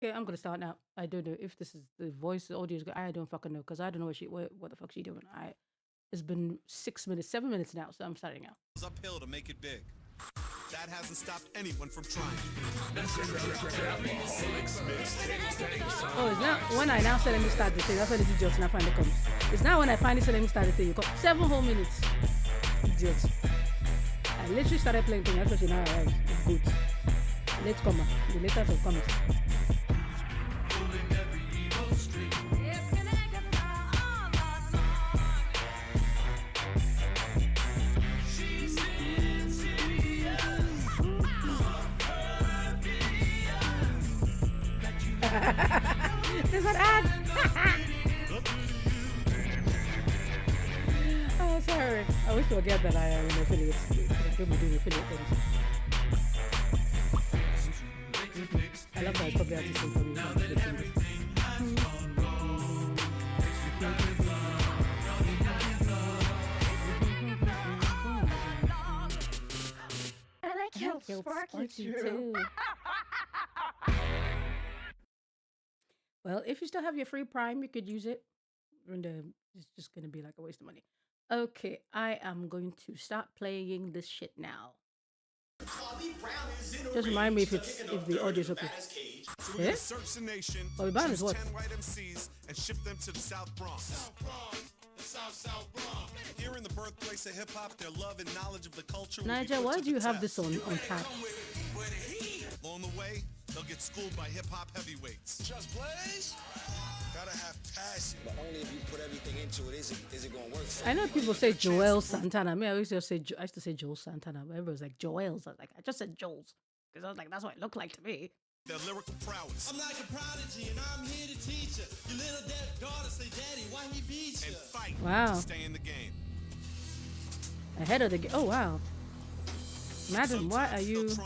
Okay, I'm gonna start now. I don't know if this is the voice, the audio is good. I don't fucking know because I don't know what the fuck she doing. It's been 6 minutes, 7 minutes now, so I'm starting now. Uphill to make it big. That hasn't stopped anyone from trying. Oh, it's not when I now say let me start the thing. That's when this idiot now finally comes. It's not when I finally say let me start the thing. You got 7 whole minutes. Idiots. I literally started playing thing. That's what she now arrives. It's good. Late comer. The latest of comers. There's an ad. Oh, sorry. I wish to forget that I am an affiliate. People do affiliate things. I love that it's probably have to sing for me. And I killed Sparky too. Well, if you still have your free Prime, you could use it. And it's just gonna be like a waste of money. Okay, I am going to start playing this shit now. Just remind me if the audio is okay. Yeah? Search the nation, Bobby Brown is what? 10 white MCs and ship them to the South Bronx. South Bronx. Here in the birthplace of hip hop, their love and knowledge of the culture. Nigel, why do you have this on tap? Along the way, they'll get schooled by hip hop heavyweights. Just Blaze? Gotta have passion. But only if you put everything into it is it gonna work. I know people say Joel Santana. I mean, I used to say Joel Santana, but everybody was like Joel's. I was like, I just said Joel's because I was like, that's what it looked like to me. Their lyrical prowess. I'm like a prodigy and I'm here to teach you. Your little deaf daughter say, Daddy, why he beat you? And fight. Wow. To stay in the game. Ahead of the game. Oh wow. Madam, why are you?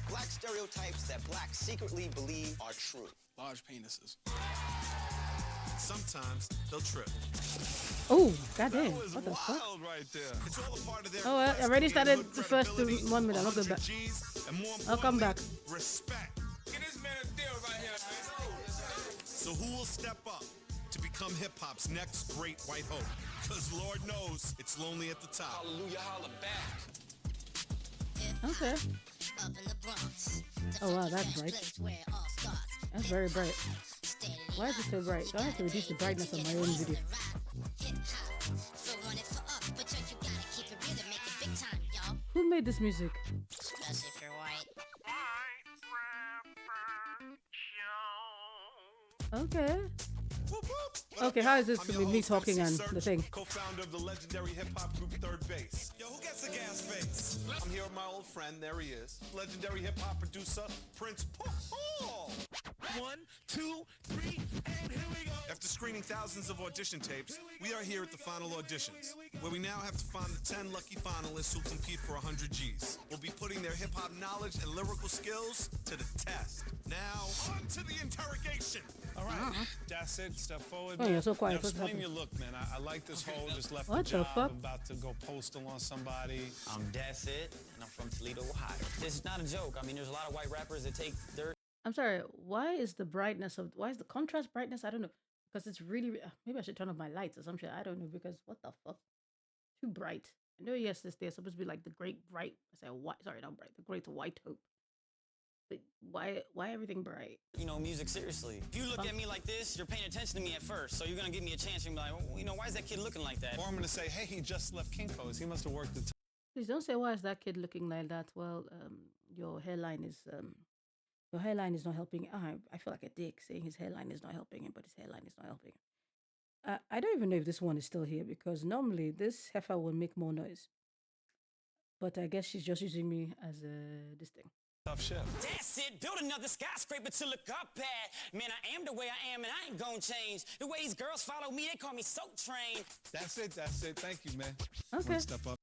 Black stereotypes that blacks secretly believe are true. Large penises. Sometimes they'll trip. Oh, goddamn. What the fuck? Right there. It's all a part of their Oh, I already started the first 1 minute. I'll go back. I'll come back. Respect. Get this man a deal right here, man. So who will step up to become hip-hop's next great white hope? Because Lord knows it's lonely at the top. Hallelujah, holla back. Okay. Oh wow, that's bright. That's very bright. Why is it so bright? Do I have to reduce the brightness of my own video? Who made this music? Okay. Okay, how is this with me talking and the thing? Co-founder of the legendary hip-hop group Third Base. Yo, who gets a gas face? I'm here with my old friend, there he is. Legendary hip-hop producer, Prince Paul. 1, 2, 3, and here we go. After screening thousands of audition tapes, we are here at the final auditions, where we now have to find the 10 lucky finalists who compete for 100 G's. We'll be putting their hip-hop knowledge and lyrical skills to the test. Now, on to the interrogation. All right, that's it. Step forward. Oh, you're so quiet. Now, What's explain happening? your look, man. I like this whole just left What the the job. fuck? I'm about to go postal on somebody. I'm That's It, and I'm from Toledo, Ohio. This is not a joke. I mean, there's a lot of white rappers that take dirt. I'm sorry. Why is the contrast brightness? I don't know. Because it's really. Maybe I should turn off my lights or some shit. I don't know because what the fuck? Too bright. I know. Yes, they're supposed to be like the great bright. I say white. Sorry, not bright. The great white hope. But why everything bright? You know, music seriously. If you look at me like this, you're paying attention to me at first, so you're gonna give me a chance. You're gonna be like, well, you know, why is that kid looking like that? Or I'm gonna say, hey, he just left Kinko's. He must have worked the time. Please don't say why is that kid looking like that. Well, your hairline is not helping. I feel like a dick saying his hairline is not helping him, but his hairline is not helping him. I don't even know if this one is still here because normally this heifer will make more noise. But I guess she's just using me as this thing. Tough shit. That's it. Build another skyscraper to look up at. Man, I am the way I am, and I ain't gonna change. The way these girls follow me, they call me Soap Train. That's it. Thank you, man. Okay. One step up.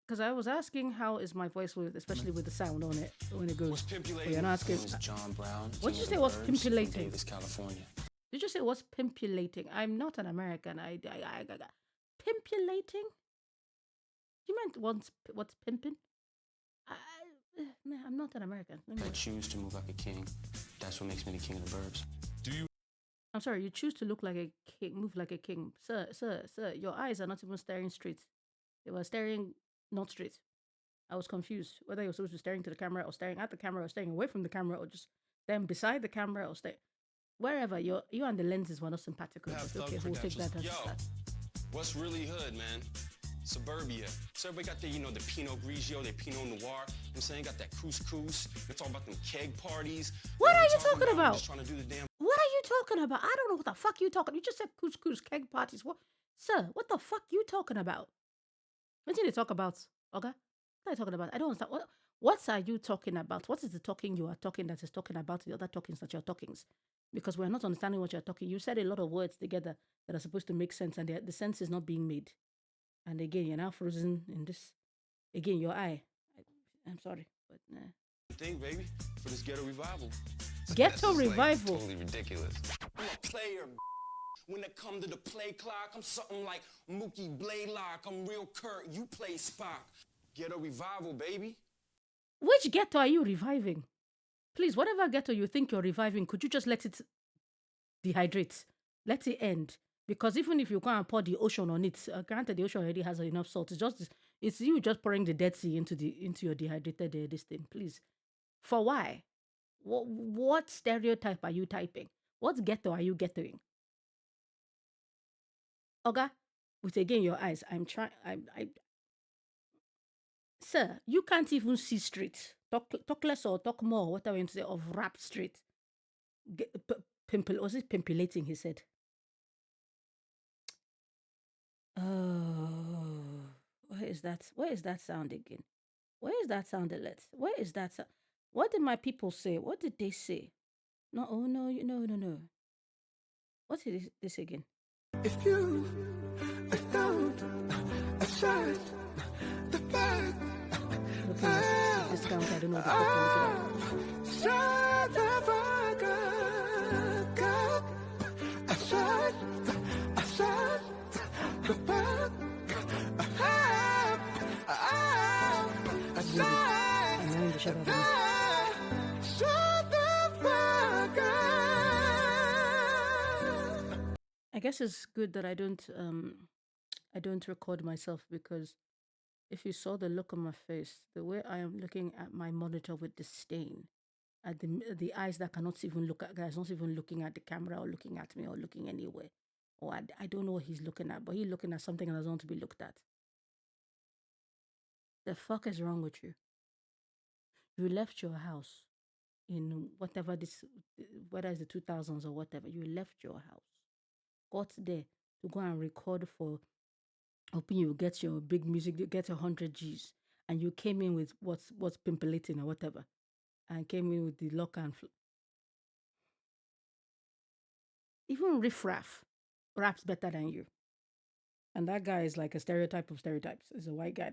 Because I was asking how is my voice with, especially with the sound on it when it goes. What's pimpulating? But you're not asking. John Brown. What'd you say was pimpulating? Davis, California. Did you say what's pimpulating? I'm not an American. I pimpulating? You meant what's pimping? Nah, I'm not an American. I choose to move like a king. That's what makes me the king of the burbs. I'm sorry, you choose to look like a king, move like a king. Sir, your eyes are not even staring straight. They were staring not straight. I was confused whether you were supposed to be staring to the camera or staring at the camera or staring away from the camera or just staring beside the camera or stay wherever. You and the lenses were not simpatical. Have But okay, thug we'll take that as Yo, that. what's really hood, man? Suburbia. So everybody got their, the Pinot Grigio, their Pinot Noir. You know what I'm saying? Got that couscous. We're talking about them keg parties. What are you We're talking about? Just trying to do the damn. What are you talking about? I don't know what the fuck you talking. You just said couscous, keg parties. What, sir? What the fuck you talking about? What did you talk about? Okay, what are you talking about? I don't understand. What are you talking about? What is the talking you are talking that is talking about the other talkings that you're talkings? Because we're not understanding what you're talking. You said a lot of words together that are supposed to make sense, and the sense is not being made. And again, you're now frozen in this. Again, your eye. I'm sorry, but nah. Thing, baby, for this ghetto revival. Ghetto revival. Totally ridiculous. I'm a player. When it come to the play clock, I'm something like Mookie Blaylock. I'm real Kurt. You play Spock. Ghetto revival, baby. Which ghetto are you reviving? Please, whatever ghetto you think you're reviving, could you just let it dehydrate? Let it end. Because even if you go and pour the ocean on it, granted the ocean already has enough salt. It's you just pouring the Dead Sea into your dehydrated this thing. Please, for why? What stereotype are you typing? What ghetto are you ghettoing? Oga, with again your eyes. I'm trying. Sir, you can't even see straight. Talk less or talk more. Whatever you say of rap straight. Was it pimpulating? He said. Oh, where is that? Where is that sound again? Where is that sound, Let's. Where is that sound? What did my people say? What did they say? No, oh no, no. What is this again? If you don't assert the fact, Looking at this discount, I don't know what the fuck I'm looking at. shut the fuck up. Assert the fact. I'm wearing the shirt out of it. Shut the fuck up. I guess it's good that I don't record myself, because if you saw the look on my face, the way I am looking at my monitor with disdain, at the eyes that cannot even look at guys, not even looking at the camera or looking at me or looking anywhere, or I don't know what he's looking at, but he's looking at something that doesn't want to be looked at. The fuck is wrong with you? You left your house in whatever this, whether it's the 2000s or whatever. You left your house, got there to go and record for, hoping you get your big music, you get 100 G's, and you came in with what's pimpulating or whatever, and came in with the lock and even Riff Raff raps better than you. And that guy is like a stereotype of stereotypes. He's a white guy.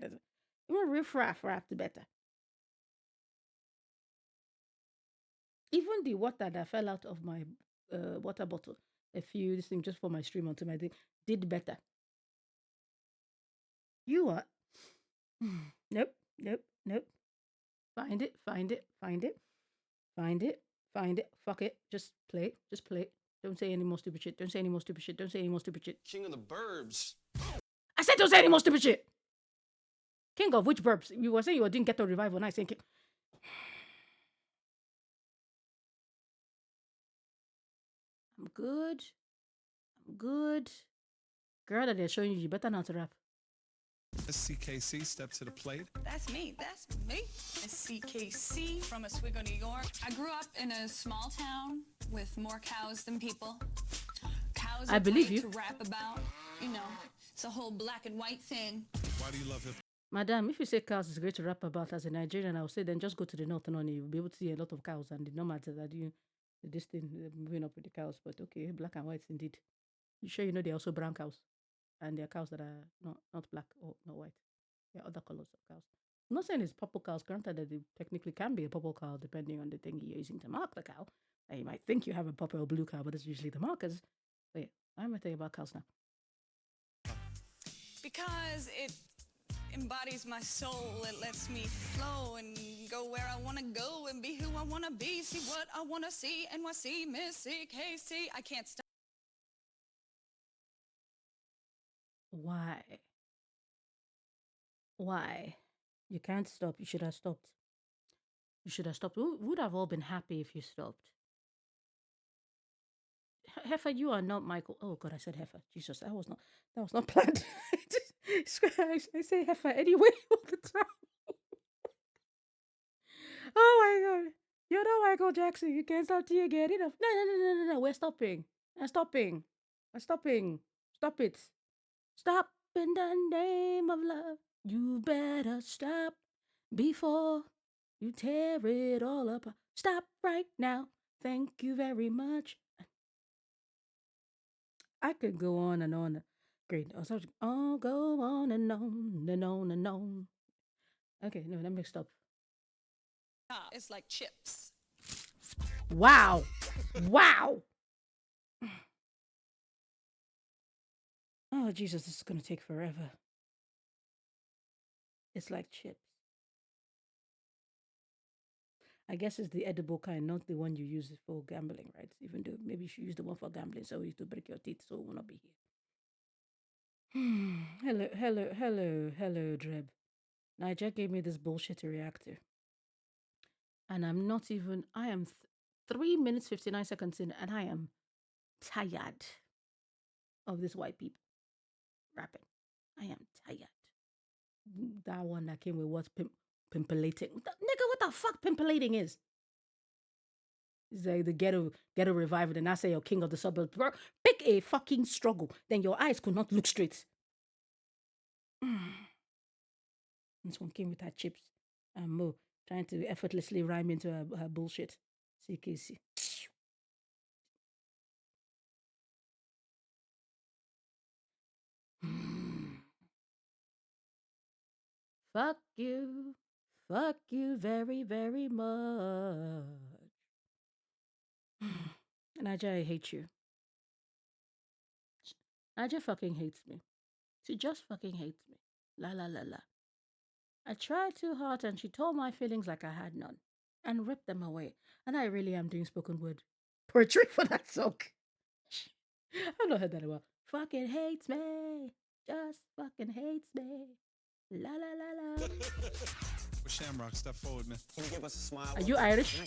Even Riff Raff rapped better. Even the water that fell out of my water bottle, this thing just for my stream onto my thing, did better. You are. Nope. Find it. Fuck it. Just play. Don't say any more stupid shit. King of the burbs. I said don't say any more stupid shit. King of which burbs? You were saying you didn't get a revival, and I saying I'm good. Girl, that they're showing you better not to rap. CKC step to the plate. That's me. It's CKC from Oswego, New York. I grew up in a small town with more cows than people. Cows I are believe great you. to rap about. It's a whole black and white thing. Why do you love hip Madam, if you say cows is great to rap about as a Nigerian, I would say then just go to the north and on. You'll be able to see a lot of cows, and the nomads that are doing this thing, they're moving up with the cows. But okay, black and whites indeed. You sure you know they're also brown cows? And they're cows that are not black or not white. There are other colors of cows. I'm not saying it's purple cows. Granted that they technically can be a purple cow depending on the thing you're using to mark the cow. And you might think you have a purple or blue cow, but it's usually the markers. Wait, why am I thinking about cows now? Because it embodies my soul. It lets me flow and go where I want to go and be who I want to be. See what I want to see. NYC, Miss CKC. I can't stop. Why? Why? You can't stop. You should have stopped. You should have stopped. We would have all been happy if you stopped. Heifer, you are not Michael. Oh God, I said heifer. Jesus, that was not planned. I say heifer anyway all the time. Oh my God, you're not Michael Jackson. You can't stop till you get enough. No. We're stopping. I'm stopping. I'm stopping. Stop it. Stop in the name of love. You better stop before you tear it all apart. Stop right now. Thank you very much. I could go on and on. Great. I'll go on and on and on and on. Okay, no, let me stop. It's like chips. Wow. Wow. Oh, Jesus, this is going to take forever. It's like chips. I guess it's the edible kind, not the one you use for gambling, right? Even though maybe you should use the one for gambling so you to break your teeth so it will not be here. Hello, Dreb. Niger gave me this bullshit to react to. And I am 3 minutes, 59 seconds in, and I am tired of this white people rapping. I am tired. That one that came with what's pimpulating. Nigga, what the fuck pimpulating is? It's like the ghetto revival, and I say you're king of the suburbs. Bro, pick a fucking struggle. Then your eyes could not look straight. This one came with her chips and Mo trying to effortlessly rhyme into her bullshit. CKC. Fuck you. Fuck you very, very much. Naja, I hate you. Naja fucking hates me. She just fucking hates me. La la la la. I tried too hard and she told my feelings like I had none and ripped them away. And I really am doing spoken word poetry for that song. I've not heard that in a while. Fucking hates me. Just fucking hates me. La la la la. Shamrock, step forward, man. Can you give us a smile? Are you Irish?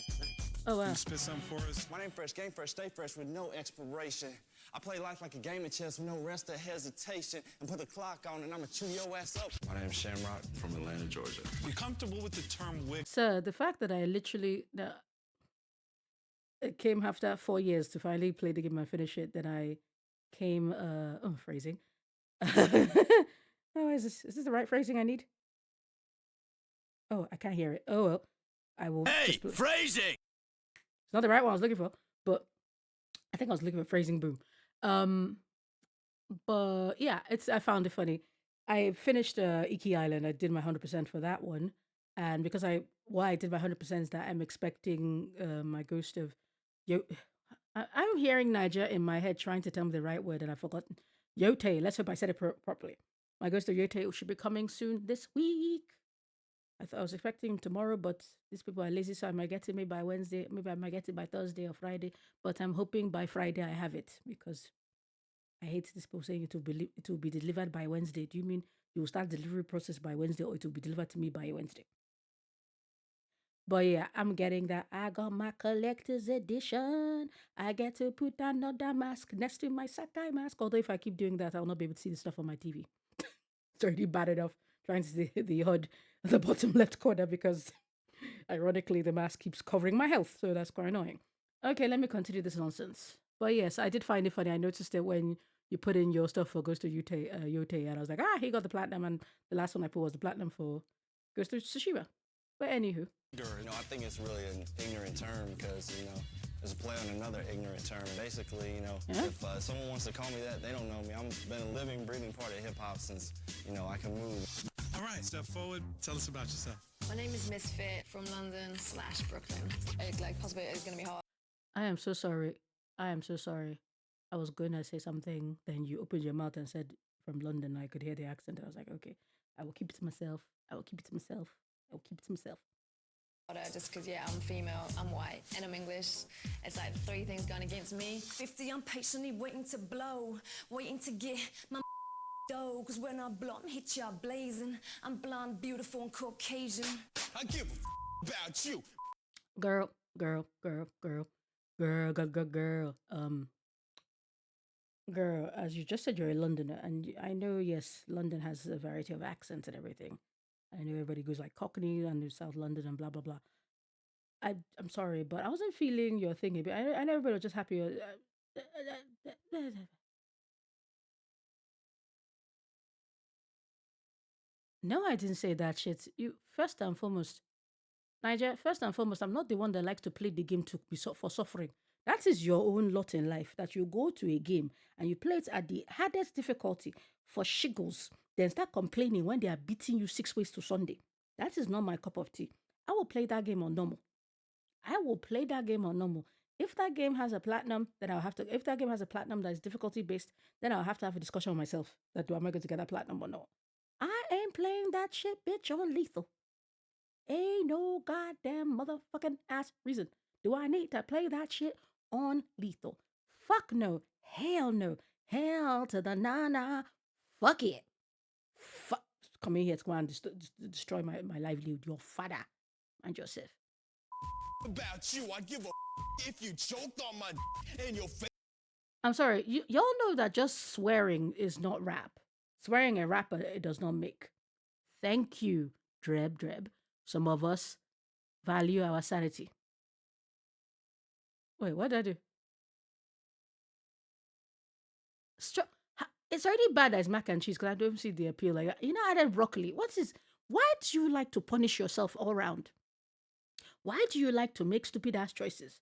Oh, wow. Can you spit something for us? My name fresh, game fresh, stay fresh with no expiration. I play life like a game of chess with no rest or hesitation. And put the clock on and I'ma chew your ass up. My name's Shamrock from Atlanta, Georgia. You comfortable with the term wig? Sir, the fact that I literally it came after 4 years to finally play the game and finish it, that I came, phrasing. Oh, is this the right phrasing I need? Oh, I can't hear it. Oh, well, I will. Hey, phrasing! It's not the right one I was looking for, but I think I was looking for phrasing boom. But yeah, I found it funny. I finished Iki Island. I did my 100% for that one, and because why I did my 100% is that I'm expecting my ghost of I'm hearing Niger in my head trying to tell me the right word, and I've forgotten. Yote. Let's hope I said it properly. My ghost of Yote should be coming soon this week. I was expecting him tomorrow, but these people are lazy, so I might get it maybe by Wednesday. Maybe I might get it by Thursday or Friday. But I'm hoping by Friday I have it, because I hate this people saying it will be delivered by Wednesday. Do you mean you will start delivery process by Wednesday, or it will be delivered to me by Wednesday? But yeah, I'm getting that. I got my collector's edition. I get to put another mask next to my Sakai mask. Although if I keep doing that, I'll not be able to see the stuff on my TV. It's already bad enough trying to see the HUD at the bottom left corner, because ironically the mask keeps covering my health. So that's quite annoying. Okay, let me continue this nonsense. But yes, I did find it funny. I noticed it when you put in your stuff for Ghost of Yote, and I was like, he got the platinum, and the last one I put was the platinum for Ghost of Tsushima. But anywho. I think it's really an ignorant term because, there's a play on another ignorant term. Basically, if someone wants to call me that, they don't know me. I've been a living, breathing part of hip-hop since, I can move. All right, step forward. Tell us about yourself. My name is Misfit from London/Brooklyn. Possibly it's going to be hard. I am so sorry. I was going to say something, then you opened your mouth and said from London. I could hear the accent. I was like, okay. I will keep it to myself. I will keep it to myself. I will keep it to myself. Just because, yeah, I'm female, I'm white, and I'm English. It's like 3 things going against me. 50, I'm patiently waiting to blow, waiting to get my dough. Because when I blow, I'm hit y'all blazing. I'm blonde, beautiful, and Caucasian. I give a about you. Girl, girl, girl, girl, girl, girl, girl, girl. Girl, as you just said, you're a Londoner, and I know, yes, London has a variety of accents and everything. I know everybody goes like Cockney and South London and blah blah blah. I'm sorry, but I wasn't feeling your thing a bit. I know everybody was just happy. No, I didn't say that shit. You first and foremost, Niger. First and foremost, I'm not the one that likes to play the game to be for suffering. That is your own lot in life. That you go to a game and you play it at the hardest difficulty for shiggles, then start complaining when they are beating you 6 ways to Sunday. That is not my cup of tea. I will play that game on normal. I will play that game on normal. If that game has a platinum, then I'll have to. If that game has a platinum that is difficulty based, then I'll have to have a discussion with myself that am I going to get that platinum or not. I ain't playing that shit, bitch, on lethal. Ain't no goddamn motherfucking ass reason do I need to play that shit on lethal. Fuck no. Hell no. Hell to the nana. Fuck it. Fuck. Come in here to go and destroy my livelihood. Your father. And yourself. About you, I give a if you choked on my in your face. I'm sorry. Y'all know that just swearing is not rap. Swearing a rapper, it does not make. Thank you, Dreb. Some of us value our sanity. Wait, what did I do? It's already bad as mac and cheese because I don't see the appeal. Like, I added broccoli. Why do you like to punish yourself all around? Why do you like to make stupid ass choices?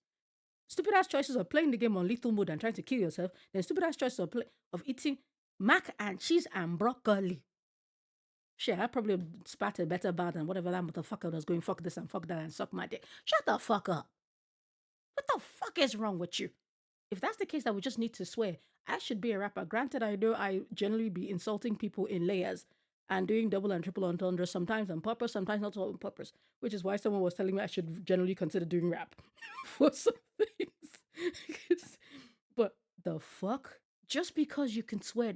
Stupid ass choices of playing the game on lethal mode and trying to kill yourself. Then stupid ass choices of eating mac and cheese and broccoli. Shit, I probably spat a better bar than whatever that motherfucker was going fuck this and fuck that and suck my dick. Shut the fuck up. What the fuck is wrong with you? If that's the case, that we just need to swear. I should be a rapper. Granted, I know I generally be insulting people in layers and doing double and triple entendres, sometimes on purpose, sometimes not on purpose, which is why someone was telling me I should generally consider doing rap for some things. But the fuck? Just because you can swear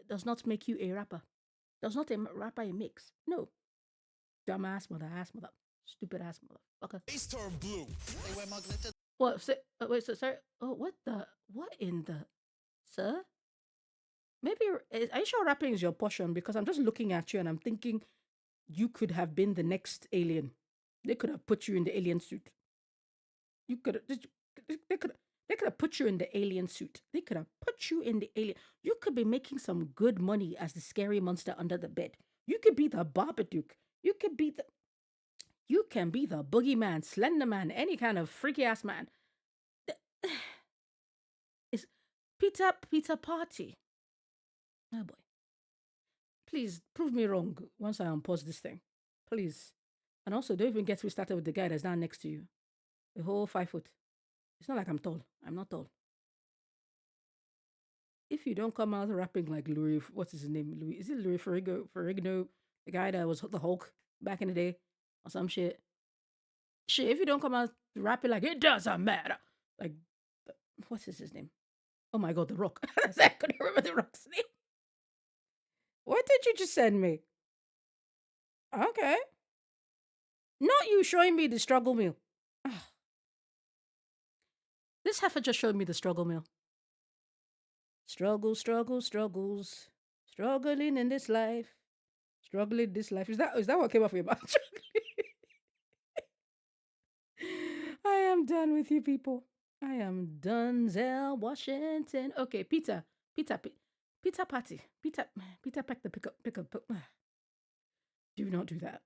does not make you a rapper. Does not a rapper a mix. No. Dumbass mother, ass mother, stupid ass motherfucker. Face turned blue. They wear magnetic. What? Wait, sorry. Oh, what in the, sir? Maybe, are you sure rapping is your portion? Because I'm just looking at you and I'm thinking you could have been the next alien. They could have put you in the alien suit. They could have put you in the alien suit. They could have put you in the alien. You could be making some good money as the scary monster under the bed. You could be the Babadook. You can be the boogeyman, slender man, any kind of freaky ass man. It's Peter Party. Oh boy. Please prove me wrong once I unpause this thing. Please. And also, don't even get me started with the guy that's down next to you. The whole 5 foot. It's not like I'm tall. I'm not tall. If you don't come out rapping like Louis, what's his name? Is it Louis Ferrigno? The guy that was the Hulk back in the day? Or some shit. Shit, if you don't come out rapping like it doesn't matter. Like, what is his name? Oh my god, The Rock. I couldn't remember The Rock's name. What did you just send me? Okay. Not you showing me the struggle meal. This heifer just showed me the struggle meal. Struggles. Struggling in this life. Struggling this life. Is that what came off your mouth? I am done with you people. I am done, Zell Washington. Okay, Peter Party. Peter pack the pick up. Do not do that.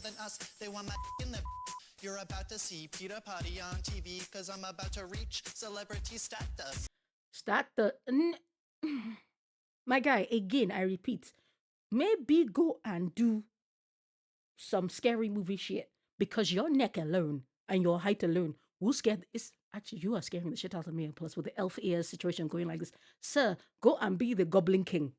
Than us, they want my in the. You're about to see Peter Party on TV because I'm about to reach celebrity status. My guy, again, I repeat, maybe go and do some scary movie shit because your neck alone and your height alone will scare. Actually, you are scaring the shit out of me. Plus, with the elf ears situation going like this, sir, go and be the Goblin King.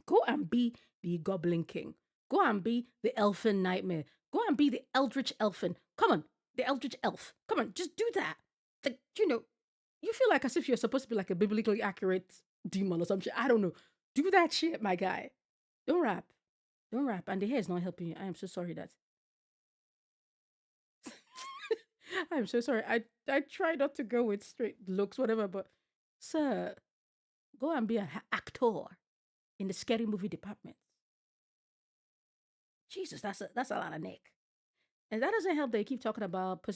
Go and be the Goblin King. Go and be the Elfin Nightmare. Go and be the Eldritch Elfin. Come on, the Eldritch Elf. Come on, just do that. Like, you feel like as if you're supposed to be like a biblically accurate demon or some shit. I don't know. Do that shit, my guy. Don't rap. Don't rap. And the hair is not helping you. I am so sorry that. I'm so sorry. I try not to go with straight looks, whatever, but sir, go and be an actor in the scary movie department. Jesus, that's a lot of neck. And that doesn't help that you keep talking about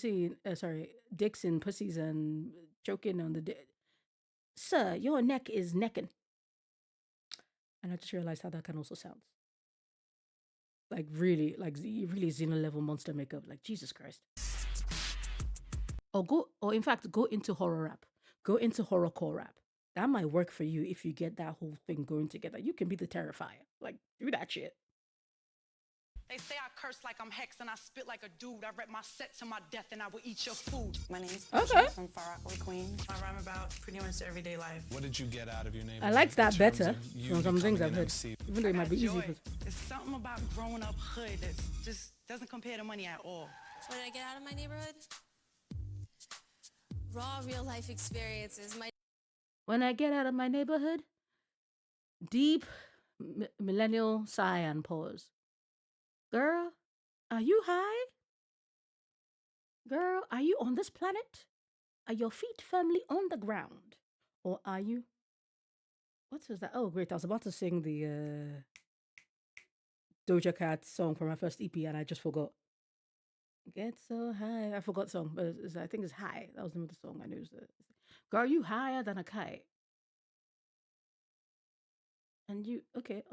dicks and pussies and choking on the dick. Sir, your neck is necking. And I just realized how that can also sound. Like really Xena level monster makeup. Like Jesus Christ. Or in fact, go into horror rap. Go into horrorcore rap. That might work for you if you get that whole thing going together. You can be the Terrifier. Like, do that shit. They say I curse like I'm Hex and I spit like a dude. I rep my set to my death and I will eat your food. My name's Okay. from Far Rockaway, Queens. I rhyme about pretty much everyday life. What did you get out of your neighborhood? I liked that in terms better of you from some things becoming I've an heard. MC? Even though it might be easy. But... It's something about growing up hood that just doesn't compare to money at all. When I get out of my neighborhood, raw real life experiences. When I get out of my neighborhood, deep millennial sigh and pause. Girl, are you high? Girl, are you on this planet? Are your feet firmly on the ground? Or are you... What was that? Oh, great. I was about to sing the Doja Cat song from my first EP and I just forgot. Get so high. I forgot the song, but I think it's High. That was the name of the song. I knew it was Girl, you higher than a kite. And you... Okay.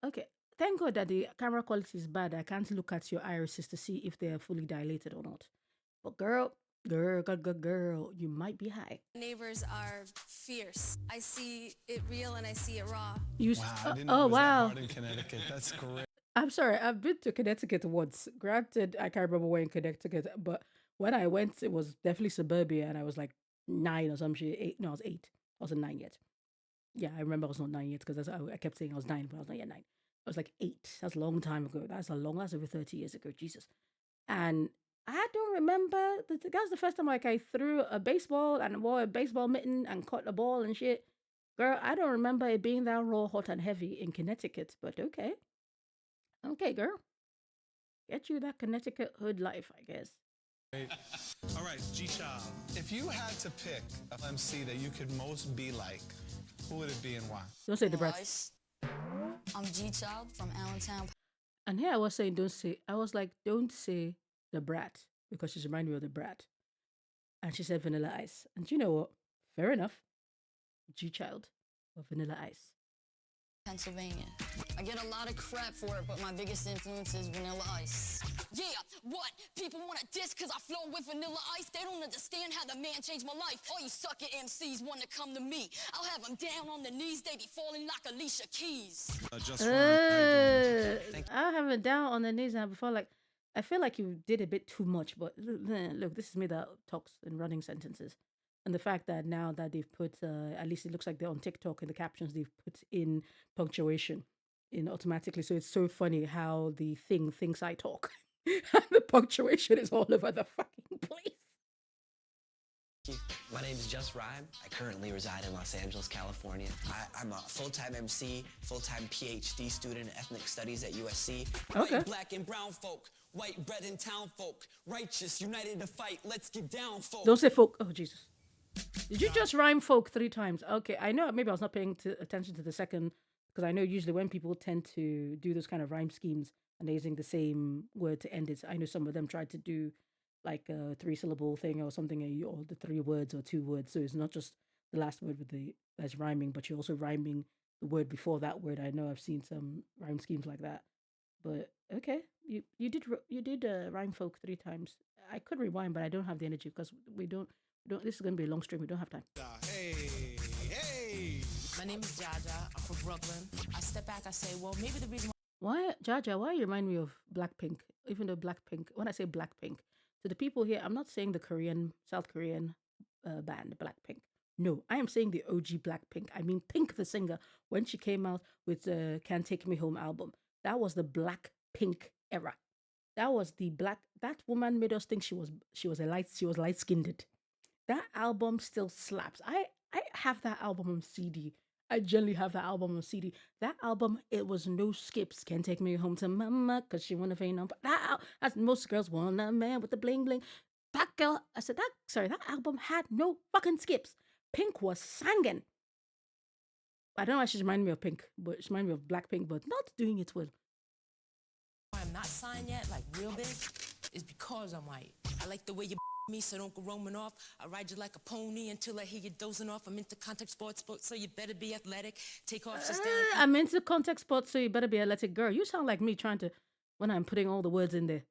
Okay. Thank God that the camera quality is bad. I can't look at your irises to see if they're fully dilated or not. But girl, you might be high. Neighbors are fierce. I see it real and I see it raw. Wow, I didn't know it was that hard in Connecticut. That's great. I'm sorry, I've been to Connecticut once. Granted, I can't remember where in Connecticut, but when I went, it was definitely suburbia and I was like 9 or some shit. 8. No, I was 8. I wasn't 9 yet. Yeah, I remember I was not 9 yet because I kept saying I was 9, but I was not yet 9. I was like 8. That's a long time ago. That's over 30 years ago. Jesus. And I don't remember. That was the first time like I threw a baseball and wore a baseball mitten and caught a ball and shit. Girl, I don't remember it being that raw, hot, and heavy in Connecticut, but okay. Okay, girl. Get you that Connecticut hood life, I guess. All right, G-Child. If you had to pick an MC that you could most be like, who would it be and why? Don't say the brats. I'm G-Child from Allentown. And here I was saying, don't say the brat because she's reminding me of the brat. And she said Vanilla Ice. And you know what? Fair enough. G-Child or Vanilla Ice. Pennsylvania. I get a lot of crap for it, but my biggest influence is Vanilla Ice. Yeah, what? People want to diss because I flow with Vanilla Ice? They don't understand how the man changed my life. All you sucker MCs want to come to me. I'll have them down on the knees. They be falling like Alicia Keys. I have it down on the knees and before like, I feel like you did a bit too much, but look, this is me that talks in running sentences. And the fact that now that they've put, at least it looks like they're on TikTok in the captions, they've put in punctuation in automatically. So it's so funny how the thing thinks I talk. And the punctuation is all over the fucking place. My name is Just Rhyme. I currently reside in Los Angeles, California. I'm a full-time MC, full-time PhD student in ethnic studies at USC. Okay. White, black, and brown folk. White bread and town folk. Righteous, united to fight. Let's get down, folk. Don't say folk. Oh, Jesus. Did you just rhyme folk 3 times? Okay, I know maybe I was not paying attention to the second, because I know usually when people tend to do those kind of rhyme schemes and they're using the same word to end it, I know some of them tried to do like a 3-syllable thing or something, or the 3 words or 2 words. So it's not just the last word that's rhyming, but you're also rhyming the word before that word. I know I've seen some rhyme schemes like that. But okay, you did rhyme folk 3 times. I could rewind, but I don't have the energy because we don't. This is going to be a long stream. We don't have time. Hey. My name is Jaja. I'm from Brooklyn. I step back, I say, well, maybe the reason Why, Jaja, why you remind me of Blackpink? Even though Blackpink, when I say Blackpink, to the people here, I'm not saying the South Korean band, Blackpink. No, I am saying the OG Blackpink. I mean Pink the singer when she came out with the "Can't Take Me Home" album. That was the Blackpink era. That was the black. That woman made us think she was light skinned. That album still slaps. I have that album on CD. I generally have that album on CD. That album, it was no skips. Can't take me home to mama because she wanna faint on. That's most girls want a man with the bling bling. That girl, I said that. Sorry, that album had no fucking skips. Pink was singing. I don't know why she reminded me of Pink, but she reminded me of Blackpink, but not doing it well. I'm not signed yet, like real big, is because I'm white. I like the way you me, so don't go roaming off. I ride you like a pony until I hear you dozing off. I'm into contact sports, so you better be athletic. Take off, sit down. I'm into contact sports, so you better be athletic. Girl, you sound like me trying to, when I'm putting all the words in there.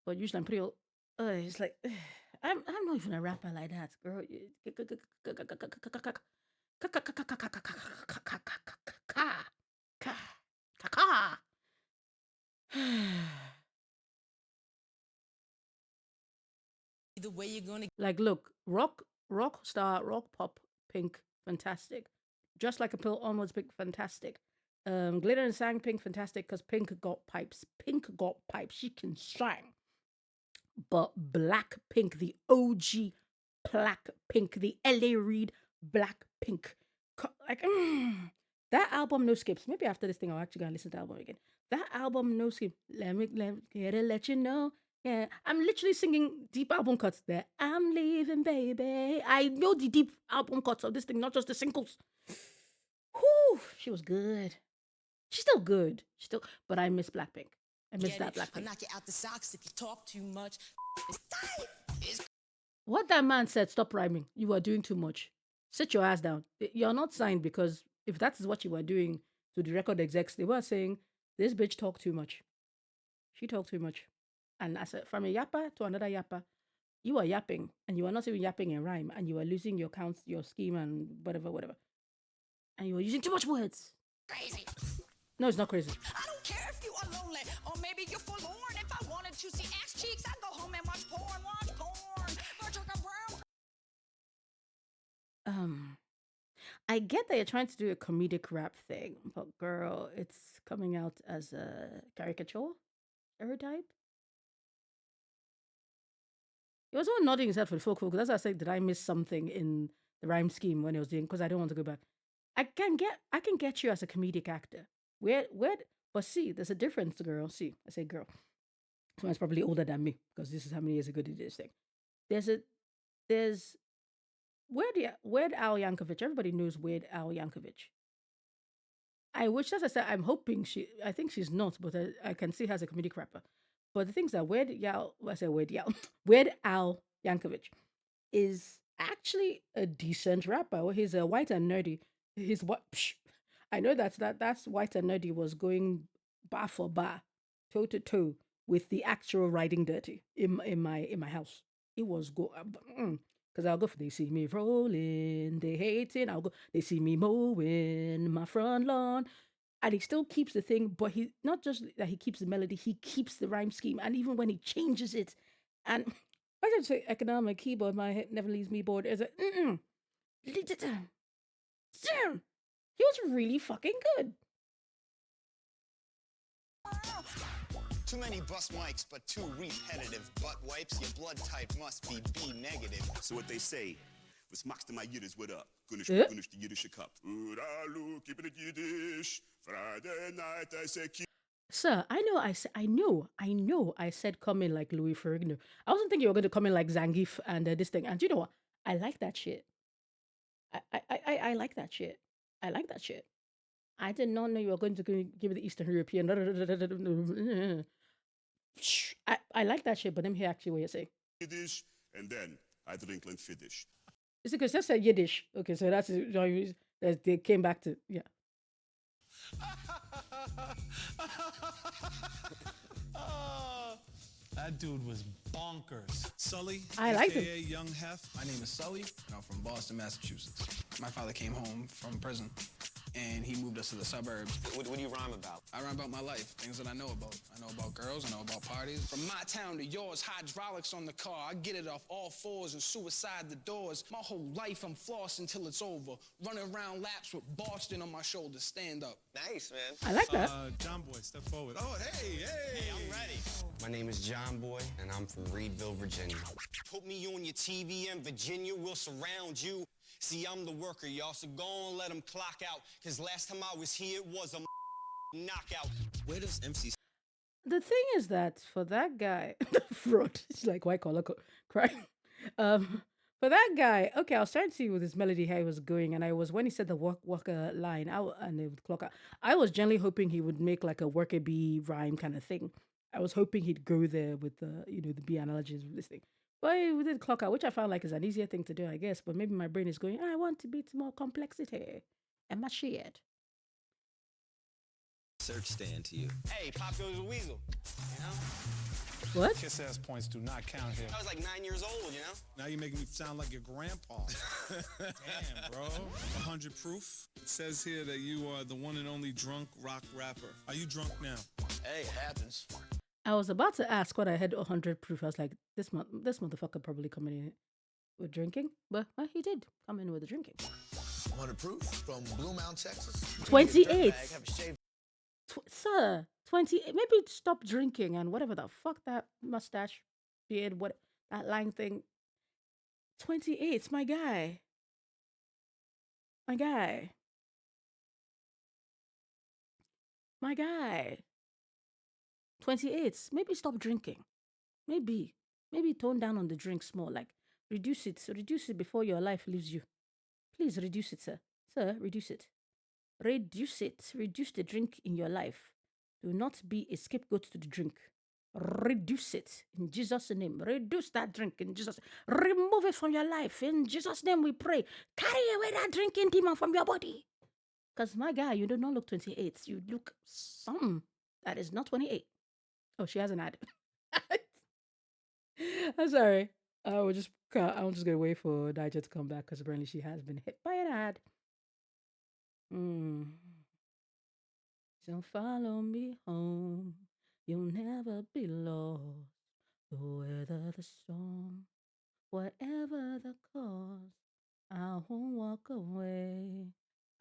But usually I'm putting all, it's like, I'm not even a rapper like that, girl. The way you're gonna like, look, rock star, rock pop, Pink, fantastic. Just like a pill onwards, Pink, fantastic. Glitter and sang, Pink, fantastic, because Pink got pipes. Pink got pipes. She can sing. But Blackpink, the OG Blackpink, the LA Reid Blackpink, like that album, no skips. Maybe after this thing, I'll actually go and listen to the album again. That album, no skip. Let you know. Yeah, I'm literally singing deep album cuts there. I'm leaving, baby. I know the deep album cuts of this thing, not just the singles. Whew, she was good. She's still good. But I miss Blackpink. I miss that Blackpink. I'll knock you out the socks if you talk too much. It's tight. What that man said, stop rhyming. You are doing too much. Sit your ass down. You're not signed because if that is what you were doing to the record execs, they were saying, this bitch talked too much. She talked too much. And I said, from a yapper to another yapper, you are yapping and you are not even yapping in rhyme and you are losing your counts, your scheme and whatever. And you are using too much words. Crazy. No, it's not crazy. I don't care if you are lonely or maybe you're forlorn. If I wanted to see ass cheeks, I'd go home and watch porn. I get that you're trying to do a comedic rap thing, but girl, it's coming out as a caricature stereotype. He was all nodding his head for the folk, because that's why I said, did I miss something in the rhyme scheme when he was doing? Because I don't want to go back. I can get you as a comedic actor. But see, there's a difference, girl. See, I say girl. Someone's probably older than me because this is how many years ago did this thing. There's Weird Al Yankovic. Everybody knows Weird Al Yankovic. I wish, as I said, I'm hoping I think she's not, but I can see her as a comedic rapper. But the things that Weird Al Yankovic is actually a decent rapper. He's a white and nerdy. He's what? I know that's white and nerdy was going bar for bar, toe to toe with the actual Riding Dirty in my house. It was go because I'll go for they see me rolling, they hating. I'll go they see me mowing my front lawn, and he still keeps the thing. But he not just that he keeps the melody, he keeps the rhyme scheme, and even when he changes it, and I can say I can on my keyboard, my head never leaves me bored. Is it? Damn, he was really fucking good. Too many bus mics, but too repetitive. Butt wipes, your blood type must be B negative. So what they say, was machst du mal Yiddish, what up? Gunnish Yeah. the Yiddish cup. Uralu, keeping it Yiddish. Friday night, I say keep. Sir, I know I said come in like Louis Ferrigno. I wasn't thinking you were going to come in like Zangief and this thing. And you know what? I like that shit. I like that shit. I like that shit. I did not know you were going to give me the Eastern European. I like that shit, but let me hear actually what you're saying. Yiddish, and then I drink and Fiddish. Is it because just said Yiddish? Okay, so that's they came back to, yeah. That dude was bonkers. Sully, I like him. aka Young Hef. My name is Sully, and I'm from Boston, Massachusetts. My father came home from prison, and he moved us to the suburbs. What do you rhyme about? I rhyme about my life, things that I know about. I know about girls, I know about parties. From my town to yours, hydraulics on the car. I get it off all fours and suicide the doors. My whole life I'm flossing till it's over. Running around laps with Boston on my shoulders. Stand up. Nice, man. I like that. John Boy, step forward. Oh, hey, I'm ready. My name is John Boy, and I'm from Reedville, Virginia. Put me on your TV in Virginia, we'll surround you. See, I'm the worker, y'all, so go on, let them clock out. Because last time I was here, it was a knockout. Where does MC... The thing is that for that guy, fraud, it's like white collar crime. For that guy, okay, I was trying to see with his melody how he was going, and I was when he said the worker line, and it would clock out. I was generally hoping he would make like a worker bee rhyme kind of thing. I was hoping he'd go there with the the bee analogies with this thing. But he did clock out, which I found like is an easier thing to do, I guess. But maybe my brain is going, I want to beat more complexity. And my shit. Search stand to you. Hey, Pop goes a weasel, you know? What? Kiss ass points do not count here. I was like 9 years old, you know? Now you're making me sound like your grandpa. Damn, bro. 100 proof. It says here that you are the one and only drunk rock rapper. Are you drunk now? Hey, it happens. I was about to ask what I had 100 proof. I was like, this motherfucker probably coming in with drinking. But well, he did come in with the drinking. 100 proof from Blue Mound, Texas. 28. Sir, 28. Maybe stop drinking and whatever the fuck that mustache, beard, what that line thing. 28, my guy. My guy. My guy. 28. Maybe stop drinking. Maybe tone down on the drinks more. Like reduce it before your life leaves you. Please reduce it, sir. Sir, reduce it. Reduce it. Reduce the drink in your life. Do not be a scapegoat to the drink. Reduce it in Jesus' name. Reduce that drink in Jesus' name. Remove it from your life. In Jesus' name we pray. Carry away that drinking demon from your body. Because my guy, you do not look 28. You look some that is not 28. Oh, she has an ad. I'm sorry. I'm just gonna wait for Nigel to come back because apparently she has been hit by an ad. So follow me home. You'll never be lost. The weather, the storm, whatever the cause, I won't walk away.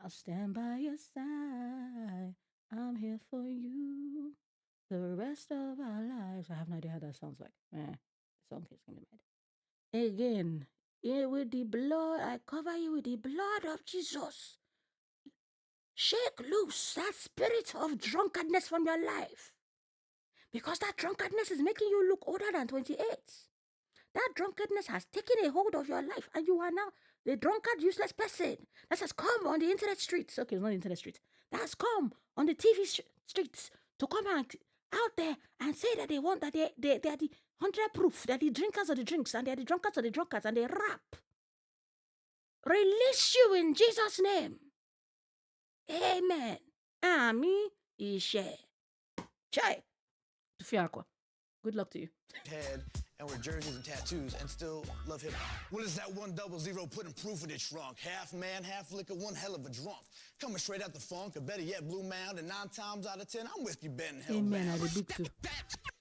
I'll stand by your side. I'm here for you. The rest of our lives. I have no idea how that sounds like. The song is gonna be mad. Again, with the blood, I cover you with the blood of Jesus. Shake loose that spirit of drunkenness from your life. Because that drunkenness is making you look older than 28. That drunkenness has taken a hold of your life, and you are now the drunkard, useless person that has come on the internet streets. Okay, it's not the internet streets. That has come on the TV streets to come out there and say that they want that they are the 100 proof, they're the drinkers of the drinks, and they're the drunkards of the drunkards, and they rap. Release you in Jesus' name. Amen. Ami Ishe. Chai. Tufiakwa. Good luck to you. Head and wear jerseys and tattoos and still love hip hop. What is that 100 putting proof in the trunk? Half man, half liquor, one hell of a drunk. Coming straight out the funk, or better yet, Blue Mound, and 9 times out of 10, I'm with you, Ben Hill. Amen. I rebuke too.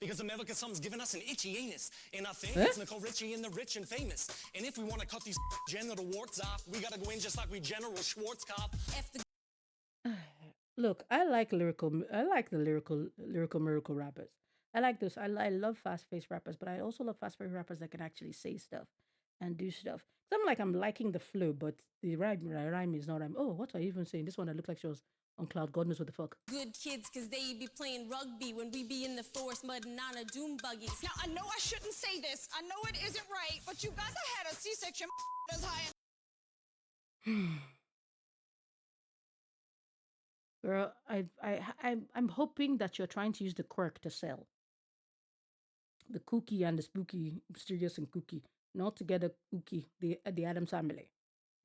Because America, something's giving us an itchy anus. And I think Eh? it's Nicole Richie and the rich and famous. And if we want to cut these genital warts off, we got to go in just like we General Schwarzkopf. Look, I like the lyrical miracle rappers. I like those. I love fast-paced rappers, but I also love fast-paced rappers that can actually say stuff and do stuff. I'm liking the flow, but the rhyme is not rhyme. Oh, what are you even saying? This one that looked like she was on cloud. God knows what the fuck. Good kids, cause they be playing rugby when we be in the forest mudding on a doom buggies. Now, I know I shouldn't say this. I know it isn't right, but you guys have had a C-section as high. Girl, I'm hoping that you're trying to use the quirk to sell. The kooky and the spooky, mysterious and kooky, not together kooky, the Addams Family.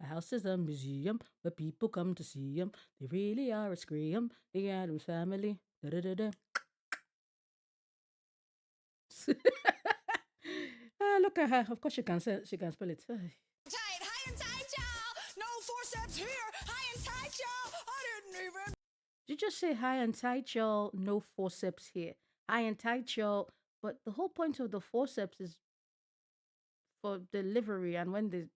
A house is a museum where people come to see them. They really are a scream. The Addams Family. Da-da-da-da. Look at her. Of course she can spell it. Tight, high and tight, y'all. No forceps here. High and tight, y'all. I didn't David. Did you just say high and tight, y'all? No forceps here. High and tight, y'all. But the whole point of the forceps is for delivery, and when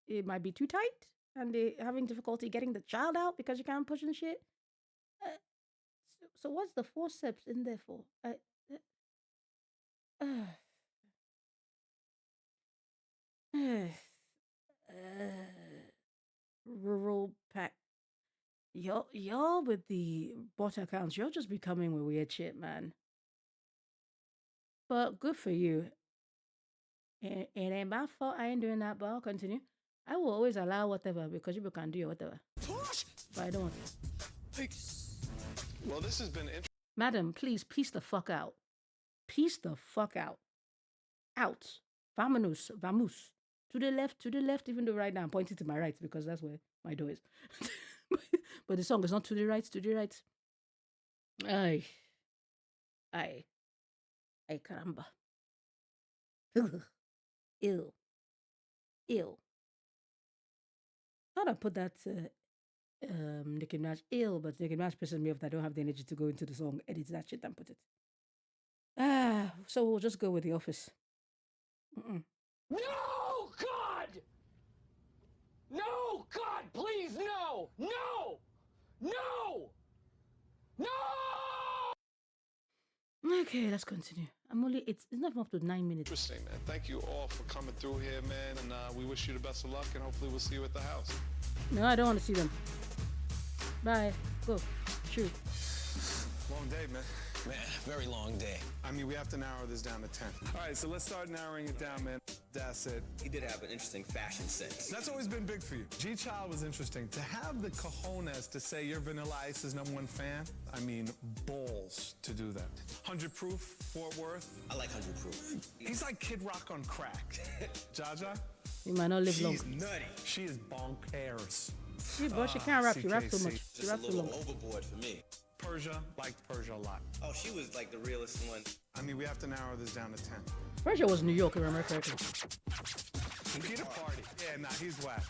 it might be too tight and they're having difficulty getting the child out because you can't push and shit. So what's the forceps in there for? Rural pack. Y'all with the bot accounts, you're just becoming with weird shit, man. But good for you. It ain't my fault. I ain't doing that, but I'll continue. I will always allow whatever because you can do whatever. But I don't want to. Well, this has been interesting. Madam, please, peace the fuck out. Peace the fuck out. Out. Vamonos. Vamos. To the left, even though right now I'm pointing to my right because that's where my door is. But the song is not to the right, to the right. Ay. Ay, caramba. Ew. How'd I put that Nicki Minaj? Ill, but Nicki Minaj pisses me off that I don't have the energy to go into the song, edit that shit and put it. So we'll just go with The Office. No, God! No, God, please, no! No! No! No! Okay, let's continue. It's not up to 9 minutes. Interesting, man. Thank you all for coming through here, man. And we wish you the best of luck, and hopefully we'll see you at the house. No, I don't want to see them. Bye. Go. Shoot. Long day, man. Man, very long day. I mean, we have to narrow this down to 10. All right, so let's start narrowing it down, man. That's it. He did have an interesting fashion sense. That's always been big for you. G-Child was interesting. To have the cojones to say you're Vanilla Ice's #1 fan, I mean, balls to do that. 100 Proof, Fort Worth. I like 100 Proof. He's like Kid Rock on crack. Jaja? You might not live long. She's nutty. She is bonkers. She can't rap. She raps too much. She Just a raps too little long. overboard for me. Persia, liked Persia a lot. Oh, she was like the realest one. I mean, we have to narrow this down to 10. Persia was New York, if I remember correctly. Peter Party. Yeah, nah, he's whack.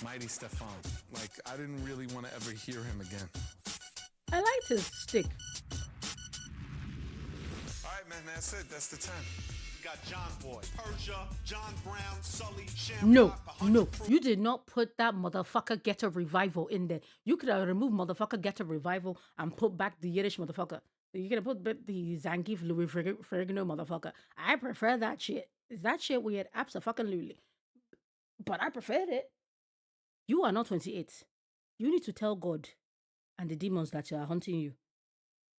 Mighty Stefan. Like, I didn't really want to ever hear him again. I liked his stick. All right, man, that's it. That's the 10. We got John Boy, Persia, John Brown, Sully, No, Shamrock, no, you did not put that motherfucker Ghetto Revival in there. You could have removed motherfucker Ghetto Revival and put back the Yiddish motherfucker. You could have put back the Zangief Louis Ferrigno motherfucker. I prefer that shit. Is that shit weird? Absolutely. But I preferred it. You are not 28. You need to tell God and the demons that are hunting you.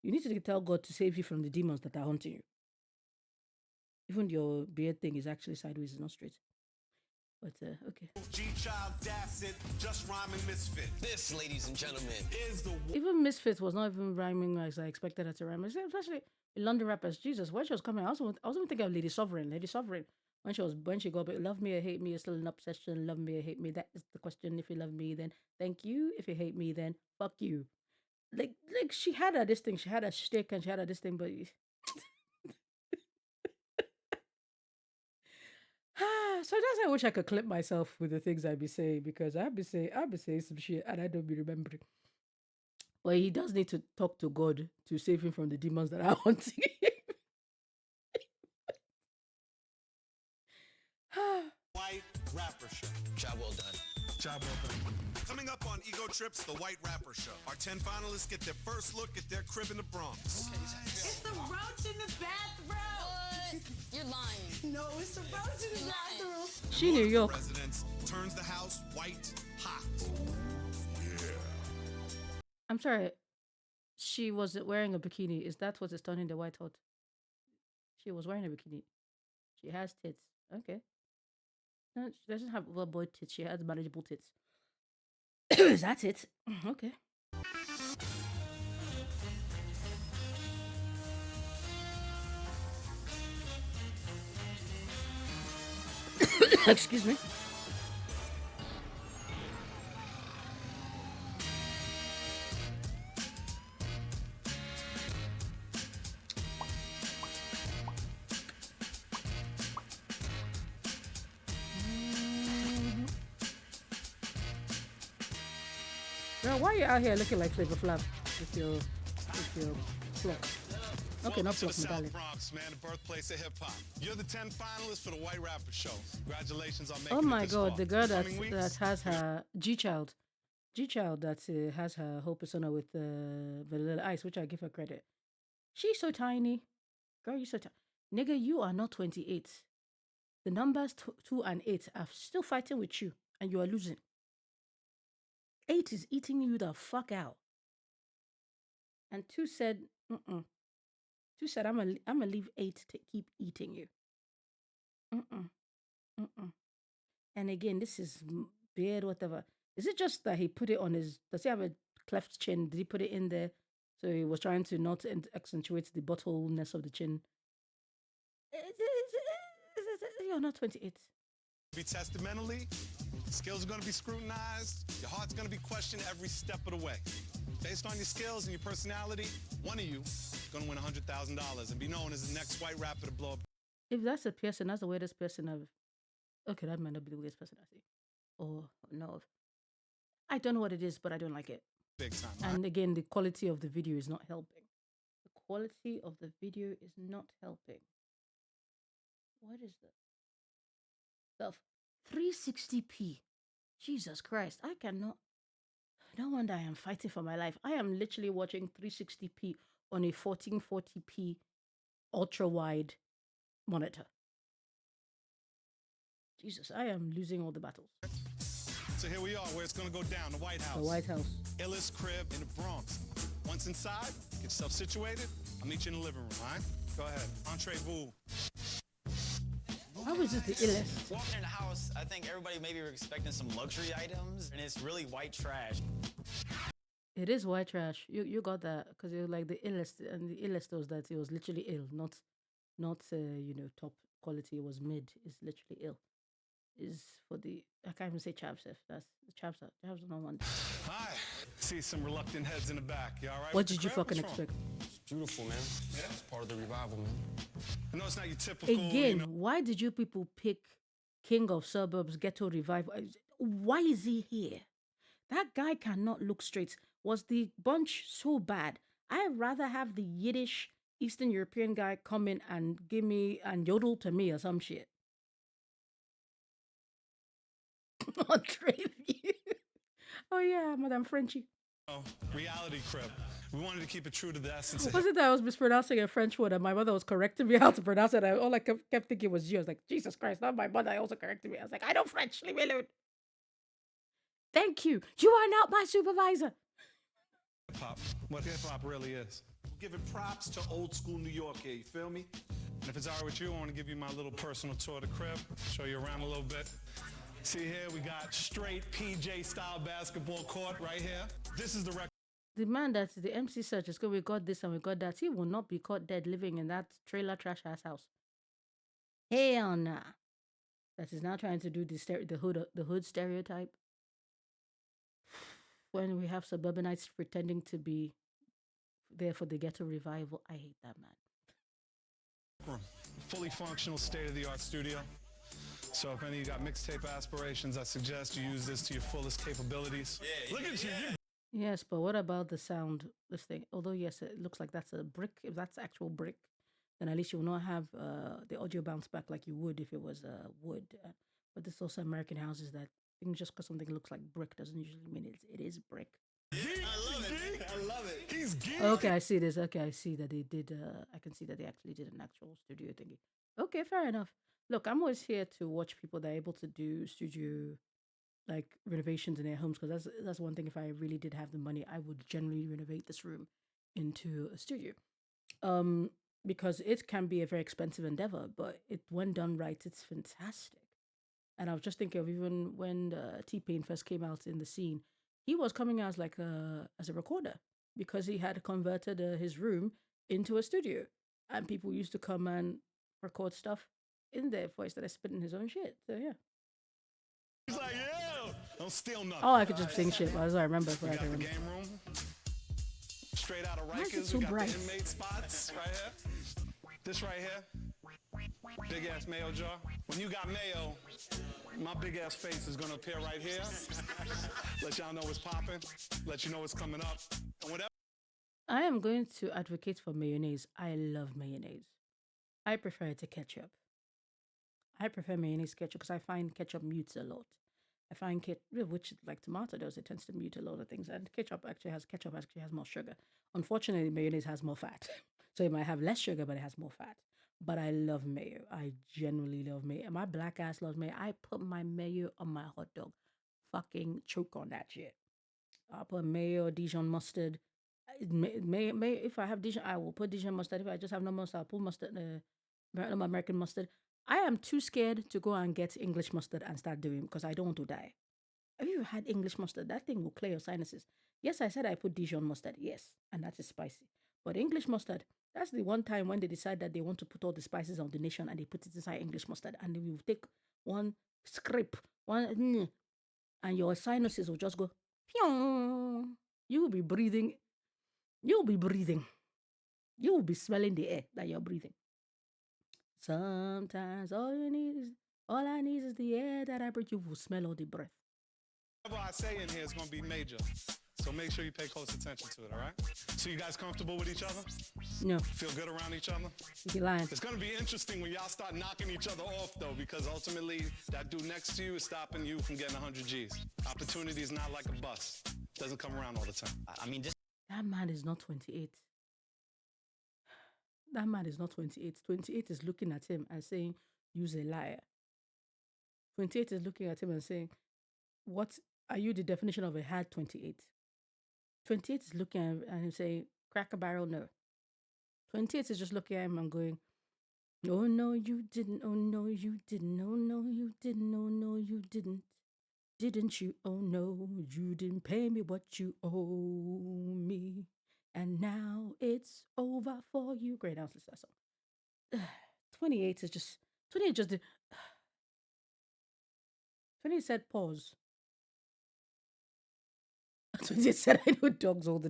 You need to tell God to save you from the demons that are hunting you. Even your beard thing is actually sideways, it's not straight. But, okay. G-Child, Dacid, Just Rhyming Misfit. This, ladies and gentlemen, is the Even Misfits was not even rhyming as I expected her to rhyme. Especially London rappers. Jesus, when she was coming, I was even thinking of Lady Sovereign. When she got, love me or hate me is still an obsession. Love me or hate me, that is the question. If you love me, then thank you. If you hate me, then fuck you. Like she had her this thing. She had a shtick and she had her this thing, but sometimes I wish I could clip myself with the things I'd be saying because I'd be saying some shit and I don't be remembering. But he does need to talk to God to save him from the demons that are haunting him. White Rapper Show. Job well done. Job well done. Coming up on Ego Trips, the White Rapper Show. Our 10 finalists get their first look at their crib in the Bronx. It's the roach in the bathroom. What? You're lying. No, it's the roach in the bathroom. She New York. Residence turns the house white hot. I'm sorry. She was wearing a bikini. Is that what is turning the white hot? She was wearing a bikini. She has tits. Okay. No, she doesn't have boy tits. She has manageable tits. Is that it? Okay. Excuse me. why are you out here looking like Flavor Flav with your flock? Okay, not Welcome to flock, the South medallion. Bronx, man, the birthplace of hip hop. You're the 10 finalists for the White Rapper Show. Congratulations on making Oh it my this god, far. the girl that Coming weeks, that has her G-Child that has her whole persona with Vanilla Ice, which I give her credit. She's so tiny. Girl, you're so tiny. Nigga, you are not 28. The numbers 2 and 8 are still fighting with you, and you are losing. 8 is eating you the fuck out. And 2 said, 2 said, I'm gonna leave 8 to keep eating you. And again, this is beard, whatever. Is it just that he put it on his, does he have a cleft chin? Did he put it in there? So he was trying to not accentuate the buttholeness of the chin. You're not 28. be tested mentally. Skills are going to be scrutinized. Your heart's going to be questioned every step of the way. Based on your skills and your personality, one of you is going to win $100,000 and be known as the next white rapper to blow up. If that's a person, that's the weirdest person I've... Okay, that might not be the weirdest person I see. Or know of. I don't know what it is, but I don't like it. Big time. And again, the quality of the video is not helping. The quality of the video is not helping. What is that? Stuff. 360p. Jesus Christ. I cannot... No wonder I am fighting for my life. I am literally watching 360p on a 1440p ultra-wide monitor. Jesus, I am losing all the battles. So here we are, where it's going to go down, the White House. The White House. Illest crib in the Bronx. Once inside, get yourself situated. I'll meet you in the living room, all right? Go ahead. Entrez-vous. How is this the illest? Walking in the house, I think everybody maybe were expecting some luxury items, and it's really white trash. It is white trash. You got that because you're like the illest, and the illest was that it was literally ill, not top quality. It was mid. It's literally ill. Is for the I can't even say chaps if that's the chaps are not one. Hi. See some reluctant heads in the back. You all right? What did you fucking expect? It's beautiful, man. Yeah. It's part of the revival, man. I know it's not your typical. Again, why did you people pick King of Suburbs Ghetto Revival? Why is he here? That guy cannot look straight. Was the bunch so bad? I'd rather have the Yiddish Eastern European guy come in and give me and yodel to me or some shit. Oh yeah, Madame Frenchie. Oh, reality crib. We wanted to keep it true to the essence. Was it that I was mispronouncing a French word and my mother was correcting me how to pronounce it? All I kept thinking was you. I was like, Jesus Christ, not my mother also corrected me. I was like, I know French, leave me alone. Thank you. You are not my supervisor. Hip-hop. What hip-hop really is. Giving props to old school New York here, you feel me? And if it's all right with you, I want to give you my little personal tour of the crib, show you around a little bit. See here, we got straight PJ-style basketball court right here. This is the record. The man that's the MC search is going, we got this and we got that. He will not be caught dead living in that trailer trash ass house. Hell nah. That is now trying to do the hood stereotype. When we have suburbanites pretending to be there for the ghetto revival, I hate that man. Fully functional, state-of-the-art studio. So if any of you got mixtape aspirations, I suggest you use this to your fullest capabilities. Look at you. Yes, but what about the sound? This thing, although yes, it looks like that's a brick. If that's actual brick, then at least you will not have the audio bounce back like you would if it was wood. But there's also American houses that things just because something looks like brick doesn't usually mean it is brick. I love it. I love it. He's geek. Okay, I see this. Okay, I see that they did. I can see that they actually did an actual studio thingy. Okay, fair enough. Look, I'm always here to watch people that are able to do studio like renovations in their homes because that's one thing. If I really did have the money, I would generally renovate this room into a studio. Because it can be a very expensive endeavor, but when done right, it's fantastic. And I was just thinking of even when T-Pain first came out in the scene, he was coming out like as a recorder because he had converted his room into a studio, and people used to come and record stuff in there for instead of spitting his own shit. So yeah. He's like, yeah, don't steal nothing. Oh, I could just sing shit, but as I remember. We got the game room. Straight out of Rikers, so we got bright? the inmate spots right here. This right here, Big ass mayo jar. When you got mayo, my big ass face is gonna appear right here. Let y'all know what's popping. Let you know what's coming up. And whatever. I am going to advocate for mayonnaise. I love mayonnaise. I prefer it to ketchup. I prefer mayonnaise ketchup because I find ketchup mutes a lot. I find which like tomato does, it tends to mute a lot of things. And ketchup actually has more sugar. Unfortunately, mayonnaise has more fat. So it might have less sugar, but it has more fat. But I love mayo. I genuinely love mayo. My black ass loves mayo. I put my mayo on my hot dog. Fucking choke on that shit. I'll put mayo, Dijon mustard. If I have Dijon, I will put Dijon mustard. If I just have no mustard, I'll put mustard, American mustard. I am too scared to go and get English mustard and start doing because I don't want to die. Have you had English mustard? That thing will clear your sinuses. Yes, I said I put Dijon mustard. Yes, and that is spicy. But English mustard, that's the one time when they decide that they want to put all the spices of the nation and they put it inside English mustard and they will take one scrape, and your sinuses will just go. You will be breathing. You'll be breathing. You will be smelling the air that you're breathing. Sometimes all I need is the air that I breathe. You will smell all the breath. Whatever I say in here is gonna be major. So make sure you pay close attention to it, all right? So you guys comfortable with each other? No. Feel good around each other? You're lying. It's gonna be interesting when y'all start knocking each other off, though, because ultimately that dude next to you is stopping you from getting 100 G's. Opportunity is not like a bus. Doesn't come around all the time. I mean, just that man is not 28. That man is not 28. 28 is looking at him and saying, "You's a liar." 28 is looking at him and saying, "What are you the definition of a hard 28?" 28 is looking at him and saying, "Crack a barrel, no." 28 is just looking at him and going, "Oh no, you didn't. Oh no, you didn't. Oh no, you didn't. Oh no, you didn't. Didn't you? Oh no, you didn't pay me what you owe me. And now it's over for you." Great, I'll that song. 28 is just 28 just did 28 said pause. 28 said, "I know dogs younger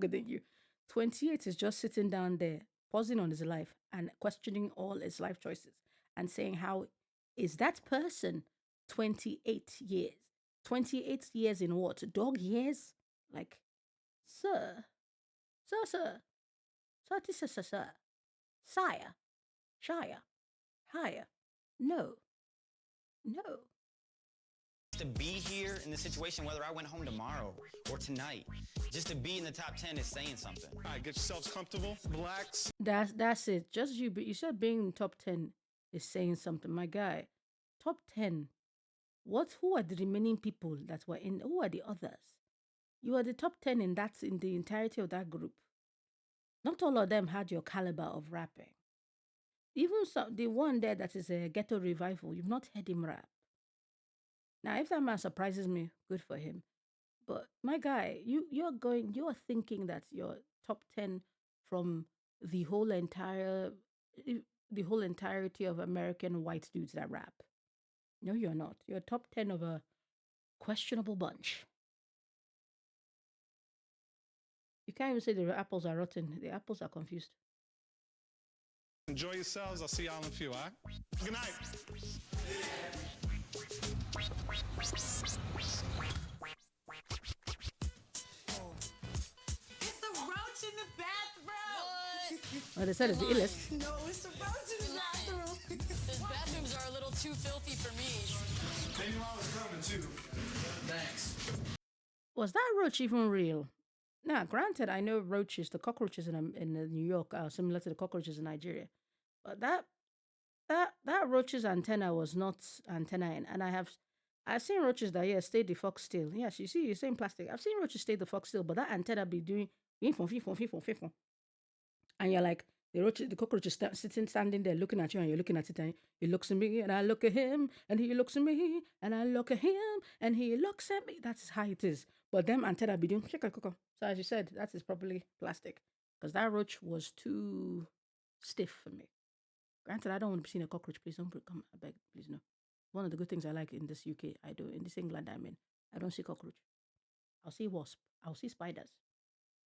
than you." 28 is just sitting down there, pausing on his life and questioning all his life choices and saying, how is that person 28 years? 28 years in what? Dog years? Like, sir, sir, sire, shire, higher. No. to be here in this situation, whether I went home tomorrow or tonight, just to be in the top 10 is saying something. All right, get yourselves comfortable, relax. That's it. Just you said being in top 10 is saying something. My guy, top 10. Who are the remaining people that were in? Who are the others? You are the top 10 in the entirety of that group. Not all of them had your caliber of rapping. Even the one there that is a ghetto revival, you've not heard him rap. Now, if that man surprises me, good for him. But my guy, you're thinking that you're top 10 from the whole entirety of American white dudes that rap. No, you're not. You're top 10 of a questionable bunch. You can't even say the apples are rotten. The apples are confused. Enjoy yourselves. I'll see y'all in a few, all right? Good night. It's a roach in the bathroom. Well, they said it's the illest. No, it's a roach in the bathroom. Those bathrooms are a little too filthy for me. Maybe I was coming too. Thanks. Was that roach even real? Now, granted, I know roaches, the cockroaches in New York are similar to the cockroaches in Nigeria, but that roach's antenna was not antennae, and I've seen roaches that stay the fox still. Yes, you see, you're saying plastic. I've seen roaches stay the fox still, but that antenna be doing fifon. And you're like, the cockroach is standing there looking at you, and you're looking at it, and he looks at me, and I look at him, and he looks at me, and I look at him, and he looks at me. That's how it is. But them antenna be doing shaka. So as you said, that is probably plastic, because that roach was too stiff for me. Granted, I don't want to be seeing a cockroach. Please don't come. I beg, please no. One of the good things I like in this UK, I do in this England I'm in, I don't see cockroach. I'll see wasp. I'll see spiders,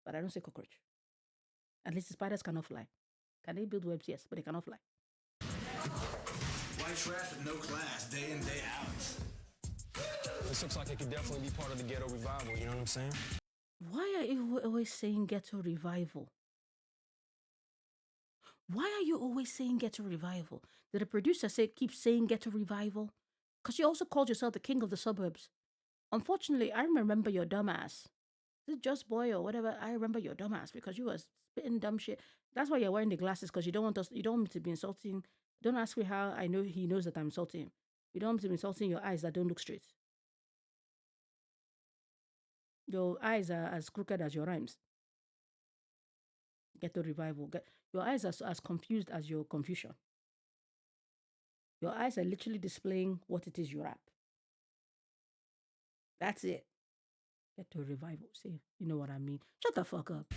but I don't see cockroach. At least the spiders cannot fly. Can they build webs? Yes, but they cannot fly. White trash with no class, day in, day out. This looks like it could definitely be part of the ghetto revival, you know what I'm saying? Why are you always saying ghetto revival? Why are you always saying ghetto revival? Did the producer keep saying ghetto revival? Because you also called yourself the king of the suburbs. Unfortunately, I remember your dumbass. Is it Just Boy or whatever? I remember your dumbass because you were spitting dumb shit. That's why you're wearing the glasses, because you don't want me to be insulting. Don't ask me how I know he knows that I'm insulting him. You don't want me to be insulting your eyes that don't look straight. Your eyes are as crooked as your rhymes. Ghetto revival. Your eyes are as confused as your confusion. Your eyes are literally displaying what it is you rap. That's it. Ghetto revival. See, you know what I mean. Shut the fuck up.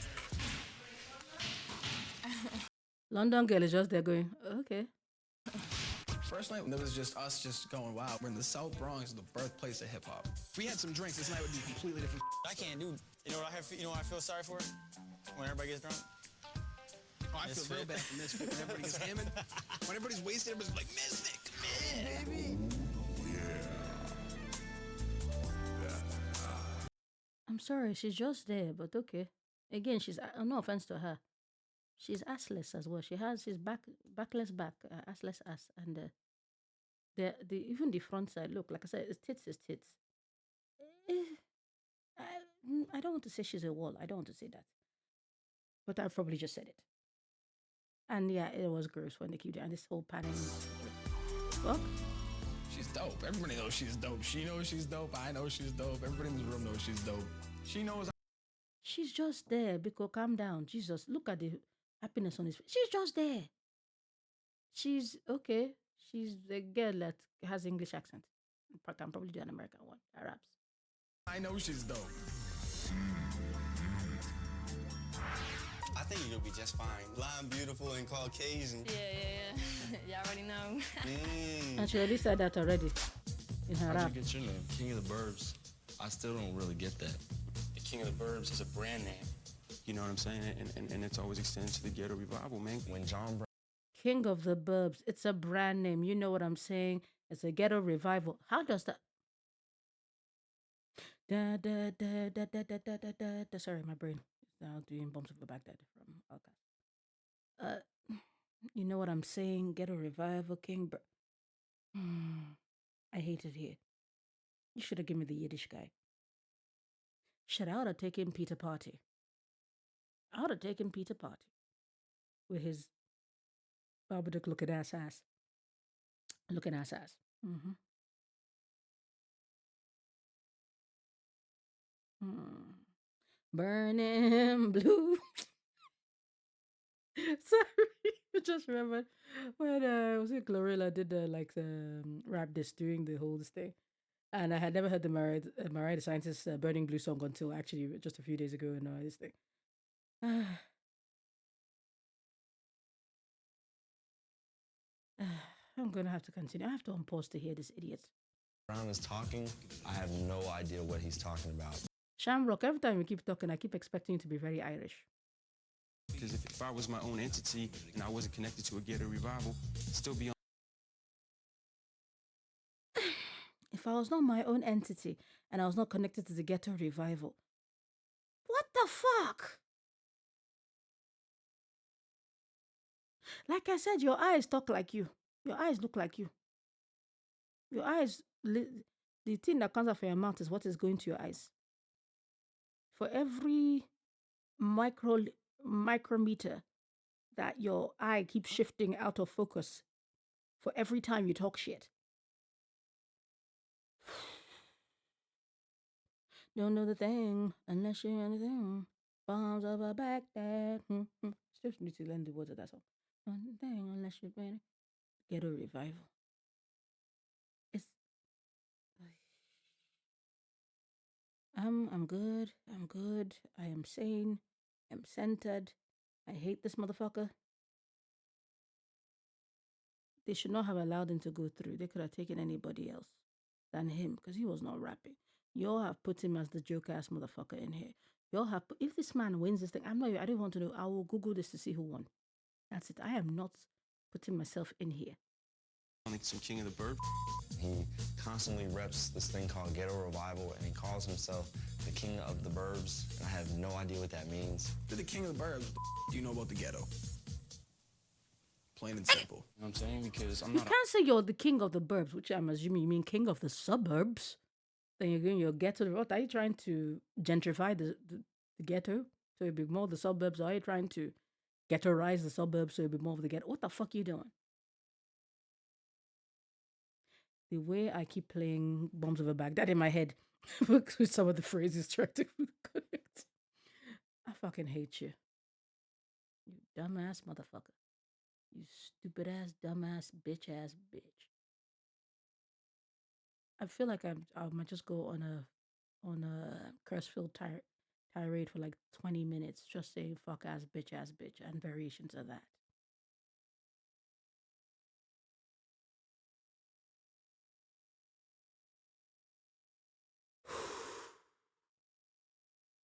London girl is just there going, okay. First night, it was just us just going wild. We're in the South Bronx, the birthplace of hip hop. If we had some drinks, this night would be completely different. I can't do. You know what I have? You know what I feel sorry for? When everybody gets drunk. Oh, I feel real bad for Misfit when everybody gets hammered. When everybody's wasted, everybody's like, Misfit, come in, baby. I'm sorry, she's just there, but okay. Again, she's no offense to her. She's assless as well. She has his backless back, assless ass, and the even the front side. Look, like I said, it's tits is tits. I don't want to say she's a wall. I don't want to say that, but I probably just said it. And yeah, it was gross when they keep doing this whole panning. Fuck. She's dope. Everybody knows she's dope. She knows she's dope. I know she's dope. Everybody in this room knows she's dope. She knows. She's just there, because calm down. Jesus, look at the happiness on his face. She's just there. She's okay. She's the girl that has English accent. I can probably do an American one. Arabs. I know she's dope. I think you'll be just fine. Blonde, beautiful, and Caucasian. Yeah. You already know. And she already said that already in her How'd rap. you get your name? King of the Burbs. I still don't really get that. The King of the Burbs is a brand name. You know what I'm saying? And it's always extended to the ghetto revival, man. When John Brown. King of the Burbs. It's a brand name. You know what I'm saying? It's a ghetto revival. How does that? Da, da, da, da, da, da, da, da, da, da. Sorry, my brain is now doing Bumps of the Baghdad from Alcast. You know what I'm saying? Ghetto revival, King. I hate it here. You should have given me the Yiddish guy. Shit, I ought to take him Peter Party. I ought to take him Peter Party with his Babadook looking ass. Looking ass. Mm-hmm. Burning blue. Sorry, I just remembered when was it Glorilla did the rap this during the whole this thing, and I had never heard the Mariah the Scientist Burning Blue song until actually just a few days ago in this thing. I'm gonna have to continue. I have to unpause to hear this idiot. Brown is talking. I have no idea what he's talking about. Shamrock, every time you keep talking, I keep expecting you to be very Irish. Because if I was my own entity and I wasn't connected to a ghetto revival, I'd still be on. If I was not my own entity and I was not connected to the ghetto revival, what the fuck? Like I said, your eyes talk like you. Your eyes look like you. Your eyes, the thing that comes out from your mouth is what is going to your eyes. For every micrometer that your eye keeps shifting out of focus, for every time you talk shit. Don't know the thing unless you're anything. Bombs over Baghdad. Still need to learn the words of that song. Don't know the thing unless you're ready. Ghetto revival. It's. I'm good. I'm good. I am sane. I'm centered. I hate this motherfucker. They should not have allowed him to go through. They could have taken anybody else than him because he was not rapping. Y'all have put him as the joke ass motherfucker in here. Y'all have put, if this man wins this thing, I don't want to know. I will Google this to see who won. That's it. I am not putting myself in here. Like some King of the Bird. He constantly reps this thing called ghetto revival, and he calls himself the King of the Burbs, and I have no idea what that means. You're the king of the burbs. What do you know about the ghetto? Plain and simple. You know what I'm saying? Because I'm You not. can't say you're the king of the burbs, which I'm assuming you mean king of the suburbs. Then you're going your ghetto. What are you trying to gentrify the ghetto so it'll be more of the suburbs? Or are you trying to ghettoize the suburbs so it'll be more of the ghetto? What the fuck are you doing? The way I keep playing Bombs Over Baghdad in my head with some of the phrases trying to connect. I fucking hate you. You dumbass motherfucker. You stupid ass, dumbass, bitch ass bitch. I feel like I might just go on a curse-filled tirade for like 20 minutes just saying fuck ass, bitch, and variations of that.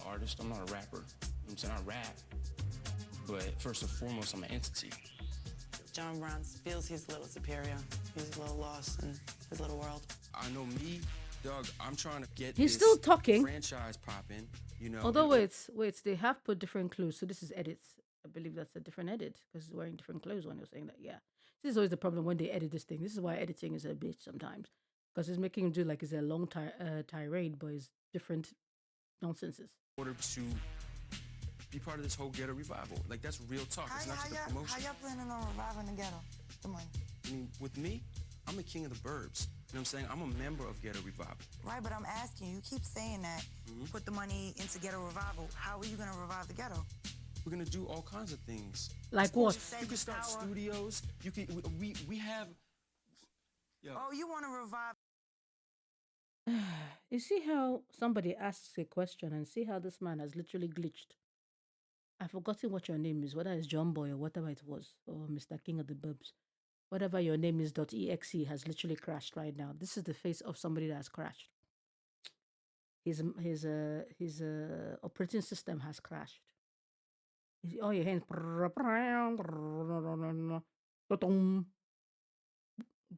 Artist, I'm not a rapper. I'm saying I rap. But first and foremost, I'm an entity. John Brown feels he's a little superior. He's a little lost in his little world. I know me, Doug, I'm trying to get He's this still talking. franchise popping, you know. Although wait, they have put different clues. So this is edits. I believe that's a different edit because he's wearing different clothes when you're saying that. Yeah, this is always the problem when they edit this thing. This is why editing is a bitch sometimes because it's making him do like it's a long tirade, but it's different nonsenses. In order to be part of this whole ghetto revival, like that's real talk. It's not just a promotion. How y'all planning on reviving the ghetto? The money. I mean, with me, I'm the king of the burbs. You know what I'm saying? I'm a member of Ghetto Revival. Right, but I'm asking you, keep saying that. Put the money into ghetto revival. How are you going to revive the ghetto? We're gonna do all kinds of things. Like what? You can start studios. You can. We have. Yo. Oh, you want to revive? You see how somebody asks a question and see how this man has literally glitched. I've forgotten what your name is, whether it's John Boy or whatever it was, or Mr. King of the Bubs. Whatever your name is, .exe has literally crashed right now. This is the face of somebody that has crashed. His operating system has crashed. All your hands.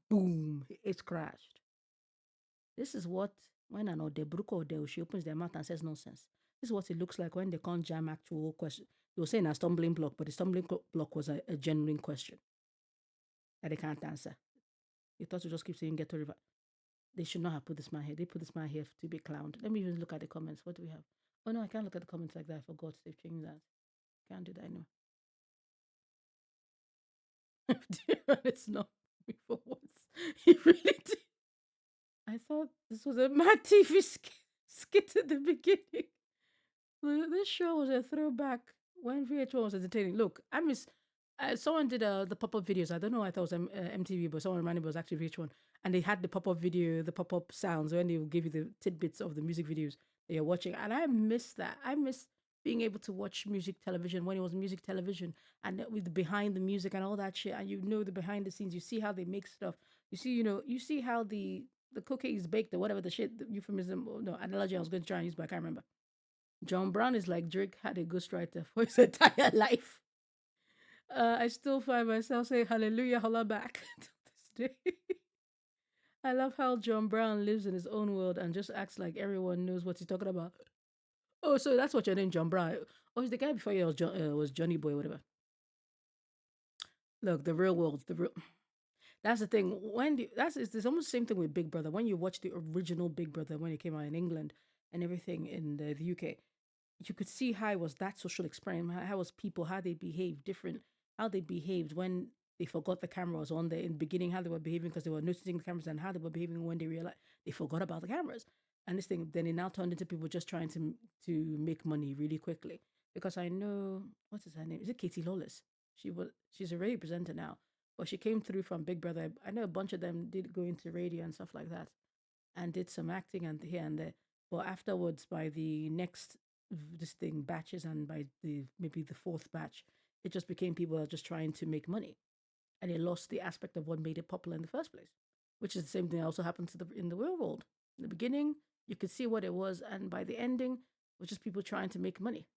Boom. It's crashed. This is what, when an Odebruko or she opens their mouth and says nonsense. This is what it looks like when they can't jam actual question. They were saying a stumbling block, but the stumbling block was a genuine question that they can't answer. You thought to just keep saying get to river. They should not have put this man here. They put this man here to be clowned. Let me even look at the comments. What do we have? Oh no, I can't look at the comments like that. I forgot. They've changed that. Can't do that anymore. It's not for once. He really did. I thought this was a Mad TV skit at the beginning. This show was a throwback when VH1 was entertaining. Look, I miss. Someone did the pop-up videos. I don't know. I thought it was MTV, but someone reminded me it was actually VH1, and they had the pop-up video, the pop-up sounds when they would give you the tidbits of the music videos that you're watching, and I miss that. I miss being able to watch music television when it was music television, and with the behind the music and all that shit, and you know the behind the scenes. You see how they make stuff. You see how the cookie is baked or whatever the shit, the euphemism, no analogy I was going to try and use, but I can't remember. John Brown is like Drake had a ghostwriter for his entire life. I still find myself saying hallelujah, holla back to this day. I love how John Brown lives in his own world and just acts like everyone knows what he's talking about. Oh, so that's what your name, John Brown. Oh, he's the guy before you was Johnny Boy, whatever. Look, the real world, that's the thing. It's almost the same thing with Big Brother. When you watch the original Big Brother when it came out in England and everything in the UK, you could see how it was that social experiment, how was people, how they behaved different, how they behaved when they forgot the camera was on there in the beginning, how they were behaving because they were noticing the cameras, and how they were behaving when they realized they forgot about the cameras. And this thing, then it now turned into people just trying to make money really quickly. Because I know, what is her name? Is it Katie Lawless? She's a radio presenter now, but she came through from Big Brother. I know a bunch of them did go into radio and stuff like that, and did some acting and here and there. But afterwards, by the next this thing batches, and by maybe the fourth batch, it just became people that are just trying to make money, and it lost the aspect of what made it popular in the first place. Which is the same thing that also happens in the real world. In the beginning, you could see what it was, and by the ending, it was just people trying to make money.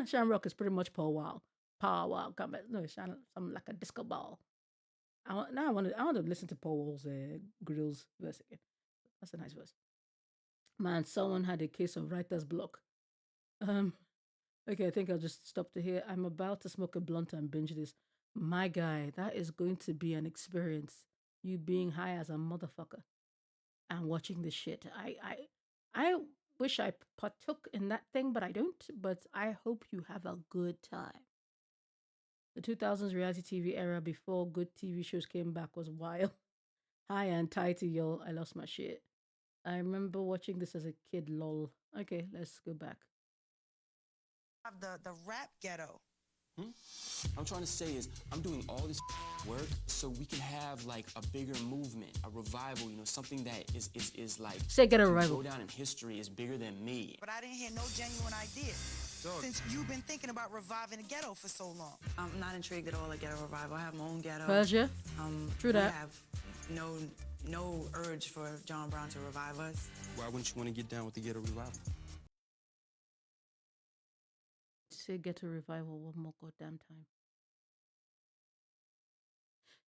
Shamrock is pretty much Paul Wow. Power Wow, come no, something like a disco ball. Now I want to listen to Paul Wall's Grills verse again. That's a nice verse. Man, someone had a case of writer's block. Okay, I think I'll just stop to here. I'm about to smoke a blunt and binge this. My guy, that is going to be an experience. You being high as a motherfucker and watching this shit. I wish I partook in that thing, but I don't. But I hope you have a good time. The 2000s reality TV era before good TV shows came back was wild. High and tighty, yo. I lost my shit. I remember watching this as a kid, lol. Okay, let's go back. The rap ghetto. I'm trying to say is I'm doing all this work so we can have like a bigger movement, a revival, you know, something that is like Say get a revival. Go down in history is bigger than me. But I didn't hear no genuine ideas. Since you've been thinking about reviving the ghetto for so long. I'm not intrigued at all at ghetto revival. I have my own ghetto. Persia? True that. I have no urge for John Brown to revive us. Why wouldn't you want to get down with the ghetto revival? Say get a revival one more goddamn time.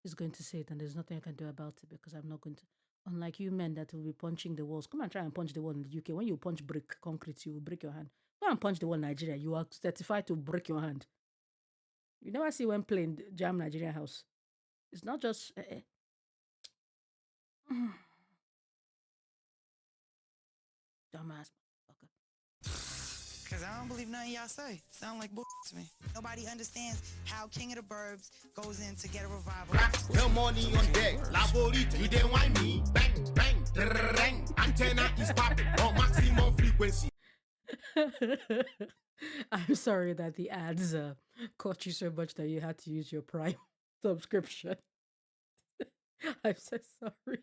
He's going to say it, and there's nothing I can do about it because I'm not going to. Unlike you men that will be punching the walls. Come and try and punch the wall in the UK. When you punch brick, concrete, you will break your hand. Go and punch the wall in Nigeria. You are certified to break your hand. You never see when playing jam Nigerian house. It's not just. Dumbass. Because I don't believe nothing y'all say. Sound like bull to me. Nobody understands how King of the Burbs goes in to get a revival. No money on deck. Laborito, you didn't want me. Bang, bang, drrrrang. Antenna is popping on maximum frequency. I'm sorry that the ads caught you so much that you had to use your Prime subscription. I'm so sorry.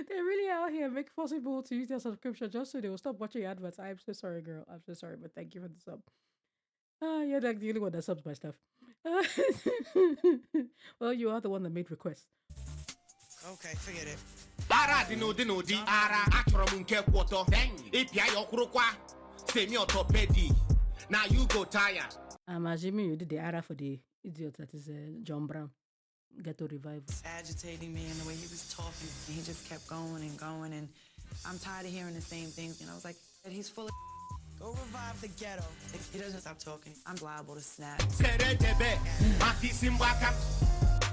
They're really out here make possible to use their subscription just so they will stop watching adverts. I'm so sorry, girl. I'm so sorry, but thank you for the sub. You're like the only one that subs my stuff. Well, you are the one that made requests. Okay, forget it. Ara dino di ara achọrọ m nke kwọtọ. Ịpịa ya ọkwụrụkwa. Semi orthopedic. Now you go tire. I'm assuming you did the ara for the idiot that is John Brown. Ghetto revival. Agitating me and the way he was talking. And he just kept going and going. And I'm tired of hearing the same things. And I was like, he's full of Go revive the ghetto. If he doesn't stop talking, I'm liable to snap.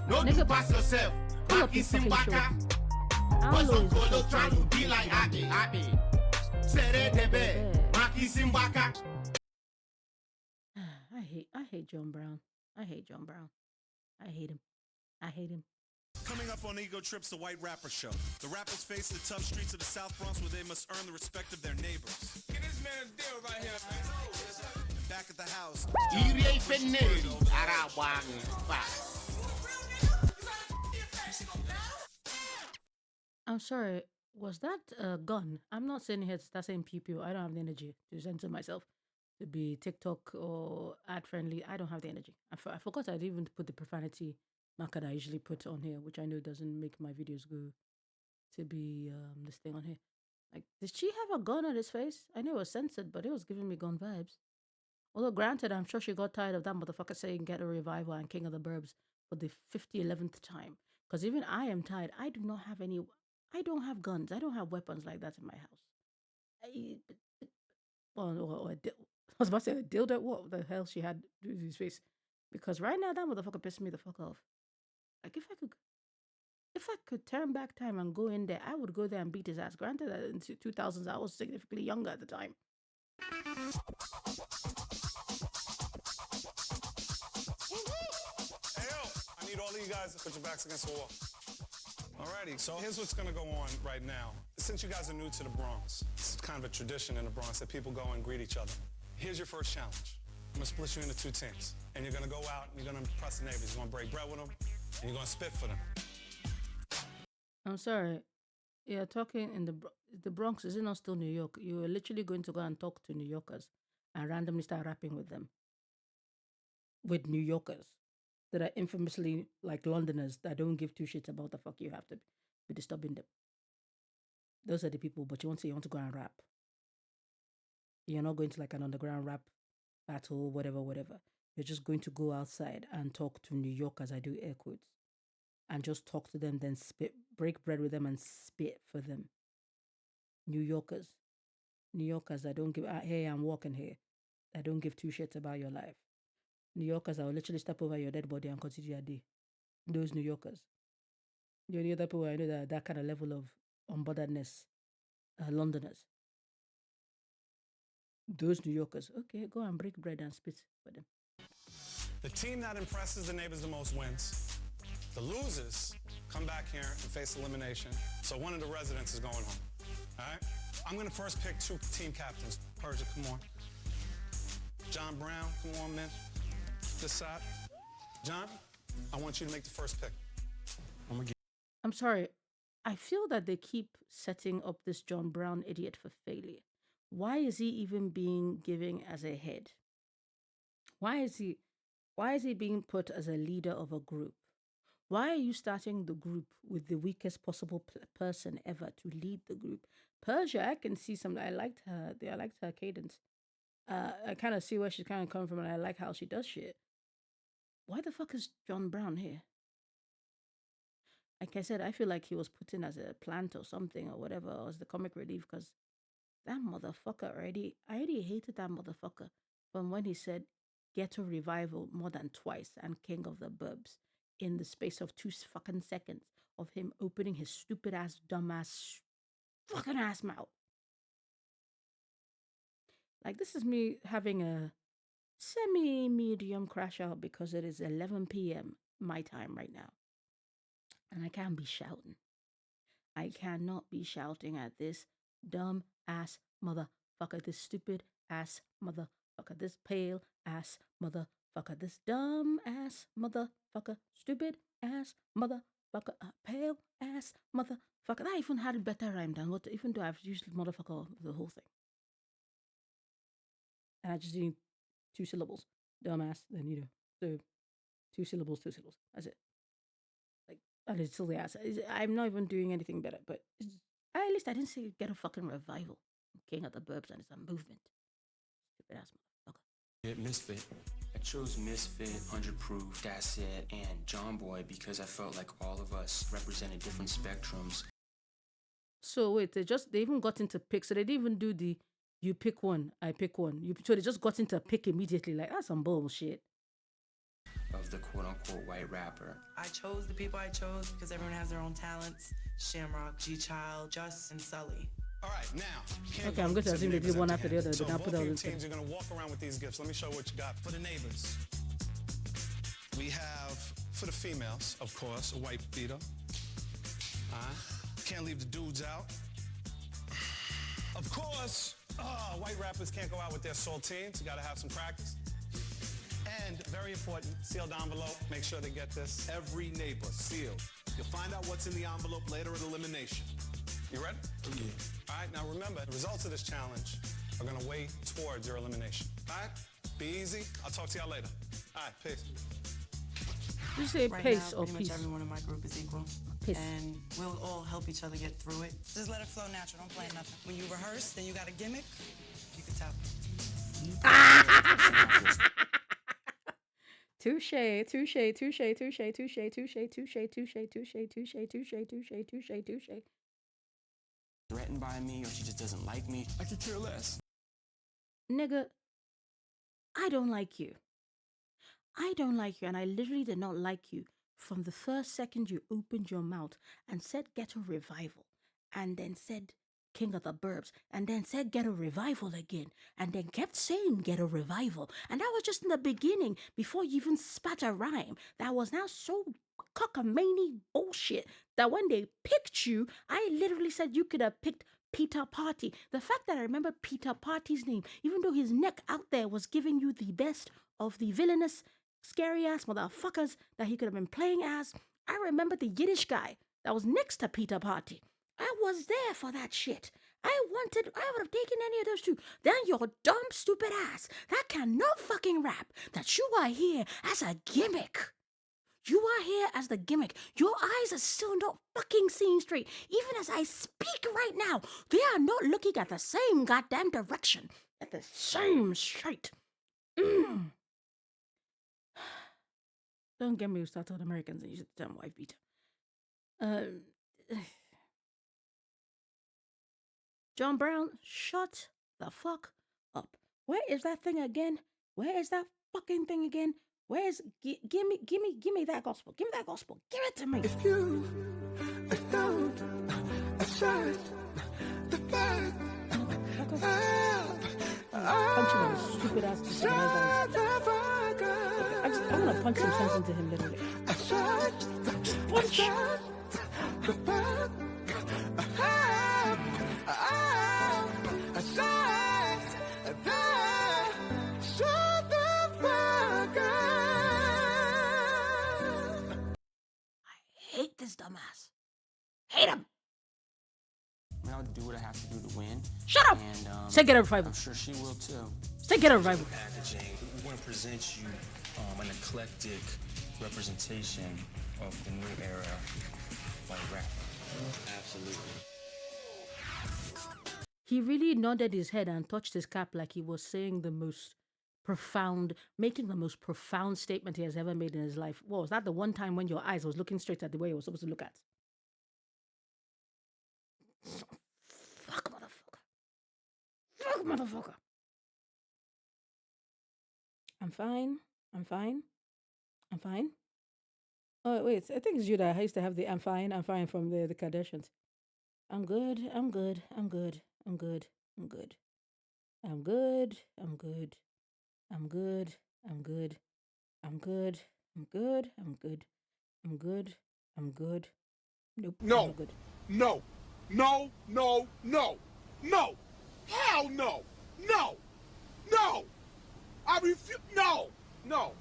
No, do pass yourself. Maki Simbaka. What's on Kolo trying to be like Ade? Maki Simbaka. I hate John Brown. I hate John Brown. I hate him. I hate him. Coming up on Ego Trips, the White Rapper Show. The rappers face the tough streets of the South Bronx where they must earn the respect of their neighbors. Get this man's deal right here, man. And back at the house. I'm sorry, was that a gun? I'm not saying here to start saying pew pew. I don't have the energy to censor myself to be TikTok or ad friendly. I don't have the energy. I forgot I'd even put the profanity marker that I usually put on here, which I know doesn't make my videos go to be this thing on here. Like, did she have a gun at his face? I know it was censored, but it was giving me gun vibes. Although, granted, I'm sure she got tired of that motherfucker saying get a revival and King of the Burbs for the 11th time. Because even I am tired. I do not have any... I don't have guns. I don't have weapons like that in my house. I was about to say a dildo. What the hell she had to do to his face? Because right now, that motherfucker pissed me the fuck off. Like, if I could turn back time and go in there, I would go there and beat his ass. Granted that in 2000s, I was significantly younger at the time. Hey, yo, I need all of you guys to put your backs against the wall. Alrighty, so here's what's gonna go on right now. Since you guys are new to the Bronx, it's kind of a tradition in the Bronx that people go and greet each other. Here's your first challenge. I'm gonna split you into two teams. And you're gonna go out and you're gonna impress the neighbors. You're gonna break bread with them, and you're gonna spit for them. I'm sorry. You're talking in the Bronx. Is it not still New York? You are literally going to go and talk to New Yorkers and randomly start rapping with them. With New Yorkers that are infamously like Londoners that don't give two shits about the fuck you have to be disturbing them. Those are the people, but you want to go and rap. You're not going to like an underground rap battle, whatever. you're just going to go outside and talk to New Yorkers, I do air quotes, and just talk to them, then break bread with them and spit for them. New Yorkers that don't give, hey, I'm walking here. I don't give two shits about your life. New Yorkers, I will literally step over your dead body and continue your day. Those New Yorkers. The only other people I know that kind of level of unbotheredness, Londoners. Those New Yorkers, okay, go and break bread and spit for them. The team that impresses the neighbors the most wins. The losers come back here and face elimination. So one of the residents is going home. All right? I'm going to first pick 2 team captains. Persia, come on. John Brown, come on, man. This side. John, I want you to make the first pick. I'm sorry. I feel that they keep setting up this John Brown idiot for failure. Why is he even being given as a head? Why is he being put as a leader of a group? Why are you starting the group with the weakest possible person ever to lead the group? Persia, I can see some. I liked her cadence. I kind of see where she's kind of coming from, and I like how she does shit. Why the fuck is John Brown here? Like I said, I feel like he was put in as a plant or something or whatever, or as the comic relief, because that motherfucker I already hated that motherfucker from when he said Ghetto Revival more than twice and King of the Burbs in the space of 2 fucking seconds of him opening his stupid ass, dumbass, fucking ass mouth. Like, this is me having a semi-medium crash out because it is 11 p.m. my time right now. And I can't be shouting. I cannot be shouting at this dumb ass motherfucker, this stupid ass motherfucker, this pale ass motherfucker, this dumb ass motherfucker, stupid ass motherfucker, pale ass motherfucker. That even had a better rhyme than what, even though I've used motherfucker the whole thing. And I just need 2 syllables. Dumbass, then, so 2 syllables, 2 syllables. That's it. Like, that is still the ass. I'm not even doing anything better, but at least I didn't say get a fucking revival. King of the Burbs and it's a movement. Stupid ass motherfucker. Misfit. I chose Misfit, 100 Proof, That's It, and John Boy because I felt like all of us represented different spectrums. So wait, they even got into pick. So they didn't even do the you pick one, I pick one. So they just got into pick immediately. Like, that's some bullshit. Of the quote-unquote white rapper. I chose the people I chose because everyone has their own talents. Shamrock, G-Child, Just, and Sully. All right, now. Okay, I'm going to assume they did one after the other. So Then I'll put both all of your this teams are going to walk around with these gifts. Let me show what you got for the neighbors. We have, for the females, of course, a white beater. Can't leave the dudes out. Of course, white rappers can't go out with their saltines. You got to have some practice. And very important, sealed envelope. Make sure they get this. Every neighbor sealed. You'll find out what's in the envelope later at elimination. You ready? Yeah. All right, now remember, the results of this challenge are going to weigh towards your elimination. All right? Be easy. I'll talk to y'all later. All right, peace. Did you say right pace now, or pretty peace? much everyone in my group is equal. Peace. And we'll all help each other get through it. Just let it flow natural. Don't play nothing. When you rehearse, then you got a gimmick. You can tell. Touche, touche, touche, touche, touche, touche, touche, touche, touche, touche, touche, touche, touche. Threatened by me or she just doesn't like me. I could care less. Nigga, I don't like you. I don't like you, and I literally did not like you from the first second you opened your mouth and said Ghetto Revival, and then said King of the Burbs, and then said Ghetto Revival again, and then kept saying Ghetto Revival. And that was just in the beginning, before you even spat a rhyme. That was now so cockamamie bullshit that when they picked you, I literally said you could have picked Peter Party. The fact that I remember Peter Party's name, even though his neck out there was giving you the best of the villainous, scary ass motherfuckers that he could have been playing as, I remember the Yiddish guy that was next to Peter Party. I was there for that shit. I would have taken any of those two. Then your dumb, stupid ass that cannot fucking rap, that you are here as a gimmick. You are here as the gimmick. Your eyes are still not fucking seeing straight. Even as I speak right now, they are not looking at the same goddamn direction. At the same straight. Don't get me started on Americans and use the term wife beater. John Brown, shut the fuck up. Where is that thing again? Where is that fucking thing again? Where's give me that gospel. Give me that gospel. Give it to me. If you don't assert the fact, Punch him in his stupid ass disorganized eyes. I want to punch some sense into him literally. Punch. the fact, shut the fuck up. Hate this dumbass. Hate him. I mean, I'll do what I have to do to win. Shut up. And Say get a revival. I'm sure she will too. Say get a revival. Packaging. We want to present you an eclectic representation of the new era of rap. Absolutely. He really nodded his head and touched his cap like he was saying the most profound, making the most profound statement he has ever made in his life. What was that? The one time when your eyes was looking straight at the way you were supposed to look at? Fuck, motherfucker. Fuck, motherfucker. I'm fine. I'm fine. I'm fine. Oh, wait. I think it's you that used to have the I'm fine from the Kardashians. I'm good. I'm good. I'm good. I'm good. I'm good. I'm good. I'm good. I'm good. I'm good. I'm good. I'm good. I'm good. I'm good. I'm good. Nope. No. I'm good. No. No. No. No. No. Hell no. No. No. I refuse. No. No.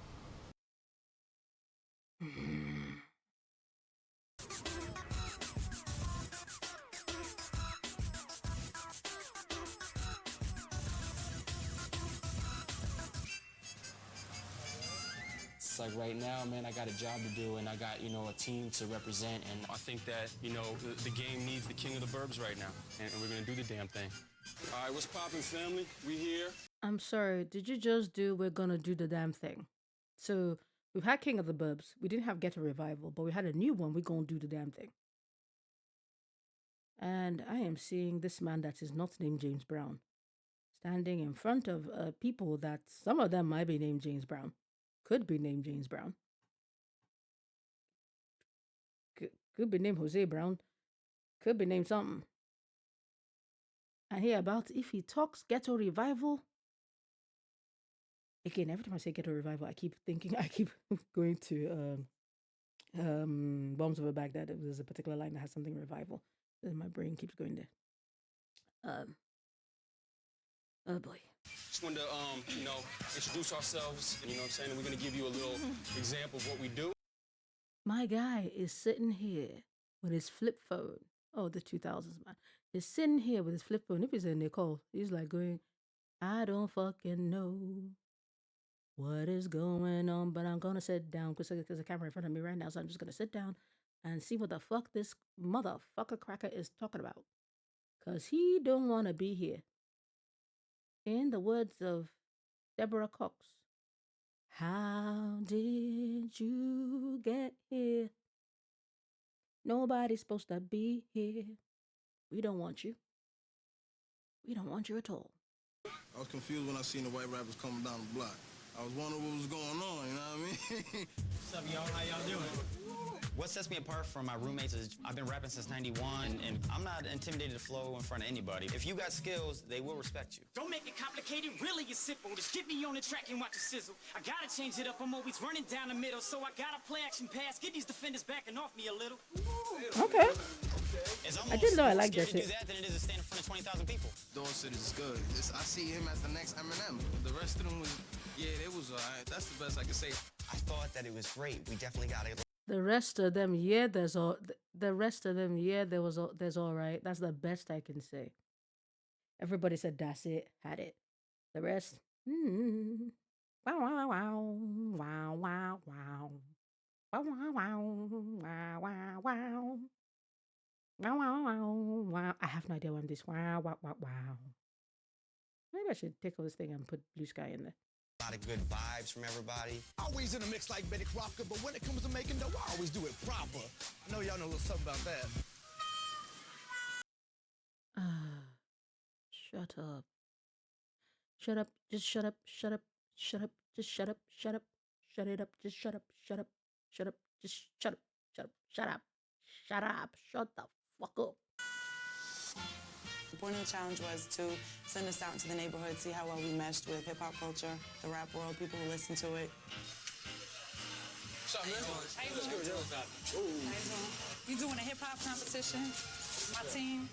It's like right now, man, I got a job to do and I got, a team to represent. And I think that, the game needs the king of the burbs right now. And we're going to do the damn thing. All right, what's poppin', family? We here. I'm sorry. Did you just do we're gonna do the damn thing? So we've had King of the Burbs. We didn't have Get a Revival, but we had a new one. We're gonna do the damn thing. And I am seeing this man that is not named James Brown standing in front of people that some of them might be named James Brown, could be named James Brown, could be named Jose Brown, could be named something. And here about if he talks Ghetto Revival. Again, every time I say Ghetto Revival, I keep going to Bombs Over Baghdad. There's a particular line that has something revival. And my brain keeps going there. Oh boy. Just wanted to, introduce ourselves. You know what I'm saying? And we're going to give you a little example of what we do. My guy is sitting here with his flip phone. Oh, the 2000s, man. He's sitting here with his flip phone. If he's in Nicole, he's like going, I don't fucking know what is going on, but I'm going to sit down because there's a camera in front of me right now. So I'm just going to sit down and see what the fuck this motherfucker cracker is talking about. Because he don't want to be here. In the words of Deborah Cox, how did you get here? Nobody's supposed to be here. We don't want you. We don't want you at all. I was confused when I seen the white rappers coming down the block. I was wondering what was going on, you know what I mean? What's up, y'all? How y'all doing? What sets me apart from my roommates is I've been rapping since 91, and I'm not intimidated to flow in front of anybody. If you got skills, they will respect you. Don't make it complicated, really it's simple. Just get me on the track and watch the sizzle. I gotta change it up, I'm always running down the middle. So I gotta play action pass, get these defenders backing off me a little. Okay. It's I didn't know I liked scary that to do shit. that than it is to stand in front of 20,000 people. Dorset is good. I see him as the next Eminem. The rest of them was, it was all right. That's the best I can say. I thought that it was great. We definitely got it. The rest of them, there's all. The rest of them, there's all right. That's the best I can say. Everybody said that's it, had it. The rest, wow, wow, wow, wow, wow, wow, wow, wow, wow, wow, wow, wow, wow, wow, wow. I have no idea what I'm this. Wow, wow, wow, wow. Maybe I should take all this thing and put Blue Sky in there. A lot of good vibes from everybody. Always in the mix like Betty Crocker, but when it comes to making dough, I always do it proper. I know y'all know a little something about that. Shut up. Shut up. Just shut up. Shut up. Shut up. Just shut up. Shut up. Shut it up. Just shut up. Shut up. Shut up. Just shut up. Shut up. Shut up. Shut up. Shut the fuck up. The point of the challenge was to send us out into the neighborhood, see how well we meshed with hip-hop culture, the rap world, people who listen to it. What's up, man? How you doing? You doing a hip-hop competition? My team.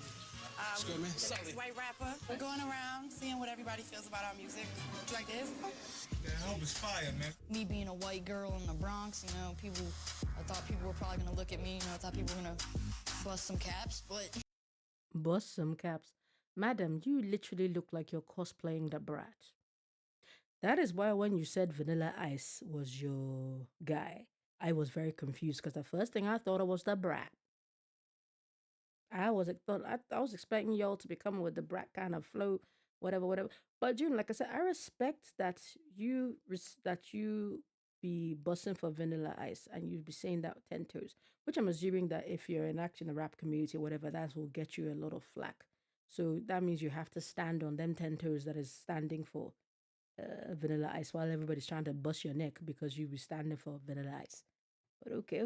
What's good, man? The next white rapper. We're going around, seeing what everybody feels about our music. Would you like this? That help is fire, man. Me being a white girl in the Bronx, you know, I thought people were probably gonna look at me, you know, I thought people were gonna bust some caps, but... Bust some caps. Madam, you literally look like you're cosplaying the Brat. That is why when you said Vanilla Ice was your guy, I was very confused because the first thing I thought of was the Brat. I was expecting y'all to be coming with the Brat kind of flow, whatever. But June, like I said, I respect that you be busting for Vanilla Ice and you'd be saying that with 10 toes, which I'm assuming that if you're in the rap community or whatever, that will get you a lot of flack. So that means you have to stand on them 10 toes that is standing for Vanilla Ice while everybody's trying to bust your neck because you be standing for Vanilla Ice. But okay.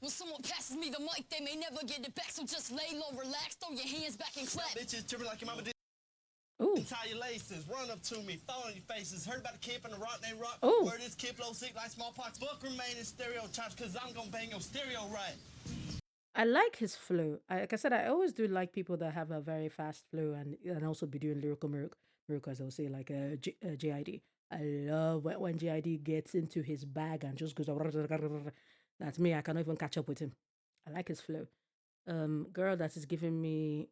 When someone passes me the mic, they may never get it back, so just lay low, relax, throw your hands back and clap. Bitches tripping like your mama did. Tie your laces, run up to me, fall on your faces. Heard about the kid from the rock named Rock. Word is kid blow sick like smallpox. Book remaining stereotypes, cause I'm gonna bang your stereo right. I like his flow. Like I said, I always do like people that have a very fast flow and also be doing lyrical miracles. I'll say like JID. I love when JID gets into his bag and just goes. That's me. I cannot even catch up with him. I like his flow. Girl that is giving me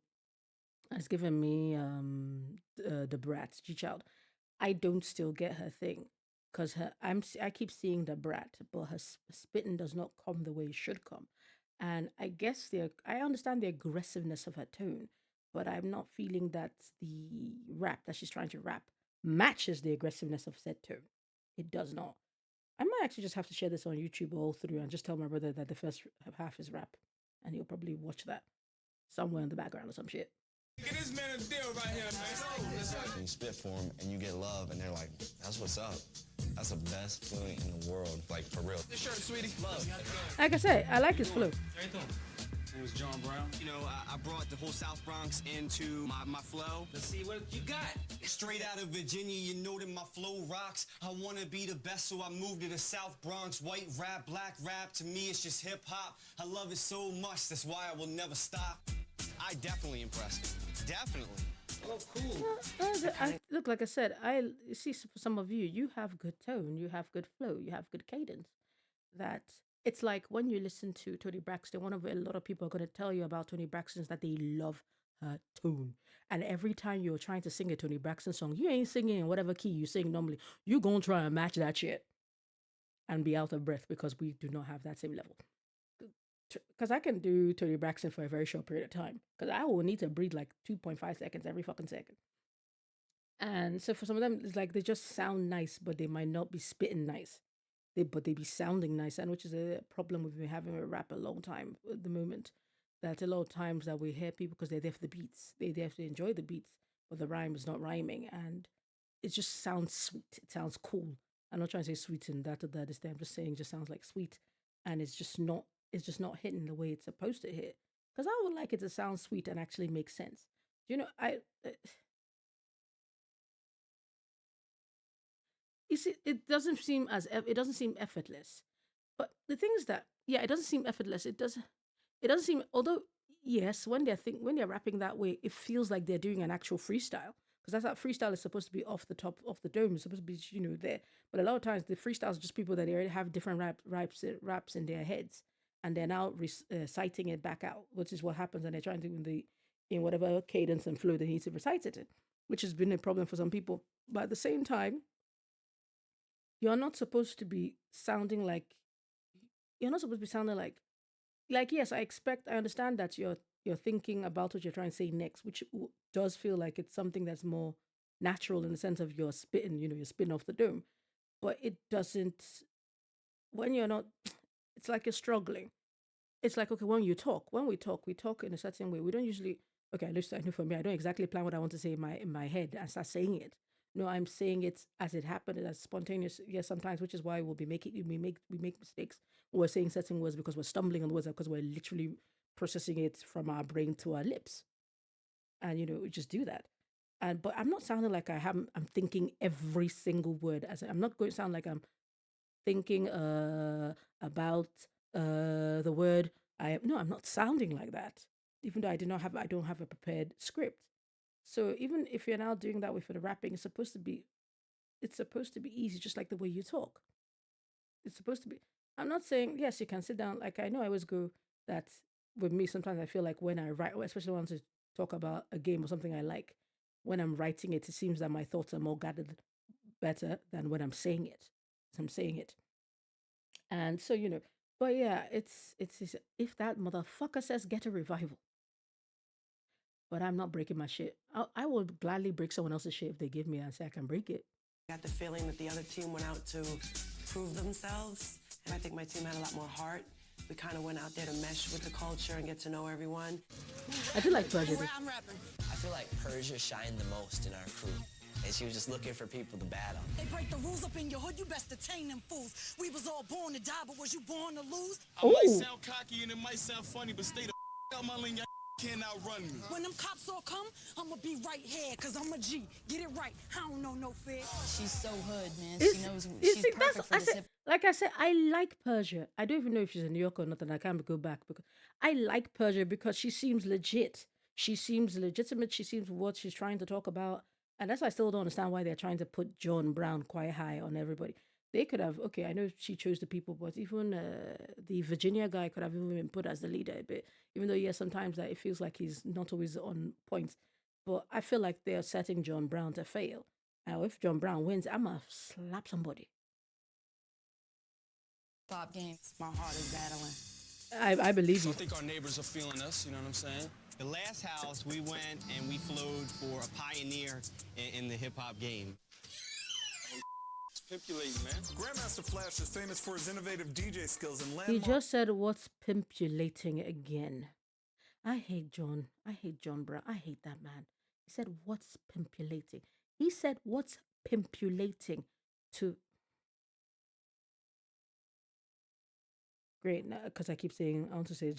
the Brat G-Child. I don't still get her thing because I keep seeing the Brat, but her spitting does not come the way it should come. And I guess I understand the aggressiveness of her tone, but I'm not feeling that the rap that she's trying to rap matches the aggressiveness of said tone. It does not. I might actually just have to share this on YouTube all through and just tell my brother that the first half is rap, and he'll probably watch that somewhere in the background or some shit. Get this man a deal right here, man. You spit for them and you get love and they're like, that's what's up. That's the best feeling in the world, like for real. This shirt, sweetie. Love. Like I said, I like his flow. It was John Brown. You know, I brought the whole South Bronx into my flow. Let's see what you got. Straight out of Virginia, you know that my flow rocks. I want to be the best, so I moved to the South Bronx. White rap, black rap, to me it's just hip-hop. I love it so much, that's why I will never stop. I definitely impressed him. Definitely. Oh, cool. Look, like I said, I see for some of you, you have good tone, you have good flow, you have good cadence. That it's like when you listen to Toni Braxton, a lot of people are going to tell you about Toni Braxton is that they love her tone. And every time you're trying to sing a Toni Braxton song, you ain't singing in whatever key you sing normally. You're going to try and match that shit and be out of breath because we do not have that same level. Because I can do Toni Braxton for a very short period of time. Because I will need to breathe like 2.5 seconds every fucking second. And so for some of them, it's like they just sound nice, but they might not be spitting nice. But they be sounding nice, and which is a problem we've been having with rap a long time at the moment. That a lot of times that we hear people because they're there for the beats. They're there to enjoy the beats, but the rhyme is not rhyming. And it just sounds sweet. It sounds cool. I'm not trying to say sweet and that or that. I'm just saying it just sounds like sweet. And it's just not hitting the way it's supposed to hit. Because I would like it to sound sweet and actually make sense. You know, you see, it doesn't seem effortless. But the thing is that, yeah, it doesn't seem effortless. It doesn't seem, although, yes, when they're rapping that way, it feels like they're doing an actual freestyle. Because that's how freestyle is supposed to be off the top, off the dome. It's supposed to be, there. But a lot of times the freestyles are just people that they already have different raps in their heads. And they're now reciting it back out, which is what happens when they're trying to in whatever cadence and flow they need to recite it in, which has been a problem for some people. But at the same time, you're not supposed to be sounding like yes, I understand that you're thinking about what you're trying to say next, which does feel like it's something that's more natural in the sense of you're spitting, you're spitting off the dome, but it doesn't. When you're not, it's like you're struggling. It's like, okay, when we talk in a certain way. We don't usually, okay, at least I know for me, I don't exactly plan what I want to say in my head and start saying it. No, I'm saying it as it happened, as spontaneous. Yes, sometimes, which is why we make mistakes. We're saying certain words because we're stumbling on the words because we're literally processing it from our brain to our lips, and we just do that. And but I'm not sounding like I'm thinking every single word. I'm not going to sound like I'm thinking about the word. I'm not sounding like that, even though I don't have a prepared script. So even if you're now doing that way for the rapping, it's supposed to be easy, just like the way you talk. It's supposed to be. I'm not saying yes, you can sit down. Like I know I always go that with me. Sometimes I feel like when I write, especially when I want to talk about a game or something I like, when I'm writing it, it seems that my thoughts are more gathered better than when I'm saying it. As I'm saying it. And so, but yeah, it's if that motherfucker says get a revival, but I'm not breaking my shit. I will gladly break someone else's shit if they give me and say I can break it. I got the feeling that the other team went out to prove themselves, and I think my team had a lot more heart. We kind of went out there to mesh with the culture and get to know everyone. I do like Persia. I feel like Persia shined the most in our crew. And she was just looking for people to battle. They break the rules up in your hood, you best detain them fools. We was all born to die, but was you born to lose? I might sound cocky and it might sound funny, but stay the out my lane, y'all can't outrun me. When them cops all come, I'ma be right here, cause I'm a G. Get it right, I don't know no fear. She's so hood, man. She knows she's perfect for this hip. Like I said, I like Persia. I don't even know if she's in New York or nothing. I can't go back because I like Persia because she seems legit. She seems legitimate. She seems what she's trying to talk about. And that's why I still don't understand why they're trying to put John Brown quite high on everybody. They could have, okay, I know she chose the people, but even the Virginia guy could have even been put as the leader a bit. Even though, yes, sometimes that it feels like he's not always on point. But I feel like they're setting John Brown to fail. Now, if John Brown wins, I'm going to slap somebody. Pop games. My heart is battling. I believe you. I think our neighbors are feeling us, you know what I'm saying? The last house, we went and we flowed for a pioneer in the hip-hop game. It's pimpulating, man. Grandmaster Flash is famous for his innovative DJ skills and He landmark. just said, what's pimpulating again? I hate John Brown. I hate that man. He said, what's pimpulating? He said, what's pimpulating to... Great, because I keep saying, I want to say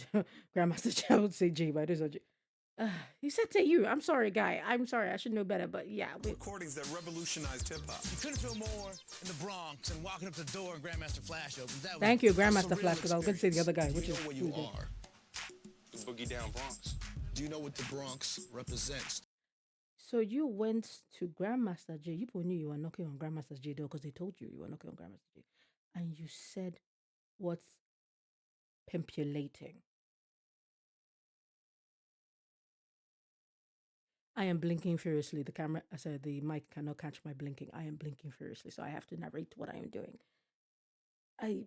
Grandmaster I would say G, but I do say G. He said to you, I'm sorry, guy. I'm sorry, I should know better, but yeah. Recordings that revolutionized hip-hop. You couldn't feel more in the Bronx and walking up the door and Grandmaster Flash opens. Thank you, Grandmaster Flash, because I was going to say the other guy, which is where you are. The Boogie Down Bronx. Do you know what the Bronx represents? So you went to Grandmaster J. You people knew you were knocking on Grandmaster J door because they told you were knocking on Grandmaster J. And you said, what's pimpulating? I am blinking furiously. The mic cannot catch my blinking. I am blinking furiously, so I have to narrate what I am doing. I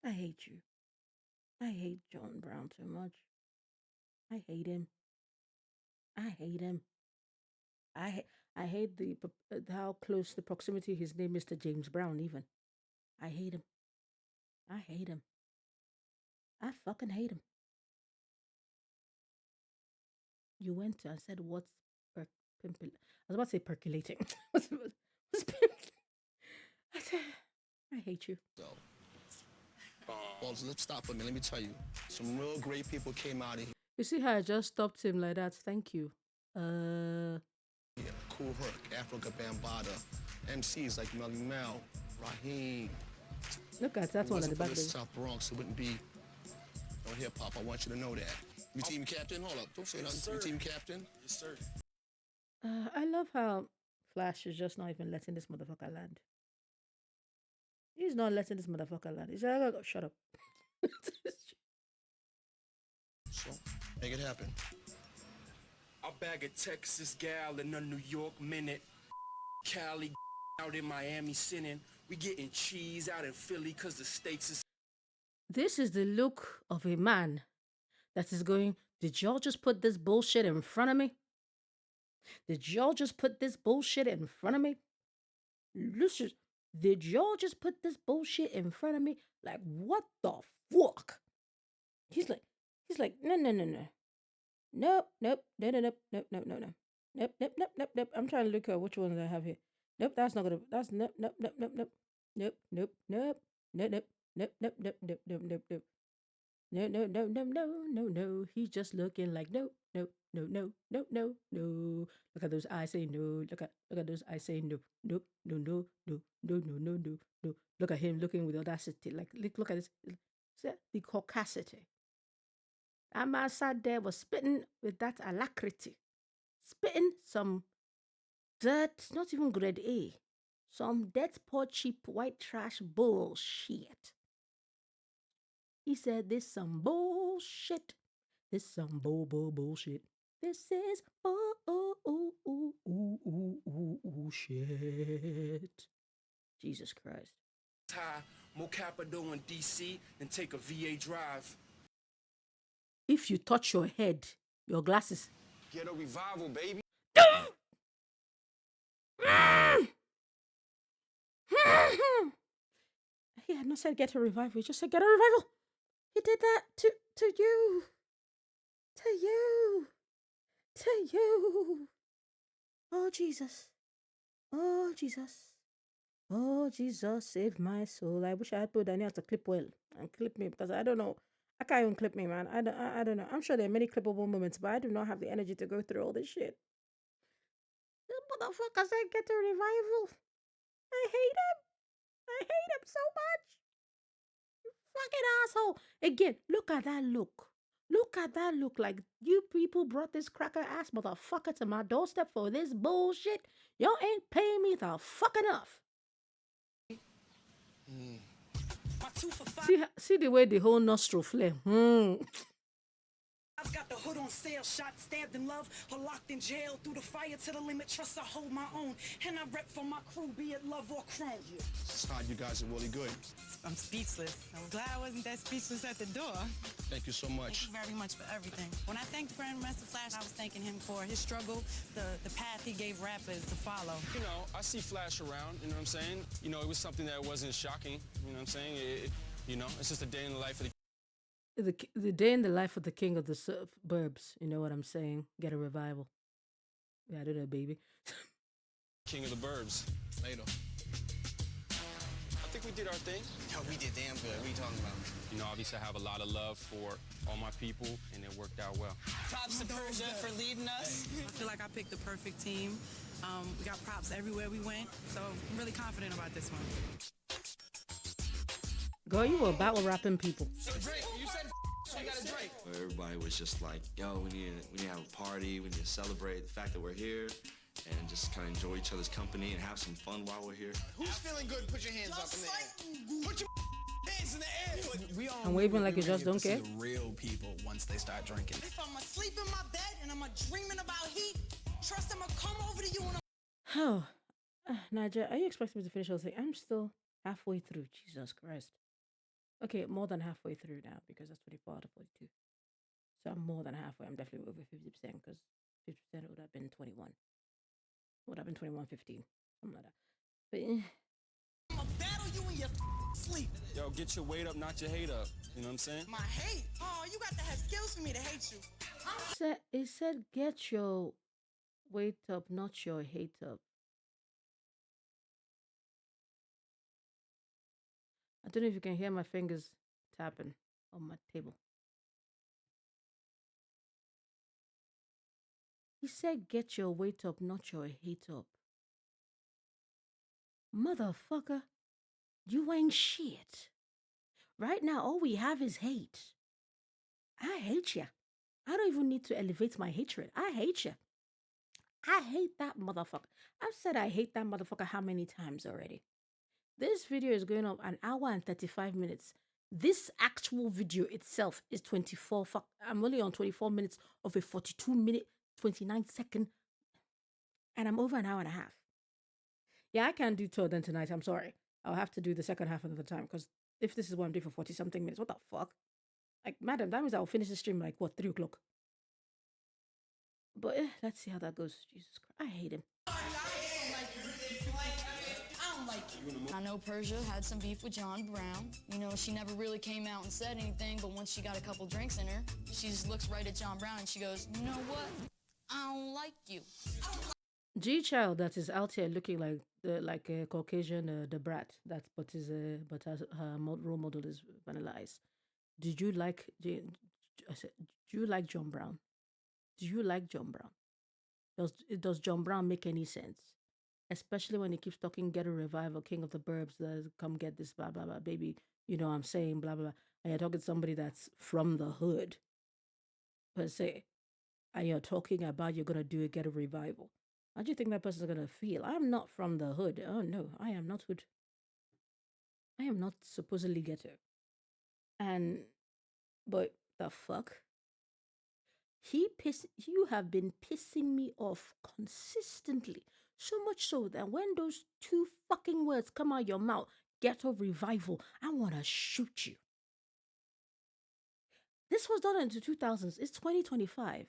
hate you. I hate John Brown too much. I hate him. I hate how close the proximity his name is to James Brown even. I hate him. I fucking hate him. You went to and said, what's I was about to say percolating. what's I hate you. Well, let's stop for a minute. Let me tell you. Some real great people came out of here. You see how I just stopped him like that? Thank you. Yeah, Cool Herc, Africa Bambaataa, MCs like Melly Mel, Raheem. Look at that one at the back. South Bronx, it wouldn't be no hip hop. I want you to know that. You team captain? Hold up, don't say nothing. You team captain? Yes, sir. I love how Flash is just not even letting this motherfucker land. He's not letting this motherfucker land. He's like, oh, shut up. So, make it happen. I'll bag a Texas gal in a New York minute. Cali out in Miami sinning. We getting cheese out in Philly because the steaks is... This is the look of a man that is going Did y'all just put this bullshit in front of me? Did y'all just put this bullshit in front of me? Listen, did y'all just put this bullshit in front of me? Like, what the fuck? He's like, no, no, no, no. Nope, nope, no, no, nope, nope, nope, no, no. Nope, nope, nope, nope, nope. I'm trying to look at which ones I have here. Nope, that's not gonna, that's nope, nope, nope, nope, nope. Nope, nope, nope, nope, nope, nope, nope, nope, nope, nope, nope, nope. No, no, no, no, no, no, no. He's just looking like no, no, no, no, no, no, no. Look at those eyes say no. Look at those eyes say no. Nope, no, no, no, no, no, no, no, no. Look at him looking with audacity. Like look at this. See the caucasity. That man sat there was spitting with that alacrity. Spitting some dirt, not even grade A. Some dead poor cheap white trash bullshit. He said, this some bullshit. This some bullshit. This is shit. Jesus Christ. High, Mocapado in DC, and take a VA drive. If you touch your head, your glasses. Get a revival, baby. He had not said get a revival. He just said get a revival. He did that to you. To you. To you. Oh, Jesus. Oh, Jesus. Oh, Jesus, save my soul. I wish I had put Daniel to clip well and clip me because I don't know. I can't even clip me, man. I don't know. I'm sure there are many clippable moments, but I do not have the energy to go through all this shit. This motherfucker said get a revival. I hate him. I hate him so much. Fucking asshole. Again, look at that look. Look at that look. Like, you people brought this cracker ass motherfucker to my doorstep for this bullshit. Y'all ain't paying me the fuck enough. See the way the whole nostril flare. I've got the hood on sale, shot, stabbed in love, or locked in jail. Through the fire to the limit, trust I hold my own. And I rep for my crew, be it love or chrome. Scott, you guys are really good. I'm speechless. I'm glad I wasn't that speechless at the door. Thank you so much. Thank you very much for everything. When I thanked Grandmaster Flash, I was thanking him for his struggle, the path he gave rappers to follow. You know, I see Flash around, you know what I'm saying? You know, it was something that wasn't shocking, you know what I'm saying? You know, it's just a day in the life of The day in the life of the king of the suburbs. You know what I'm saying? Get a revival. Yeah, I do that, baby. king of the burbs. Later. I think we did our thing. Yo, we did damn good. What are you talking about? You know, obviously I have a lot of love for all my people, and it worked out well. Props to Persia for leading us. I feel like I picked the perfect team. We got props everywhere we went, so I'm really confident about this one. Girl, you were battle rapping people. So Drake, you said so you got a Drake. Everybody was just like, yo, we need to have a party, we need to celebrate the fact that we're here and just kind of enjoy each other's company and have some fun while we're here. Who's feeling good? Put your hands up in the air. Put your hands in the air. We all I'm waving like you just don't care. The real people once they start drinking. If I'm asleep in my bed and I'm dreaming about heat, trust I'm gonna come over to you and Oh, Naja, are you expecting me to finish all thing? I'm still halfway through. Jesus Christ. Okay, more than halfway through now because that's 24 out of 42. So I'm more than halfway. I'm definitely over 50% because 50% would have been 21. Would have been 21.15. Something like that. But I'm gonna battle you in your sleep. Yo, get your weight up, not your hate up. You know what I'm saying? My hate? Oh, you got to have skills for me to hate you. it said get your weight up, not your hate up. I don't know if you can hear my fingers tapping on my table. He said get your weight up, not your hate up. Motherfucker, you ain't shit. Right now, all we have is hate. I hate you. I don't even need to elevate my hatred. I hate you. I hate that motherfucker. I've said I hate that motherfucker how many times already? This video is going on 1 hour and 35 minutes. This actual video itself is 24. I'm only on 24 minutes of a 42-minute, 29-second, and I'm over 1.5 hours. Yeah, I can't do till then tonight. I'm sorry. I'll have to do the second half another time because if this is what I'm doing for 40-something minutes, what the fuck? Like, madam, that means I'll finish the stream like, what, 3 o'clock? But let's see how that goes. Jesus Christ, I hate him. I know Persia had some beef with John Brown. You know, she never really came out and said anything, but once she got a couple drinks in her, she just looks right at John Brown and she goes, you know what? I don't like you. G child that is out here looking like a Caucasian the brat that but her role model is Vanilla Ice. Did you like I said, do you like John Brown? Do you like John Brown? Does John Brown make any sense? Especially when he keeps talking get a revival, king of the burbs, come get this, blah blah blah, baby. You know what I'm saying, blah blah blah. And you're talking to somebody that's from the hood, per se, and you're talking about you're gonna do a get a revival. How do you think that person's gonna feel? I'm not from the hood. Oh no, I am not hood. I am not supposedly ghetto. And but the fuck? You have been pissing me off consistently. So much so that when those two fucking words come out your mouth, ghetto revival, I wanna shoot you. This was done in the 2000s. It's 2025.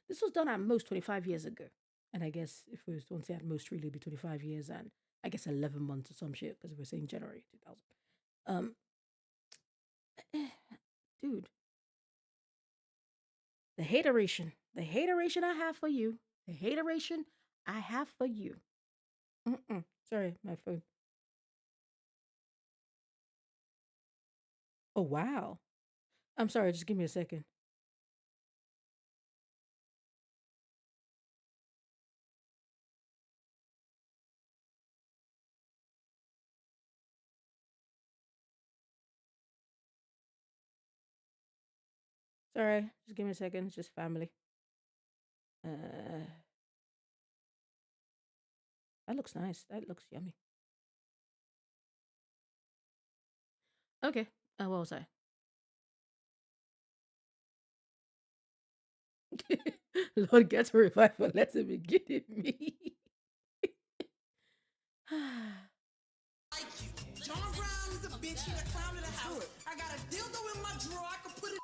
This was done at most 25 years ago. And I guess if we don't say at most, really, it'd be 25 years and I guess 11 months or some shit because we're saying January 2000. Dude, the hateration I have for you, the hateration I have for you. Sorry, my phone. Oh, wow. I'm sorry, just give me a second. Sorry, just give me a second. It's just family. That looks nice. That looks yummy. Okay, what was I? Lord, get a revival. Let it begin in me. John Brown is a bitch. He the clown of the house. I got a dildo in my drawer. I can put it.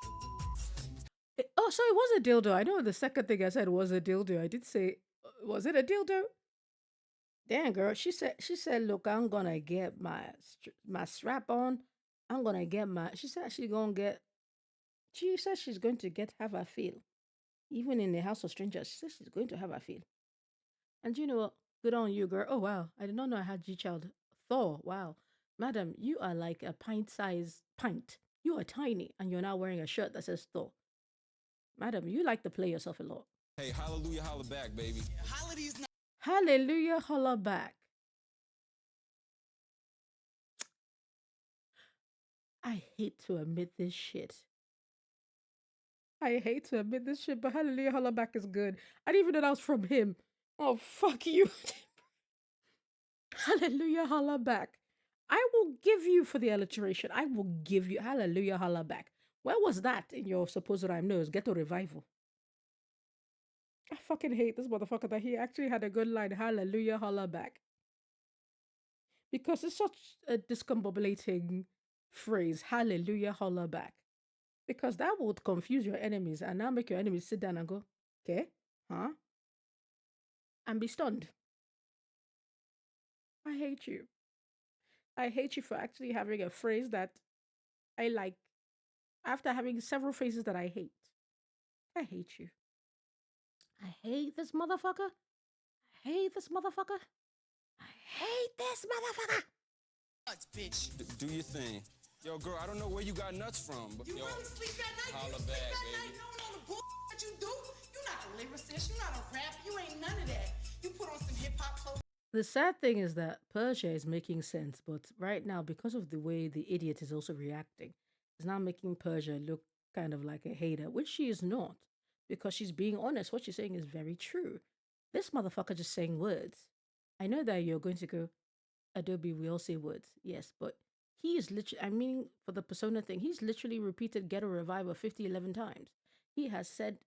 Oh, so it was a dildo. I know the second thing I said was a dildo. I did say, was it a dildo? Damn, girl. She said, look, I'm gonna get my strap on. I'm gonna get my. She said she's gonna get. She said she's going to have her feel, even in the house of strangers. She said she's going to have her feel. And you know what? Good on you, girl. Oh wow, I did not know I had G child. Thor. Wow, madam, you are like a pint-sized pint. You are tiny, and you're now wearing a shirt that says Thor. Madam, you like to play yourself a lot. Hey, hallelujah, holla back, baby. Hallelujah, holla back. I hate to admit this shit. I hate to admit this shit, but Hallelujah, holla back is good. I didn't even know that was from him. Oh, fuck you. Hallelujah, holla back. I will give you for the alliteration. I will give you Hallelujah, holla back. Where was that in your supposed rhyme? No, it's Ghetto Revival. I fucking hate this motherfucker that he actually had a good line. Hallelujah, holla back. Because it's such a discombobulating phrase. Hallelujah, holla back. Because that would confuse your enemies and now make your enemies sit down and go, okay, huh? And be stunned. I hate you. I hate you for actually having a phrase that I like after having several phrases that I hate. I hate you. I hate this motherfucker. I hate this motherfucker. I hate this motherfucker. Nuts, bitch. Do your thing. Yo, girl, I don't know where you got nuts from, but You yo, really sleep at night? holla You sleep back, at baby. night knowing all the bullshit you do? You not a lyricist. You not a rapper. You ain't none of that. You put on some hip hop clothes. The sad thing is that Persia is making sense, but right now, because of the way the idiot is also reacting, it's now making Persia look kind of like a hater, which she is not, because she's being honest. What she's saying is very true. This motherfucker just saying words. I know that you're going to go, Adobe, we all say words. Yes, but he is literally, I mean, for the persona thing, he's literally repeated Ghetto Revival 11 times. He has said,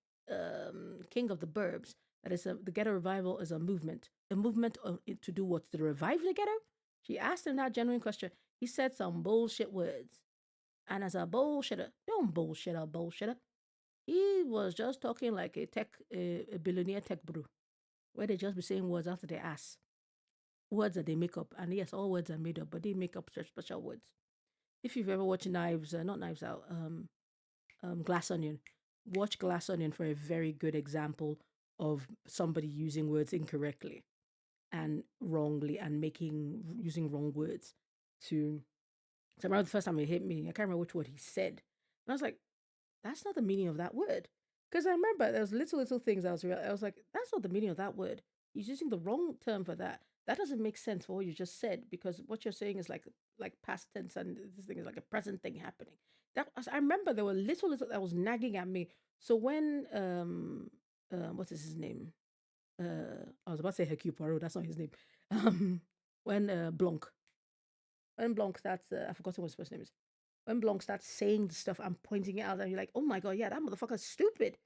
King of the Burbs, that is the Ghetto Revival is a movement. A movement to do what? To revive the ghetto? She asked him that genuine question. He said some bullshit words. And as a bullshitter, don't bullshit a bullshitter. He was just talking like a billionaire tech bro, where they just be saying words after their ass, words that they make up. And yes, all words are made up, but they make up such special words. If you've ever watched not Knives Out, Glass Onion, watch Glass Onion for a very good example of somebody using words incorrectly and wrongly and using wrong words to. So I remember the first time it hit me, I can't remember which word he said. And I was like, that's not the meaning of that word. Because I remember there was little things I was like, that's not the meaning of that word. He's using the wrong term for that. That doesn't make sense for what you just said, because what you're saying is like past tense, and this thing is like a present thing happening. I remember there were little that was nagging at me. So when what is his name? I was about to say Hercule Poirot. That's not his name. When Blanc starts, I forgot what his first name is. When Blanc starts saying the stuff, I'm pointing it out, and you're like, oh my God, yeah, that motherfucker's stupid.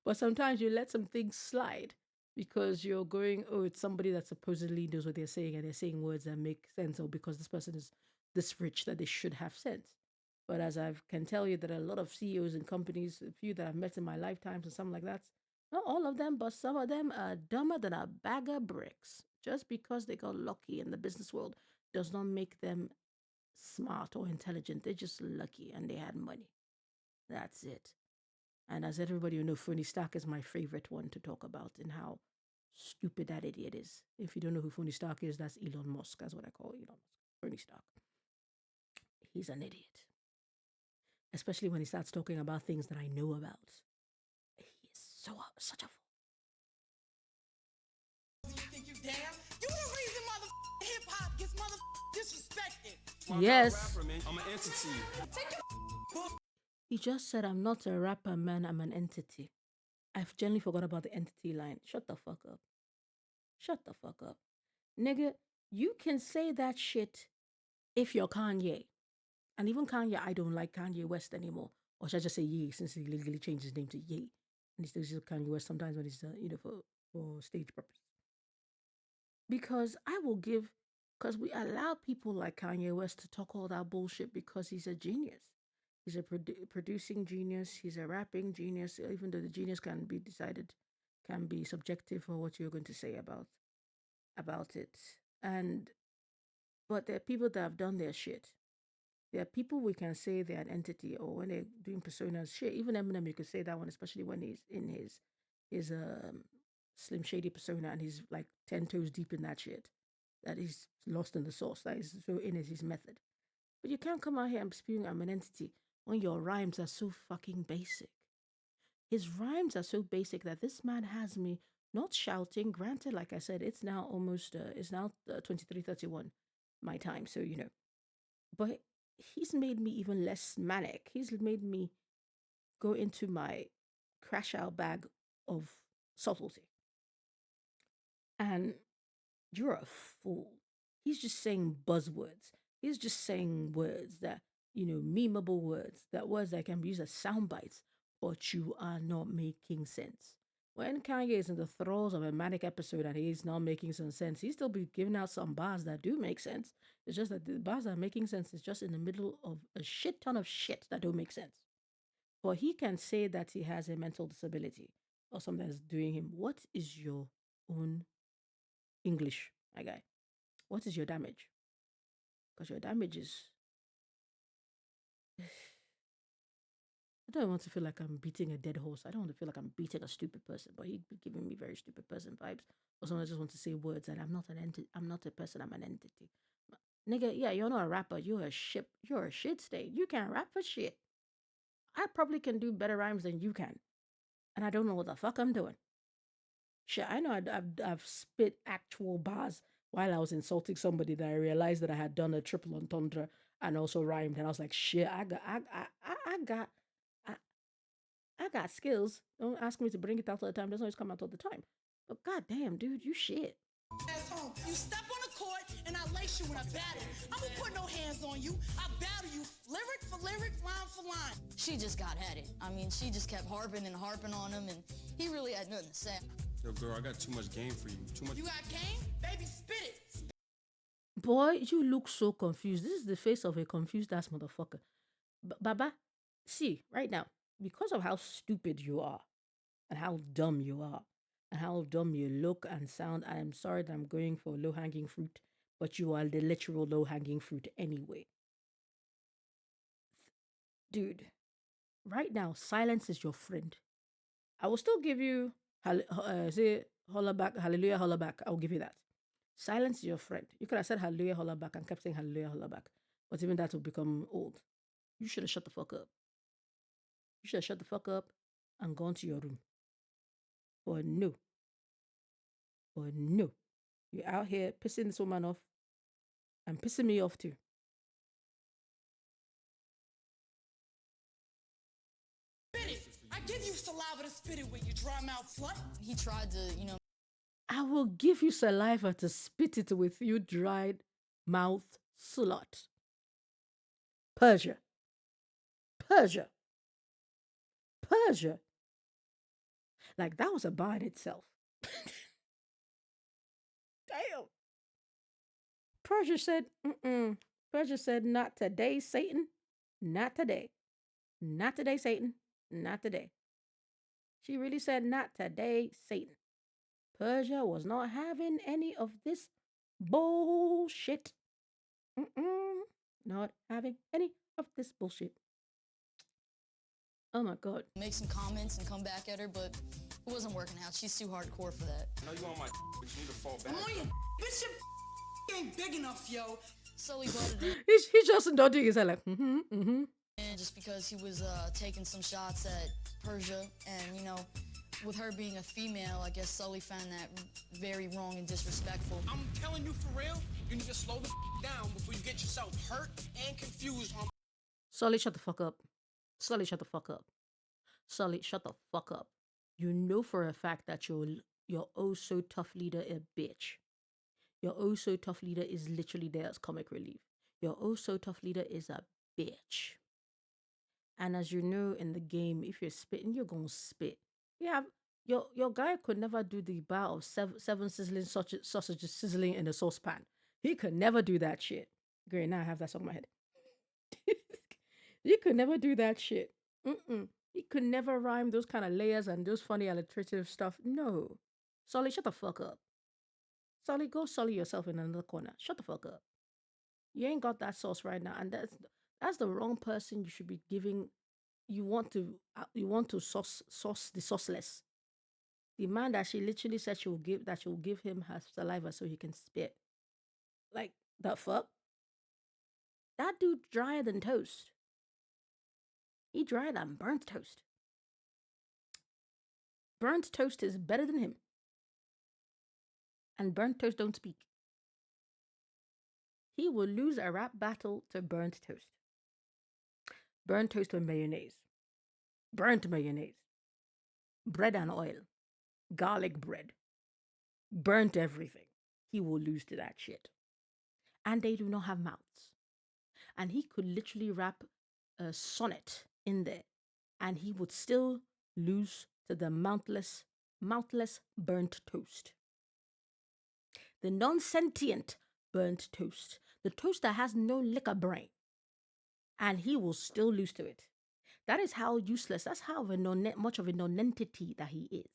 But sometimes you let some things slide because you're going, oh, it's somebody that supposedly knows what they're saying, and they're saying words that make sense, or because this person is this rich that they should have sense. But as I can tell you, that a lot of CEOs and companies, a few that I've met in my lifetimes and something like that, not all of them, but some of them are dumber than a bag of bricks. Just because they got lucky in the business world does not make them smart or intelligent. They're just lucky and they had money. That's it. And as everybody will know, Phony Stark is my favorite one to talk about, and how stupid that idiot is. If you don't know who Phony Stark is, that's Elon Musk. That's what I call Elon Musk. Phony Stark. He's an idiot. Especially when he starts talking about things that I know about. He is such a fool. You think you damn? You the reason hip hop gets disrespected. Yes. I'm an entity. He just said, I'm not a rapper, man. I'm an entity. I've generally forgot about the entity line. Shut the fuck up. Shut the fuck up. Nigga, you can say that shit if you're Kanye. And even Kanye, I don't like Kanye West anymore. Or should I just say Ye, since he legally changed his name to Ye. And he still uses Kanye West sometimes when he's, for stage purposes. Because because we allow people like Kanye West to talk all that bullshit because he's a genius. He's a producing genius. He's a rapping genius, even though the genius can be subjective for what you're going to say about it. But there are people that have done their shit. There are people we can say they're an entity, or when they're doing personas, shit. Even Eminem, you could say that one, especially when he's in his Slim Shady persona and he's like 10 toes deep in that shit. That he's lost in the sauce. That is so in his method. But you can't come out here and spewing I'm an entity when your rhymes are so fucking basic. His rhymes are so basic that this man has me not shouting. Granted, like I said, it's now almost 23:31 my time, so But he's made me even less manic. He's made me go into my crash out bag of subtlety. And you're a fool. He's just saying buzzwords. He's just saying words that, memeable words, words that can be used as sound bites, but you are not making sense. When Kanye is in the throes of a manic episode and he's not making some sense, he still be giving out some bars that do make sense. It's just that the bars that are making sense is just in the middle of a shit ton of shit that don't make sense. But he can say that he has a mental disability or something that's doing him. What is your own English, my guy? What is your damage? Because your damage is. I don't want to feel like I'm beating a dead horse. I don't want to feel like I'm beating a stupid person, but he'd be giving me very stupid person vibes. Or someone just wants to say words that I'm not an entity. I'm not a person. I'm an entity. Nigga, yeah, you're not a rapper. You're a shit. You're a shit state. You can't rap for shit. I probably can do better rhymes than you can, and I don't know what the fuck I'm doing. Shit, I know I've spit actual bars while I was insulting somebody that I realized that I had done a triple entendre and also rhymed, and I was like, shit, I got skills. Don't ask me to bring it out all the time. Doesn't always come out all the time. But goddamn, dude, you shit. You step on the court and I lace you with a battle. I won't put no hands on you. I battle you lyric for lyric, line for line. She just got at it. I mean, she just kept harping on him, and he really had nothing to say. Yo, girl, I got too much game for you. Too much. You got game? Baby, spit it. Boy, you look so confused. This is the face of a confused ass motherfucker. Baba, see, right now, because of how stupid you are and how dumb you are and how dumb you look and sound, I am sorry that I'm going for low hanging fruit, but you are the literal low hanging fruit anyway. Dude, right now, silence is your friend. I will still give you, say, holla back, hallelujah, holla back. I'll give you that. Silence is your friend. You could have said hallelujah, holla back and kept saying hallelujah, holla back. But even that will become old. You should have shut the fuck up. You should have shut the fuck up and gone to your room. But no. But no. You're out here pissing this woman off and pissing me off too. I give you saliva to spit it when you dry mouth slut. He tried to, I will give you saliva to spit it with, you dried mouth slut. Persia. Persia. Persia. Like, that was a bar in itself. Damn. Persia said, Persia said, not today, Satan. Not today. Not today, Satan. Not today. She really said, not today, Satan. Persia was not having any of this bullshit. Not having any of this bullshit. Oh my God. make some comments and come back at her, but it wasn't working out. She's too hardcore for that. I know you on my but you need to fall back. I'm on your bitch, your ain't big enough, yo. Sully butted in. He's just nodding his head like, And just because he was taking some shots at Persia, and with her being a female, I guess Sully found that very wrong and disrespectful. I'm telling you for real, you need to slow the down before you get yourself hurt and confused on. Sully, shut the fuck up. Sully, shut the fuck up. Sully, shut the fuck up. You know for a fact that your oh so tough leader a bitch. Your oh so tough leader is literally there as comic relief. Your oh so tough leader is a bitch. And as you know in the game, if you're spitting, you're gonna spit. You have your guy could never do the bar of seven sizzling sausages sizzling in a saucepan. He could never do that shit. Great, now I have that song in my head. You could never do that shit. He could never rhyme those kind of layers and those funny alliterative stuff. No. Sully, shut the fuck up. Sully, go sully yourself in another corner. Shut the fuck up. You ain't got that sauce right now, and that's the wrong person you should be giving. You want to sauce the sauceless. The man that she literally said she will give him her saliva so he can spit. Like, the fuck? That dude drier than toast. He drier than burnt toast. Burnt toast is better than him. And burnt toast don't speak. He will lose a rap battle to burnt toast. Burnt toast with mayonnaise. Burnt mayonnaise. Bread and oil. Garlic bread. Burnt everything. He will lose to that shit. And they do not have mouths. And he could literally rap a sonnet in there. And he would still lose to the mouthless burnt toast. The non-sentient burnt toast. The toast that has no liquor brain. And he will still lose to it. That is how useless, that's how much of a non-entity that he is.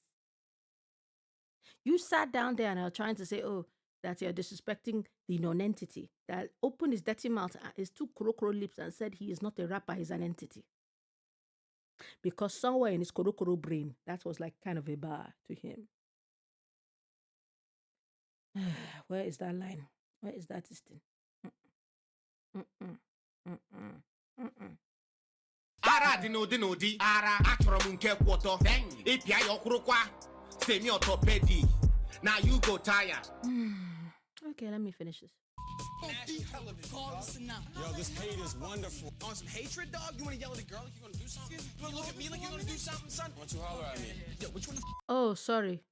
You sat down there and are trying to say, oh, that you're disrespecting the non-entity. That opened his dirty mouth, his two koro lips and said he is not a rapper, he's an entity. Because somewhere in his koro brain, that was like kind of a bar to him. Where is that line? Where is that thing? Ara dino di ara achọrọ m nke kwọtọ ịpịa ya ọkwụrụkwa semi orthopedic. Now you go tire. Okay, let me finish this. Yo, this hate is wonderful. On some hatred, dog? You want to yell at a girl like you're going to do something? You want to look at me like you're going to do something, son? Why don't you holler at me? Yo, which one the Oh, sorry.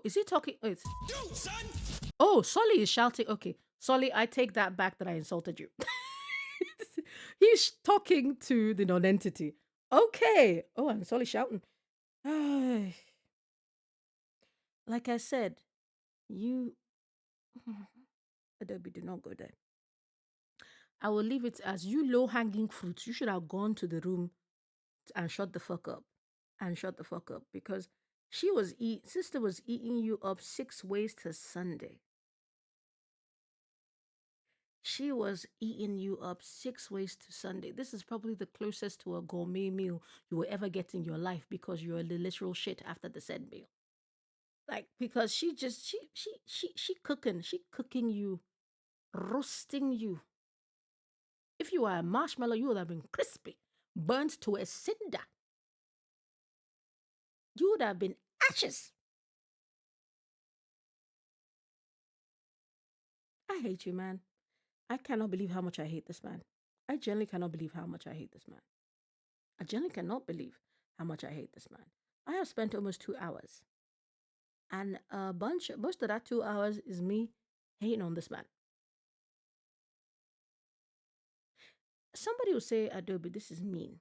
Is he talking? Oh, Dude, son! Oh, Sully is shouting. Okay, Sully, I take that back that I insulted you. He's talking to the non-entity. Okay. Oh, and Sully shouting. Like I said, Adobe, do not go there. I will leave it as you low-hanging fruits. You should have gone to the room and shut the fuck up. And shut the fuck up. Because sister was eating you up 6 ways to Sunday. She was eating you up 6 ways to Sunday. This is probably the closest to a gourmet meal you will ever get in your life because you're the literal shit after the said meal. Like, because she cooking you, roasting you. If you were a marshmallow, you would have been crispy, burnt to a cinder. You would have been ashes. I hate you, man. I cannot believe how much I hate this man. I genuinely cannot believe how much I hate this man. I genuinely cannot believe how much I hate this man. I have spent almost 2 hours. And most of that 2 hours is me hating on this man. Somebody will say, Adobe, this is mean.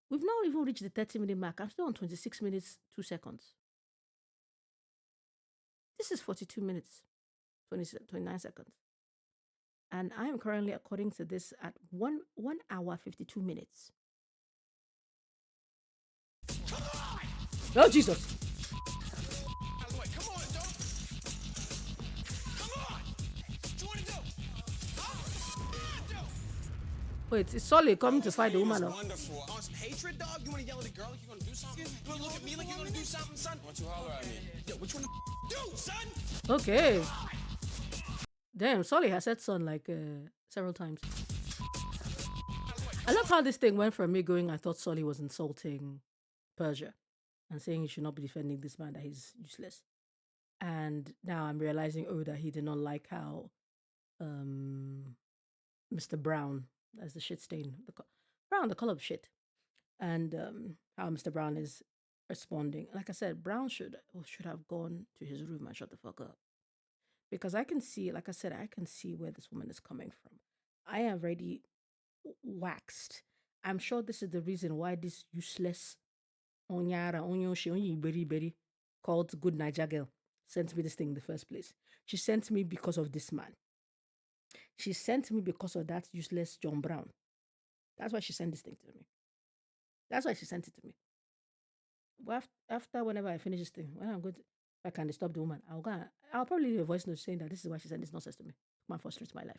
We've not even reached the 30-minute mark. I'm still on 26 minutes, 2 seconds. This is 42 minutes, 29 seconds. And I am currently, according to this, at 1 hour, 52 minutes. Oh, Jesus. Wait, it's Solly coming to fight the woman. Wonderful. On some hatred, dog? You want to yell at the girl like you're going to do something? You want to look at me like you're going to do something, son? Why don't you holler at me? Yo, what you want to do, son? Okay. Damn, Solly has said son like several times. I love how this thing went from me going, I thought Solly was insulting Persia and saying he should not be defending this man, that he's useless. And now I'm realizing, that he did not like how Mr. Brown, that's the shit stain, Brown, the color of shit, and how Mr. Brown is responding. Like I said, Brown should have gone to his room and shut the fuck up. Because I can see, like I said, I can see where this woman is coming from. I have already waxed. I'm sure this is the reason why this useless Onyara, Onyoshi, called Good Niger Girl sent me this thing in the first place. She sent me because of this man. She sent me because of that useless John Brown. That's why she sent this thing to me. That's why she sent it to me. Well, after whenever I finish this thing, when I'm going to, if I can stop the woman, I'll probably leave a voice note saying that this is why she sent this nonsense to me. Man frustrates my life.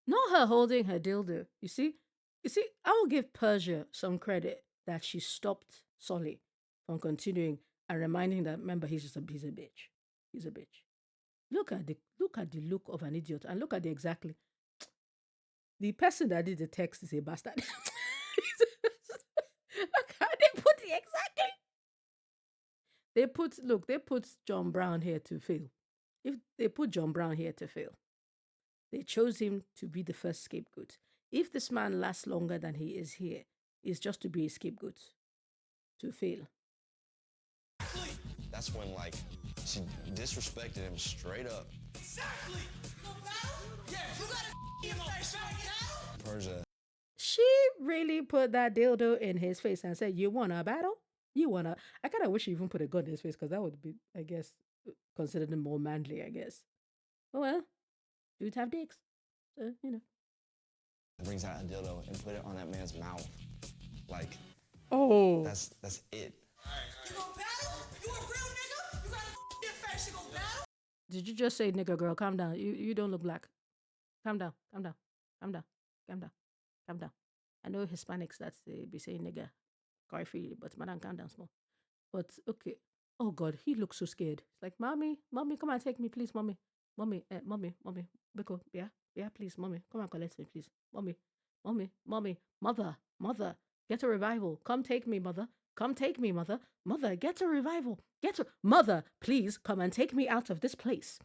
Not her holding her dildo. You see, I will give Persia some credit that she stopped Solly from continuing and reminding that, remember, he's a bitch. He's a bitch. Look at the look of an idiot, and look at the person that did the text is a bastard. Look how they put it exactly. They put John Brown here to fail. If they put John Brown here to fail, they chose him to be the first scapegoat. If this man lasts longer than he is here, it's just to be a scapegoat, to fail. That's when, like, she disrespected him straight up. Exactly! Yeah, you gotta in my face right now. Persia. She really put that dildo in his face and said, you want a battle? I kind of wish she even put a gun in his face because that would be, I guess, considered him more manly, I guess. Oh, well, dudes have dicks. So, Brings out a dildo and put it on that man's mouth. Like, oh. That's it. You gonna battle? You a real nigga? You gotta your face, you gonna battle? Did you just say, nigga girl, calm down? You don't look black. Calm down, calm down, calm down, calm down, calm down. I know Hispanics, they be saying nigga quite freely, but madam, calm down small. But okay. Oh God, he looks so scared. It's like, mommy, come and take me, please, mommy. Mommy, Biko, yeah, please, mommy, come and collect me, please. Mommy, mother, get a revival. Come take me, mother. Come take me, mother. Mother, get a revival. Mother, please come and take me out of this place.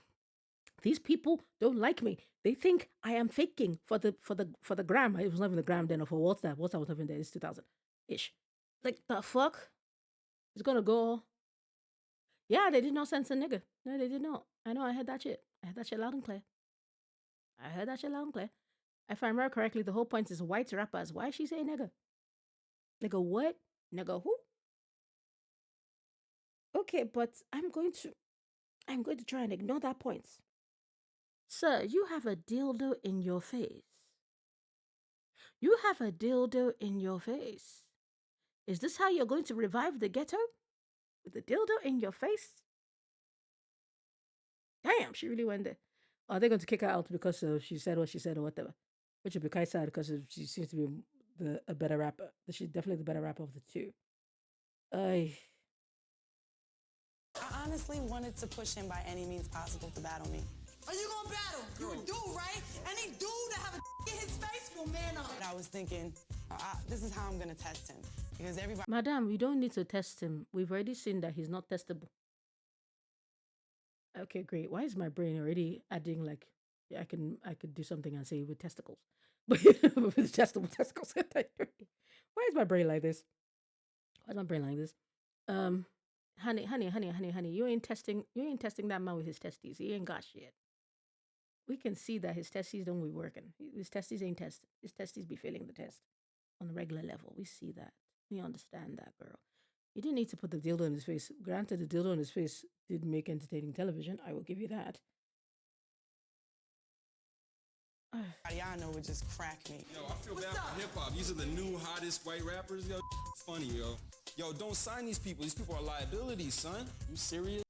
These people don't like me. They think I am faking for the gram. It was not even the gram then, or for WhatsApp. WhatsApp was not even there. It's 2000-ish. Like, the fuck? It's gonna go. Yeah, they did not censor nigga. No, they did not. I know, I heard that shit. I heard that shit loud and clear. If I remember correctly, the whole point is white rappers. Why is she saying nigga? Nigga what? Nigga who? Okay, but I'm going to try and ignore that point. Sir, you have a dildo in your face. You have a dildo in your face. Is this how you're going to revive the ghetto? With a dildo in your face? Damn, she really went there. Are they going to kick her out because she said what she said or whatever? Which would be quite sad because she seems to be a better rapper. She's definitely the better rapper of the two. I honestly wanted to push him by any means possible to battle me. Are you gonna battle? You a dude, right? Any dude that have a in his face will man up. But I was thinking, this is how I'm gonna test him. Because everybody... Madam, we don't need to test him. We've already seen that he's not testable. Okay, great. Why is my brain already adding like I could do something and say with testicles, but with testable testicles? Why is my brain like this? Why is my brain like this? Honey, you ain't testing that man with his testes. He ain't got shit. We can see that his testes don't be working. His testes ain't tested. His testes be failing the test on a regular level. We see that. We understand that, girl. You didn't need to put the dildo in his face. Granted, the dildo in his face did make entertaining television. I will give you that. Y'all know would just crack me. Yo, I feel bad for hip-hop. These are the new hottest white rappers. Yo, funny, yo. Yo, don't sign these people. These people are liabilities, son. You serious?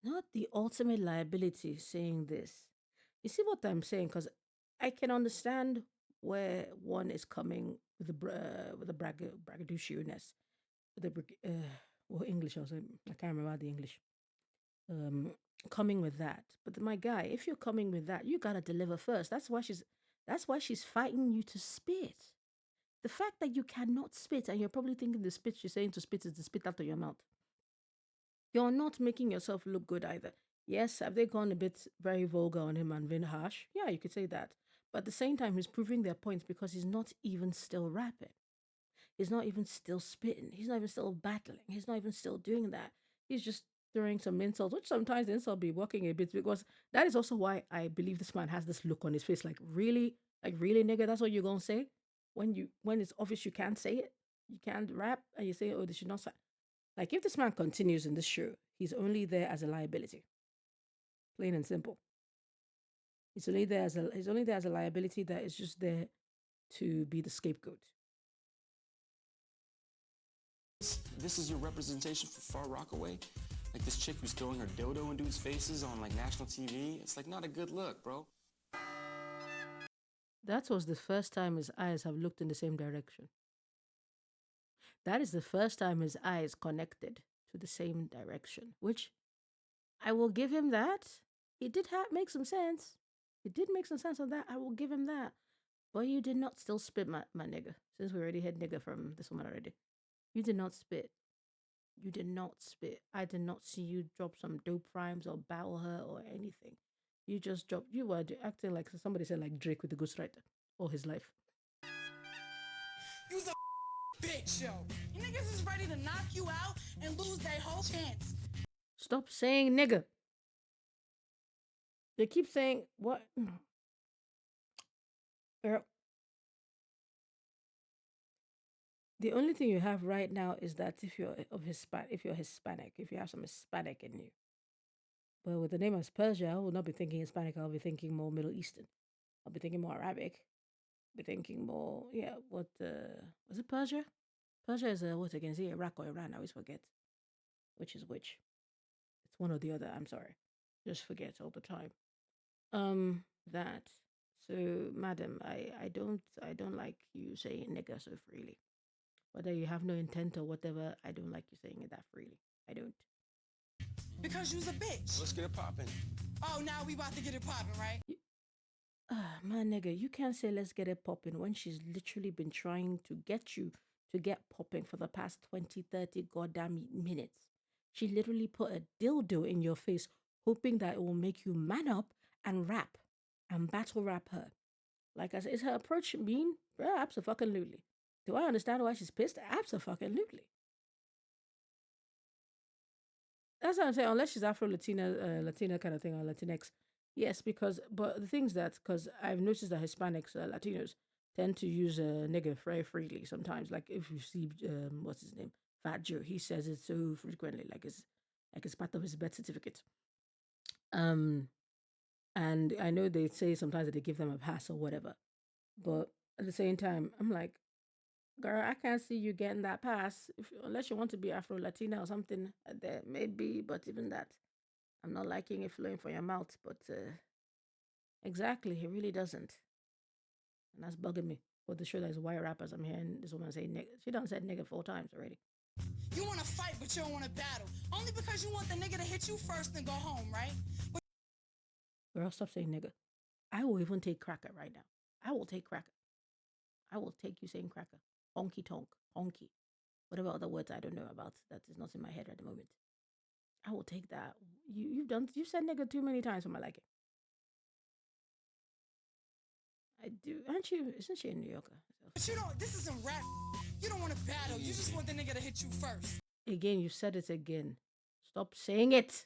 Not the ultimate liability saying this. You see what I'm saying? Because I can understand where one is coming with the braggadocioness. With the what English also? I can't remember the English. Coming with that. But my guy, if you're coming with that, you gotta deliver first. That's why she's fighting you to spit. The fact that you cannot spit and you're probably thinking the spit she's saying to spit is the spit out of your mouth. You're not making yourself look good either. Yes, have they gone a bit very vulgar on him and been harsh? Yeah, you could say that. But at the same time, he's proving their points because he's not even still rapping. He's not even still spitting. He's not even still battling. He's not even still doing that. He's just throwing some insults, which sometimes the insult be working a bit because that is also why I believe this man has this look on his face. Like really, nigga, that's what you're gonna say? When it's obvious you can't say it, you can't rap, and you say, oh, this should not say. Like if this man continues in this show, he's only there as a liability. Plain and simple. He's only there as a liability that is just there to be the scapegoat. This is your representation for Far Rockaway? Like this chick who's throwing her dildo in dudes' faces on like national TV? It's like not a good look, bro. That was the first time his eyes have looked in the same direction. That is the first time his eyes connected to the same direction, which I will give him that. He did make some sense. He did make some sense on that. I will give him that. But you did not still spit, my nigga, since we already had nigga from this woman already. You did not spit. You did not spit. I did not see you drop some dope rhymes or battle her or anything. You just dropped. You were acting like somebody said, like Drake with the ghostwriter all his life. You's a bitch, yo. You niggas is ready to knock you out and lose their whole chance. Stop saying nigga. They keep saying what? Girl. The only thing you have right now is that if you're Hispanic, if you have some Hispanic in you. But with the name of Persia, I will not be thinking Hispanic. I'll be thinking more Middle Eastern. I'll be thinking more Arabic. I'll be thinking more, was it Persia? Persia is what again? Is it Iraq or Iran? I always forget. Which is which? It's one or the other. I'm sorry. Just forget all the time. That. So, madam, I don't like you saying nigger so freely. Whether you have no intent or whatever, I don't like you saying it that freely. I don't. Because you's a bitch. Let's get it popping. Oh, now we about to get it popping, right? Man, nigga, you can't say let's get it popping when she's literally been trying to get you to get popping for the past 20, 30 goddamn minutes. She literally put a dildo in your face, hoping that it will make you man up and rap and battle rap her. Like I said, is her approach mean? Yeah, absolutely. Do I understand why she's pissed? Absolutely. That's what I'm saying. Unless she's Latina kind of thing, or Latinx. Yes, but the thing's that, because I've noticed that Hispanics, Latinos, tend to use nigger very freely sometimes. Like if you see, what's his name? Fat Joe. He says it so frequently, like it's part of his birth certificate. And I know they say sometimes that they give them a pass or whatever, but at the same time, I'm like, girl, I can't see you getting that pass unless you want to be Afro Latina or something. There may be, but even that, I'm not liking it flowing from your mouth. But exactly, he really doesn't, and that's bugging me. For the show that's white rappers, I'm hearing this woman say nigga. She done said nigga 4 times already. You want to fight, but you don't want to battle. Only because you want the nigga to hit you first and go home, right? Girl, stop saying nigga. I will even take cracker right now. I will take cracker. I will take you saying cracker. Honky tonk, honky. Whatever other words I don't know about that is not in my head at the moment. I will take that. You said nigga too many times for my liking. I do. Aren't you? Isn't she a New Yorker? But you don't, this isn't rap. You don't want to battle. You just want the nigga to hit you first. Again, you said it again. Stop saying it.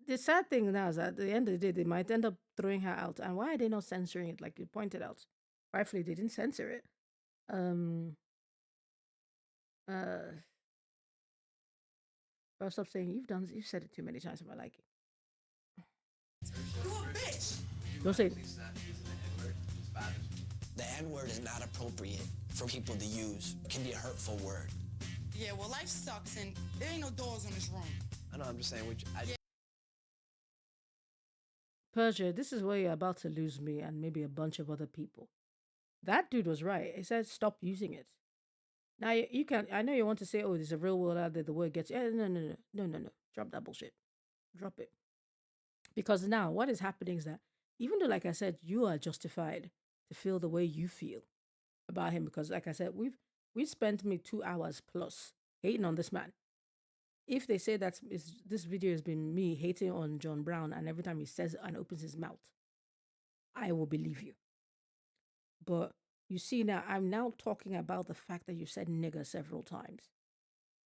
The sad thing now is that at the end of the day, they might end up throwing her out. And why are they not censoring it? Like you pointed out. Rightfully, they didn't censor it. But stop saying you've said it too many times for my liking. You a bitch. Don't say it. The N-word is not appropriate for people to use. It can be a hurtful word. Yeah, well, life sucks, and there ain't no doors on this room. I know, I'm just saying, Persia, this is where you're about to lose me and maybe a bunch of other people. That dude was right. He said stop using it. Now you can. I know you want to say, "Oh, there's a real world out there. The word gets." Yeah, no. Drop that bullshit. Drop it. Because now what is happening is that even though, like I said, you are justified to feel the way you feel about him, because, like I said, we've spent me 2 hours plus hating on this man. If they say that this video has been me hating on John Brown, and every time he says and opens his mouth, I will believe you. But you see now, I'm now talking about the fact that you said nigger several times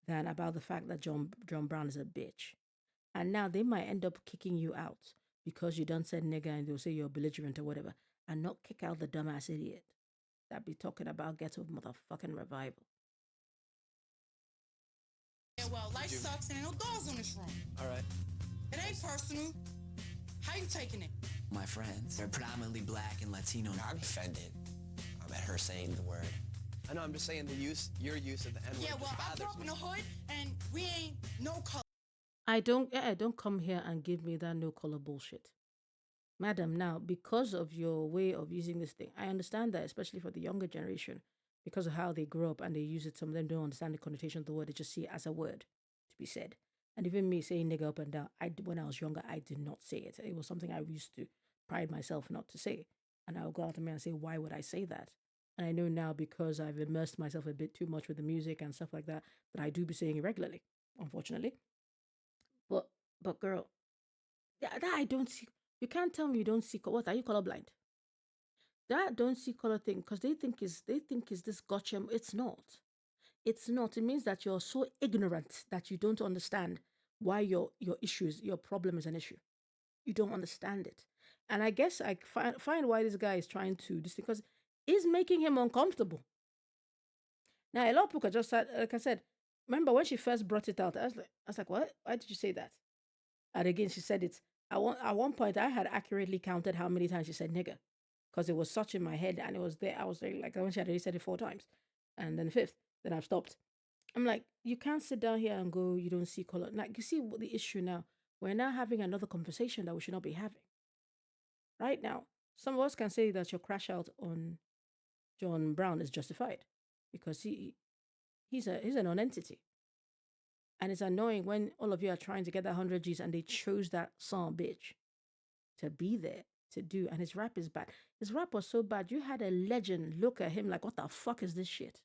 than about the fact that John Brown is a bitch. And now they might end up kicking you out because you done said nigger and they'll say you're belligerent or whatever, and not kick out the dumbass idiot that be talking about ghetto motherfucking revival. Yeah, well, life sucks, and ain't no doors on this room. All right. It ain't personal. How you taking it? My friends, they're predominantly black and Latino. I'm offended. I'm at her saying the word. I know, I'm just saying your use of the N-word. Yeah, well, I grew up in the hood, and we ain't no color. Don't come here and give me that no color bullshit. Madam, now, because of your way of using this thing, I understand that, especially for the younger generation, because of how they grow up and they use it, some of them don't understand the connotation of the word, they just see it as a word to be said. And even me saying nigger up and down, when I was younger, I did not say it. It was something I used to pride myself not to say. And I would go out to me and say, why would I say that? And I know now, because I've immersed myself a bit too much with the music and stuff like that, that I do be saying it regularly, unfortunately. But girl, that I don't see. You can't tell me you don't see. What are you, colorblind? That don't see color thing, because they think is this gotcha. It's not. It's not. It means that you're so ignorant that you don't understand why your problem is an issue. You don't understand it. And I guess I find why this guy is trying to this, because it's making him uncomfortable. Now a lot of people just said, like I said, remember when she first brought it out, I was like, what? Why did you say that? And again, she said it. At one point, I had accurately counted how many times she said nigger, because it was such in my head and it was there. I was like when she had already said it 4 times, and then 5th, then I've stopped. I'm like, you can't sit down here and go, you don't see color. Like, you see what the issue now? We're now having another conversation that we should not be having. Right now, some of us can say that your crash out on John Brown is justified because he's a non-entity. And it's annoying when all of you are trying to get that 100 G's and they chose that song bitch to be there to do. And his rap is bad. His rap was so bad. You had a legend look at him like, what the fuck is this shit?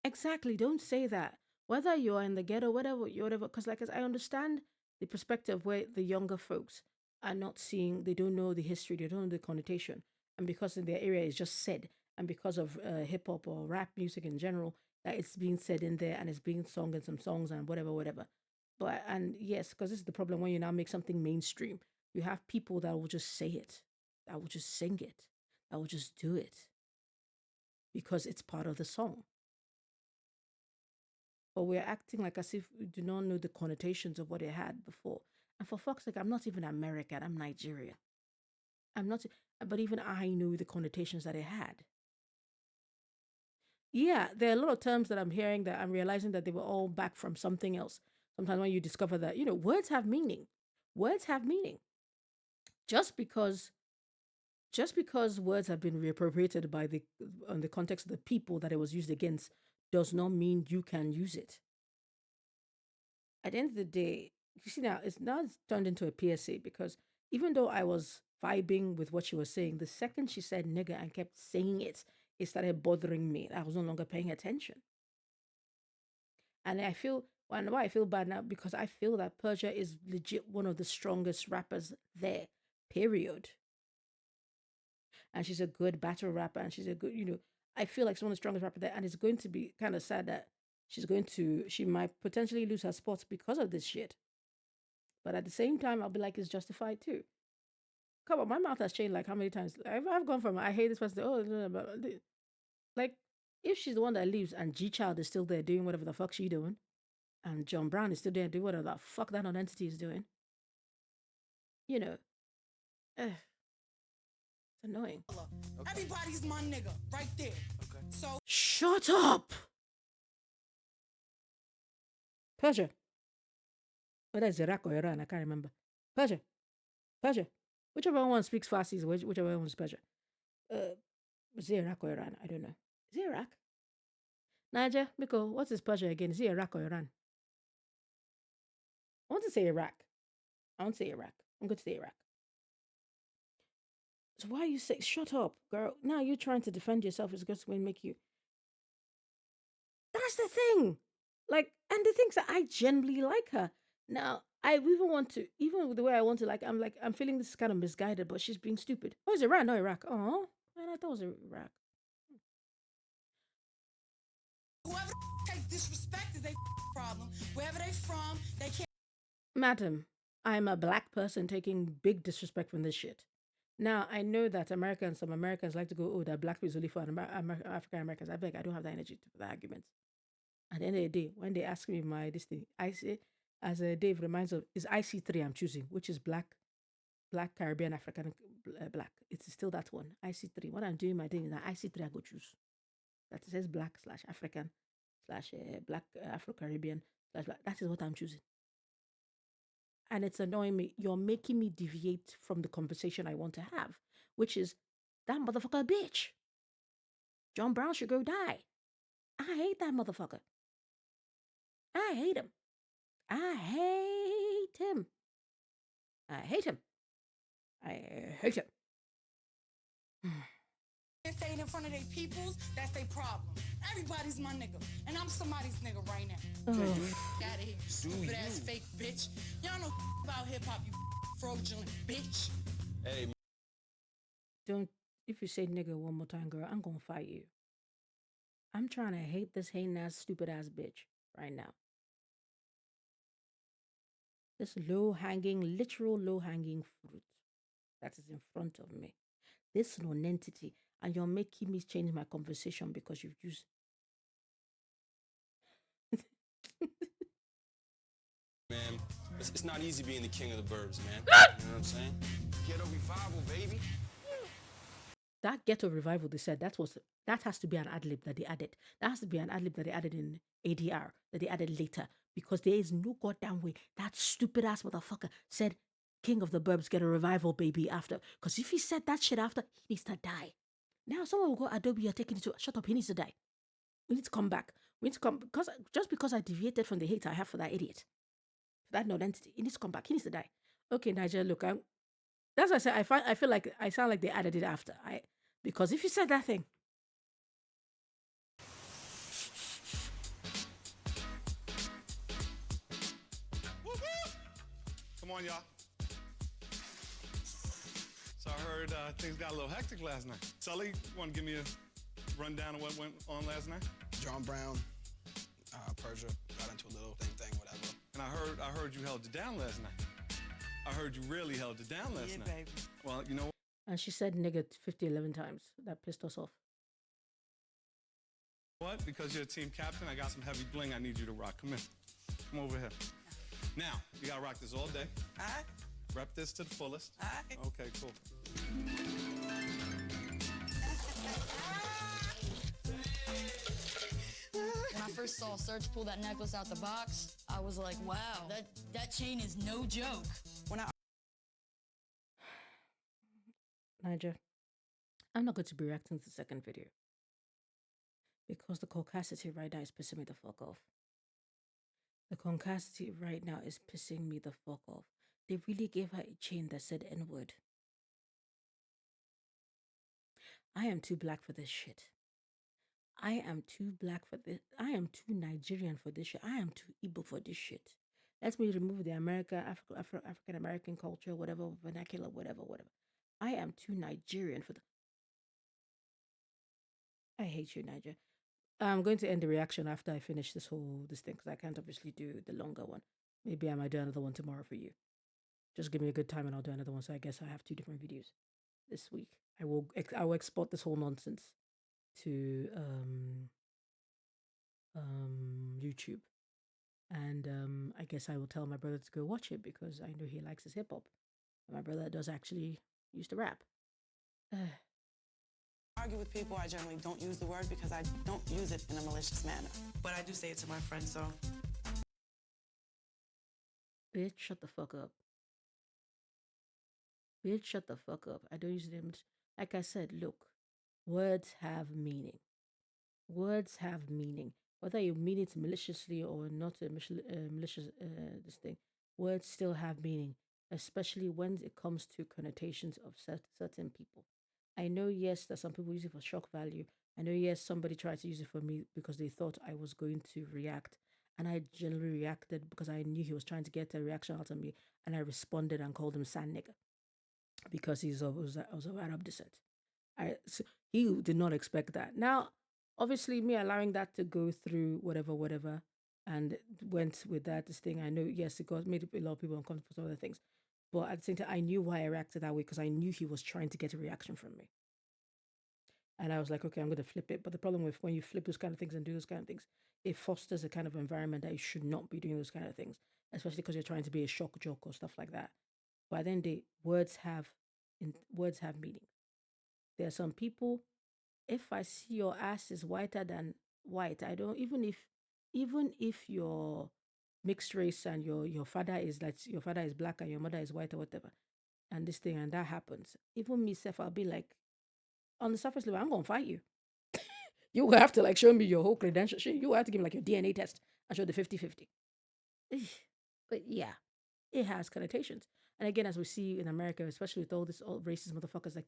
Exactly. Don't say that. Whether you're in the ghetto, whatever, because like I understand the perspective where the younger folks are not seeing, they don't know the history, they don't know the connotation. And because in their area it's just said, and because of hip hop or rap music in general, that it's being said in there and it's being sung in some songs and whatever. But, and yes, because this is the problem when you now make something mainstream. You have people that will just say it, that will just sing it, that will just do it. because it's part of the song. But we're acting like as if we do not know the connotations of what it had before. And for fuck's sake, I'm not even American, I'm Nigerian. I'm not, but even I know the connotations that it had. Yeah, there are a lot of terms that I'm hearing that I'm realizing that they were all back from something else. Sometimes when you discover that, words have meaning. Words have meaning. Just because words have been reappropriated by on the context of the people that it was used against does not mean you can use it. At the end of the day, you see it's turned into a PSA because even though I was vibing with what she was saying, the second she said nigger and kept saying it started bothering me. I was no longer paying attention. And why I feel bad now, because I feel that Persia is legit one of the strongest rappers there, period. And she's a good battle rapper, and she's a good, I feel like she's one of the strongest rappers there. And it's going to be kind of sad that she might potentially lose her spot because of this shit. But at the same time, I'll be like, it's justified too. Come on, my mouth has changed like how many times? I've gone from, I hate this person, like, if she's the one that leaves and G Child is still there doing whatever the fuck she's doing, and John Brown is still there doing whatever the fuck that non-entity is doing, it's annoying. Everybody's my nigga, right there. Okay. So shut up, Persia. Whether it's Iraq or Iran, I can't remember. Persia. Whichever one speaks Farsi, whichever one is Persia. Is it Iraq or Iran? I don't know. Is it Iraq? Niger, Miko, what is Persia again? Is it Iraq or Iran? I want to say Iraq. I want to say Iraq. I'm going to say Iraq. So why you say, shut up, girl? Now you're trying to defend yourself. It's going to make you. That's the thing. Like, and the things that I generally like her. Now, I even want to, even with the way I want to, I'm feeling this is kind of misguided, but she's being stupid. Oh, it's Iran, not Iraq. Oh, man, I thought it was Iraq. Whoever takes disrespect is a problem. Wherever they from, they can't. Madam, I'm a black person taking big disrespect from this shit. Now, I know that some Americans like to go, oh, that black people is only for African Americans. I beg, I don't have that energy for the argument. At the end of the day, when they ask me this thing, I say, as Dave reminds of, is IC3 I'm choosing, which is black, Caribbean, African, black. It's still that one, IC3. When I'm doing my thing, is that IC3 I go choose. That says black / African / black Afro-Caribbean / black. That is what I'm choosing. And it's annoying me. You're making me deviate from the conversation I want to have, which is that motherfucker bitch. John Brown should go die. I hate that motherfucker. I hate him. I hate him. I hate him. I hate him. Say it in front of their peoples, that's their problem. Everybody's my nigga, and I'm somebody's nigga right now. Oh. Get out of here, stupid ass fake bitch. Y'all know about hip hop, you fraudulent bitch. Hey. If you say nigga one more time, girl, I'm gonna fight you. I'm trying to hate this hating ass, stupid ass bitch right now. This literal low hanging fruit that is in front of me. This non-entity, and you're making me change my conversation because you've used. Man, it's not easy being the king of the burbs, man. You know what I'm saying? Get a revival, baby. That ghetto revival, they said, that has to be an ad-lib that they added. That has to be an ad-lib that they added in ADR, that they added later. Because there is no goddamn way that stupid ass motherfucker said, King of the Burbs get a revival, baby, after. Because if he said that shit after, he needs to die. Now someone will go, Adobe, you're taking it to, shut up, he needs to die. We need to come back. We need to come, because I deviated from the hate I have for that idiot, for that non-entity, he needs to come back. He needs to die. Okay, Nigel, look, that's why I said, I feel like I sound like they added it after. Because if you said that thing, Come on, y'all. So I heard things got a little hectic last night. Sully, you want to give me a rundown of what went on last night? John Brown, Persia, got into a little thing, whatever. And I heard you held it down last night. I heard you really held it down last night. Baby. Well, you know what? and she said nigga 50, 11 times. That pissed us off. What? Because you're a team captain, I got some heavy bling I need you to rock. Come in. Come over here. Now, you gotta rock this all day. All right. Rep this to the fullest. All right. Okay, cool. When I first saw Serge pull that necklace out the box, I was like, wow, that chain is no joke. When I Niger, I'm not going to be reacting to the second video because the caucasity right now is pissing me the fuck off. The caucasity right now is pissing me the fuck off. They really gave her a chain that said N-word. I am too black for this shit. I am too black for this. I am too Nigerian for this shit. I am too Igbo for this shit. Let me remove the African American culture, whatever, vernacular, whatever. I am too Nigerian for the. I hate you, Niger. I'm going to end the reaction after I finish this thing because I can't obviously do the longer one. Maybe I might do another one tomorrow for you. Just give me a good time and I'll do another one. So I guess I have 2 different videos this week. I will export this whole nonsense to YouTube, and I guess I will tell my brother to go watch it because I know he likes his hip hop. My brother does actually used to rap. argue with people, I generally don't use the word because I don't use it in a malicious manner. But I do say it to my friends, so. Bitch, shut the fuck up. Bitch, shut the fuck up. I don't use them. Like I said, look, words have meaning. Words have meaning. Whether you mean it maliciously or not malicious, this thing, words still have meaning, especially when it comes to connotations of certain people. I know, yes, that some people use it for shock value. I know, yes, somebody tried to use it for me because they thought I was going to react. And I generally reacted because I knew he was trying to get a reaction out of me. And I responded and called him sand nigger because I was of Arab descent. So he did not expect that. Now, obviously, me allowing that to go through whatever, and went with this thing. I know, yes, it made a lot of people uncomfortable for other things. But at the same time, I knew why I reacted that way because I knew he was trying to get a reaction from me. And I was like, okay, I'm going to flip it. But the problem with when you flip those kind of things and do those kind of things, it fosters a kind of environment that you should not be doing those kind of things, especially because you're trying to be a shock joke or stuff like that. But then words have meaning. There are some people, if I see your ass is whiter than white, I don't, even if you're mixed race and your father is black and your mother is white or whatever, and this thing and that happens, even myself, I'll be like, on the surface level, I'm gonna fight you. You will have to like show me your whole credential. You will have to give me like your DNA test and show the 50-50. But yeah, it has connotations. And again, as we see in America, especially with all racist motherfuckers that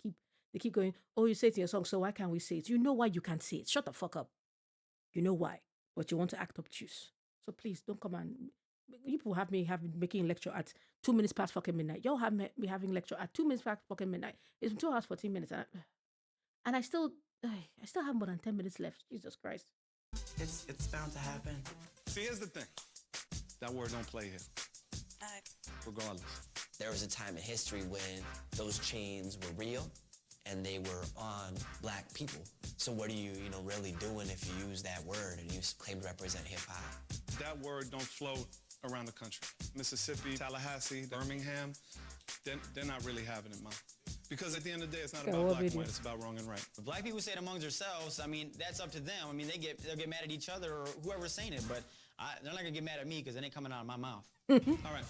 they keep going, oh, you say it in your song, so why can't we say it? You know why you can't say it. Shut the fuck up. You know why. But you want to act obtuse. So please don't come and you people have me making lecture at 2 minutes past fucking midnight. Y'all have me having lecture at 2 minutes past fucking midnight. It's 2 hours 14 minutes. And I still have more than 10 minutes left. Jesus Christ. It's bound to happen. See, here's the thing. That word don't play here. Regardless. There was a time in history when those chains were real and they were on black people. So what are you really doing if you use that word and you claim to represent hip-hop? That word don't float around the country. Mississippi, Tallahassee, Birmingham, they're not really having it, man. Because at the end of the day, it's not about black and white, it's about wrong and right. If black people say it among themselves, I mean, that's up to them. I mean, they'll get mad at each other or whoever's saying it, but they're not gonna get mad at me because it ain't coming out of my mouth. All right.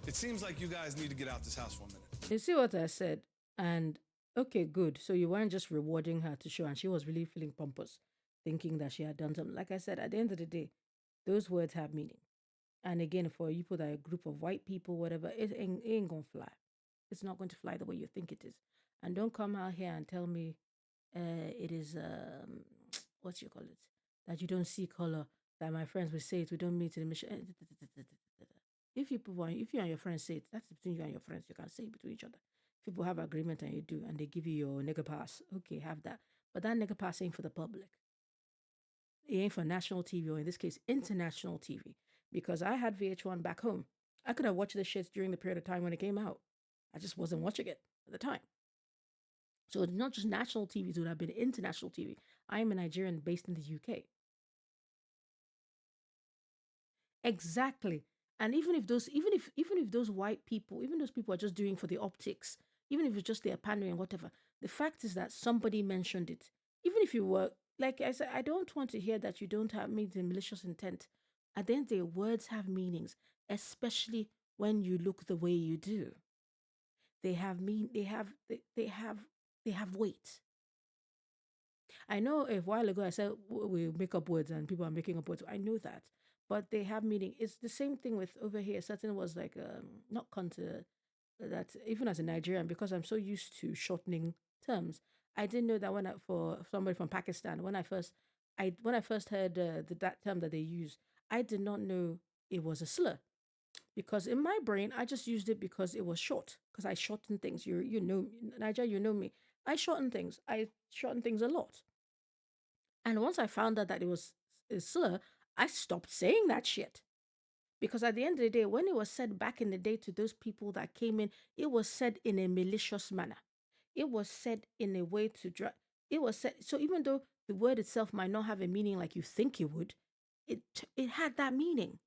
It seems like you guys need to get out this house for a minute. You see what I said? And okay, good. So you weren't just rewarding her to show, and she was really feeling pompous, thinking that she had done something. Like I said, at the end of the day, those words have meaning. And again, for you put a group of white people, whatever, it ain't gonna fly. It's not going to fly the way you think it is. And don't come out here and tell me it is, what you call it, that you don't see color, that my friends will say it, we don't meet in the mission. If you and your friends say it, that's between you and your friends. You can say it between each other. If people have agreement and you do, and they give you your nigger pass, okay, have that. But that nigger pass ain't for the public. It ain't for national TV, or in this case, international TV. Because I had VH1 back home. I could have watched this shit during the period of time when it came out. I just wasn't watching it at the time. So it's not just national TV, it would have been international TV. I am a Nigerian based in the UK. Exactly. And even if those white people, even those people are just doing for the optics, even if it's just their pandering, whatever, the fact is that somebody mentioned it. Even if you were, like I said, I don't want to hear that you don't have made the malicious intent. At the end of the day, words have meanings, especially when you look the way you do. They have mean they have weight. I know a while ago I said we make up words and people are making up words. I know that, but they have meaning. It's the same thing with over here. Certain was like not contra that even as a Nigerian, because I'm so used to shortening terms, I didn't know that for somebody from Pakistan, when I first heard that term that they use, I did not know it was a slur, because in my brain I just used it because it was short, because I shorten things. You know, Nigeria, you know me. I shorten things. I shorten things a lot. And once I found out that it was a slur, I stopped saying that shit. Because at the end of the day, when it was said back in the day to those people that came in, it was said in a malicious manner. It was said in a way to it was said, so even though the word itself might not have a meaning like you think it would, it had that meaning.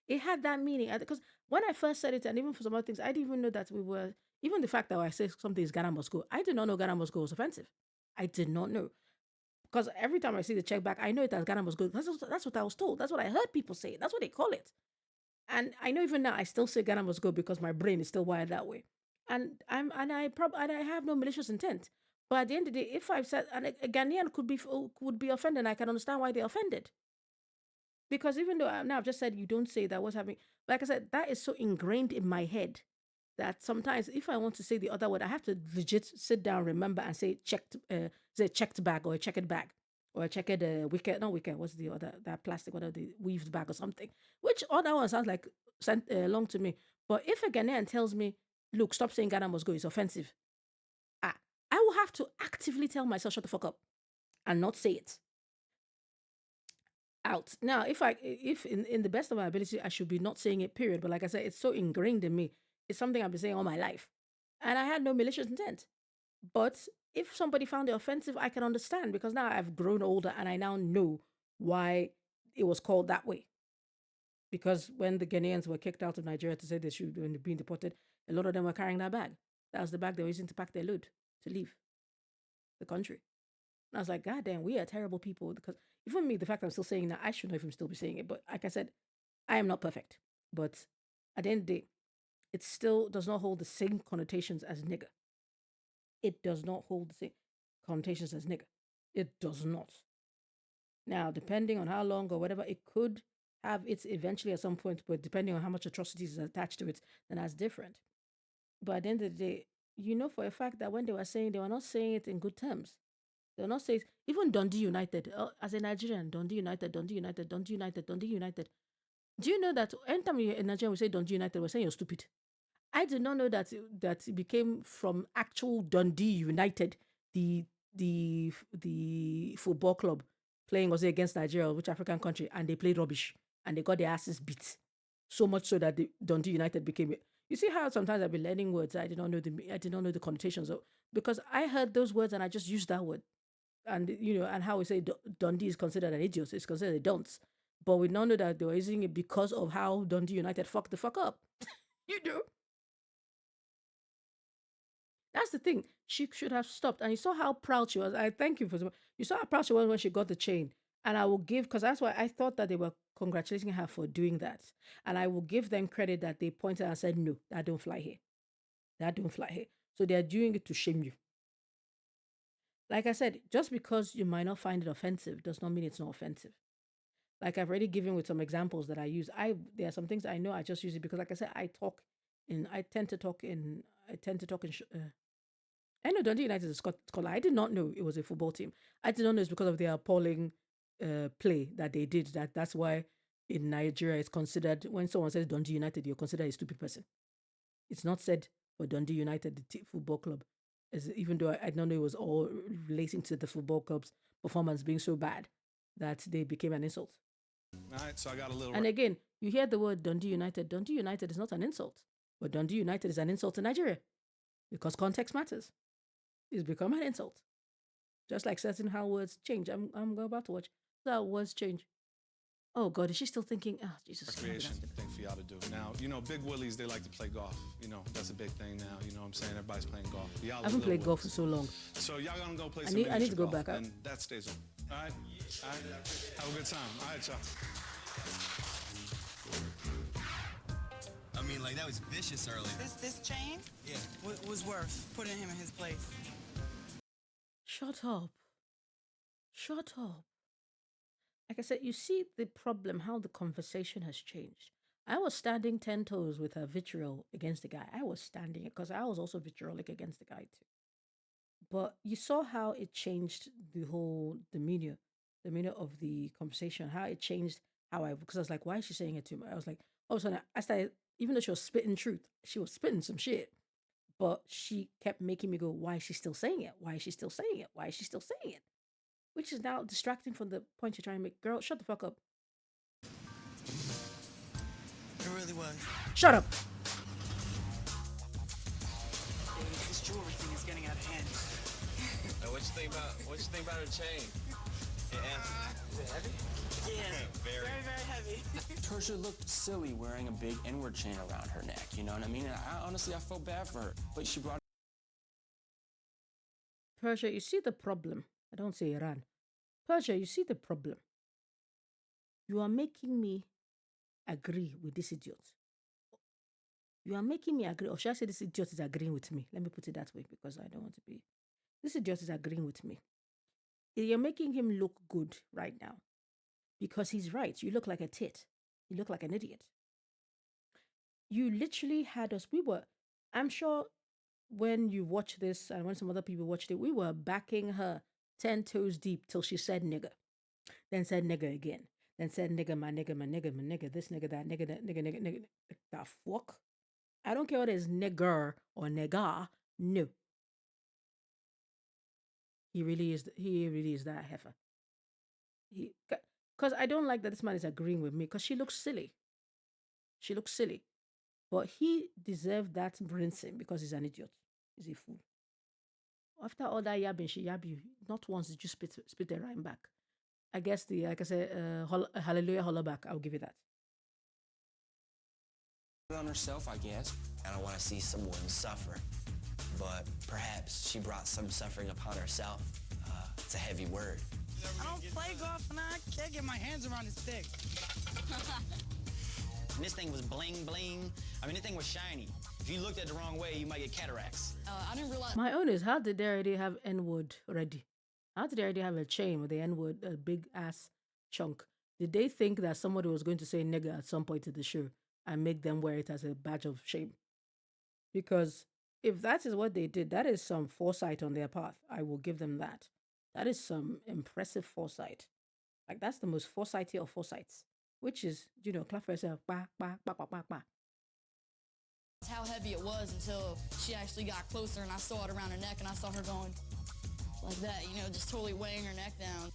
It had that meaning. Because when I first said it, and even for some other things, I didn't even know that we were, even the fact that I said something is Ghana must go, I did not know Ghana must go was offensive. I did not know. Because every time I see the check back, I know it as Ghana must go. That's what I was told. That's what I heard people say. That's what they call it. And I know even now I still say Ghana must go because my brain is still wired that way. And I have no malicious intent. But at the end of the day, if I've said, and a Ghanaian could be offended, and I can understand why they're offended. Because even though now I've just said you don't say that, what's happening? Like I said, that is so ingrained in my head that sometimes if I want to say the other word, I have to legit sit down, remember, and say checked bag, or a checkered bag, or a checkered wicked, not wicked. What's the other, that plastic, whatever, the weaved bag or something? Which other one sounds like long to me. But if a Ghanaian tells me, "Look, stop saying Ghana must go," it's offensive. Ah, I will have to actively tell myself, "Shut the fuck up," and not say it out. Now, if in the best of my ability, I should be not saying it, period. But like I said, it's so ingrained in me. It's something I've been saying all my life. And I had no malicious intent. But if somebody found it offensive, I can understand, because now I've grown older and I now know why it was called that way. Because when the Ghanaians were kicked out of Nigeria to say they should be being deported, a lot of them were carrying that bag. That was the bag they were using to pack their load to leave the country. And I was like, God damn, we are terrible people. Because even me, the fact I'm still saying that, I should not even still be saying it. But like I said, I am not perfect. But at the end of the day, it still does not hold the same connotations as nigger. It does not hold the same connotations as nigger. It does not. Now, depending on how long or whatever, it could have its eventually at some point, but depending on how much atrocities is attached to it, then that's different. But at the end of the day, you know for a fact that when they were saying, they were not saying it in good terms. They were not saying, even Dundee United, as a Nigerian, Dundee United, Dundee United, Dundee United, Dundee United. Do you know that anytime in Nigeria we say Dundee United, we're saying you're stupid? I did not know that it became from actual Dundee United, the football club playing, was it against Nigeria, which African country, and they played rubbish and they got their asses beat. So much so that the Dundee United became it. You see how sometimes I've been learning words I did not know the connotations of, because I heard those words and I just used that word. And and how we say Dundee is considered an idiot, it's considered a dunce. But we now know that they were using it because of how Dundee United fucked the fuck up. you know. That's the thing. She should have stopped. And you saw how proud she was. I thank you for you saw how proud she was when she got the chain. And I will give, because that's why I thought that they were congratulating her for doing that. And I will give them credit that they pointed and said, no, that don't fly here. That don't fly here. So they're doing it to shame you. Like I said, just because you might not find it offensive does not mean it's not offensive. Like I've already given with some examples that I use. There are some things I know I just use it because, like I said, I tend to talk in I know Dundee United is a scholar. I did not know it was a football team. I did not know it's because of their appalling play that they did. That's why in Nigeria it's considered, when someone says Dundee United, you're considered a stupid person. It's not said for Dundee United, the football club, even though I did not know it was all relating to the football club's performance being so bad that they became an insult. All right, so I got a little. And again, you hear the word Dundee United. Dundee United is not an insult, but Dundee United is an insult to Nigeria because context matters. It's become an insult. Just like certain how words change. I'm about to watch. that was change. Oh God, is she still thinking? Oh Jesus. Recreation thing for y'all to do. Now, you know, big willies, they like to play golf. You know, that's a big thing now. You know what I'm saying? Everybody's playing golf. Y'all I haven't played golf for so long. So y'all gonna go play I some need to go golf, back up. and that stays on. All right? All right? Have a good time. All right, y'all. I mean, like, that was vicious earlier. This chain Yeah. was worth putting him in his place. Shut up. Shut up. Like I said, you see the problem, how the conversation has changed. I was standing 10 toes with her vitriol against the guy. I was standing it because I was also vitriolic against the guy too. But you saw how it changed the whole demeanor of the conversation, how it changed how because I was like, why is she saying it to me? I was like, all of a sudden, I started, even though she was spitting truth, she was spitting some shit. But she kept making me go, why is she still saying it? Why is she still saying it? Why is she still saying it? Which is now distracting from the point you're trying to make. Girl, shut the fuck up. It really was. Shut up. This jewelry thing is getting out of hand. What you think about her chain? Is it heavy? Yeah, very heavy. Tertia looked silly wearing a big N-word chain around her neck, you know what I mean? And honestly, I felt bad for her. But she brought... Persia, you see the problem. I don't say Iran. Persia, you see the problem. You are making me agree with this idiot. You are making me agree, or should I say this idiot is agreeing with me? Let me put it that way because I don't want to be... This idiot is agreeing with me. You're making him look good right now because he's right. You look like a tit. You look like an idiot. You literally had us... I'm sure when you watch this and when some other people watched it, we were backing her 10 toes deep till she said nigger. Then said nigger again. Then said nigger, my nigger, my nigger, my nigger, this nigger, that nigger, that nigger, nigger, nigger. The fuck? I don't care what it is, nigger or nigga. No. He really is that heifer. Because I don't like that this man is agreeing with me because she looks silly. She looks silly. But he deserved that rinsing because he's an idiot. He's a fool. After all that yabbing, she yab you. Not once did you spit a rhyme back. I guess like I said, hallelujah, holla back. I'll give you that. on herself, I guess. I don't want to see someone suffer, but perhaps she brought some suffering upon herself. It's a heavy word. I don't play golf and I can't get my hands around this stick. And this thing was bling bling. I mean, this thing was shiny. If you looked at it the wrong way, you might get cataracts. I didn't realize. My own is, how did they already have N-word ready? How did they already have a chain with the N-word, a big ass chunk? Did they think that somebody was going to say nigger at some point in the show and make them wear it as a badge of shame? Because if that is what they did, that is some foresight on their part. I will give them that. That is some impressive foresight. Like, that's the most foresighty of foresights, which is, clap for yourself. Bah, bah, bah, bah, bah, bah. How heavy it was until she actually got closer and I saw it around her neck and I saw her going like that, just totally weighing her neck down.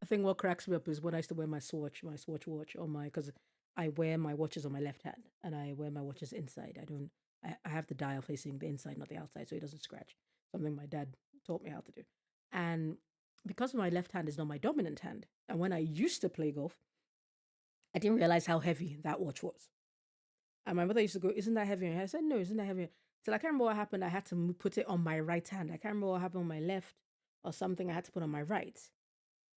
I think what cracks me up is when I used to wear my Swatch watch on because I wear my watches on my left hand and I wear my watches inside. I have the dial facing the inside, not the outside, so it doesn't scratch. Something my dad taught me how to do. And because my left hand is not my dominant hand, and when I used to play golf, I didn't realize how heavy that watch was. And my mother used to go, "Isn't that heavy?" And I said, "No, isn't that heavy?" Till I can't remember what happened. I had to put it on my right hand. I can't remember what happened on my left or something. I had to put on my right.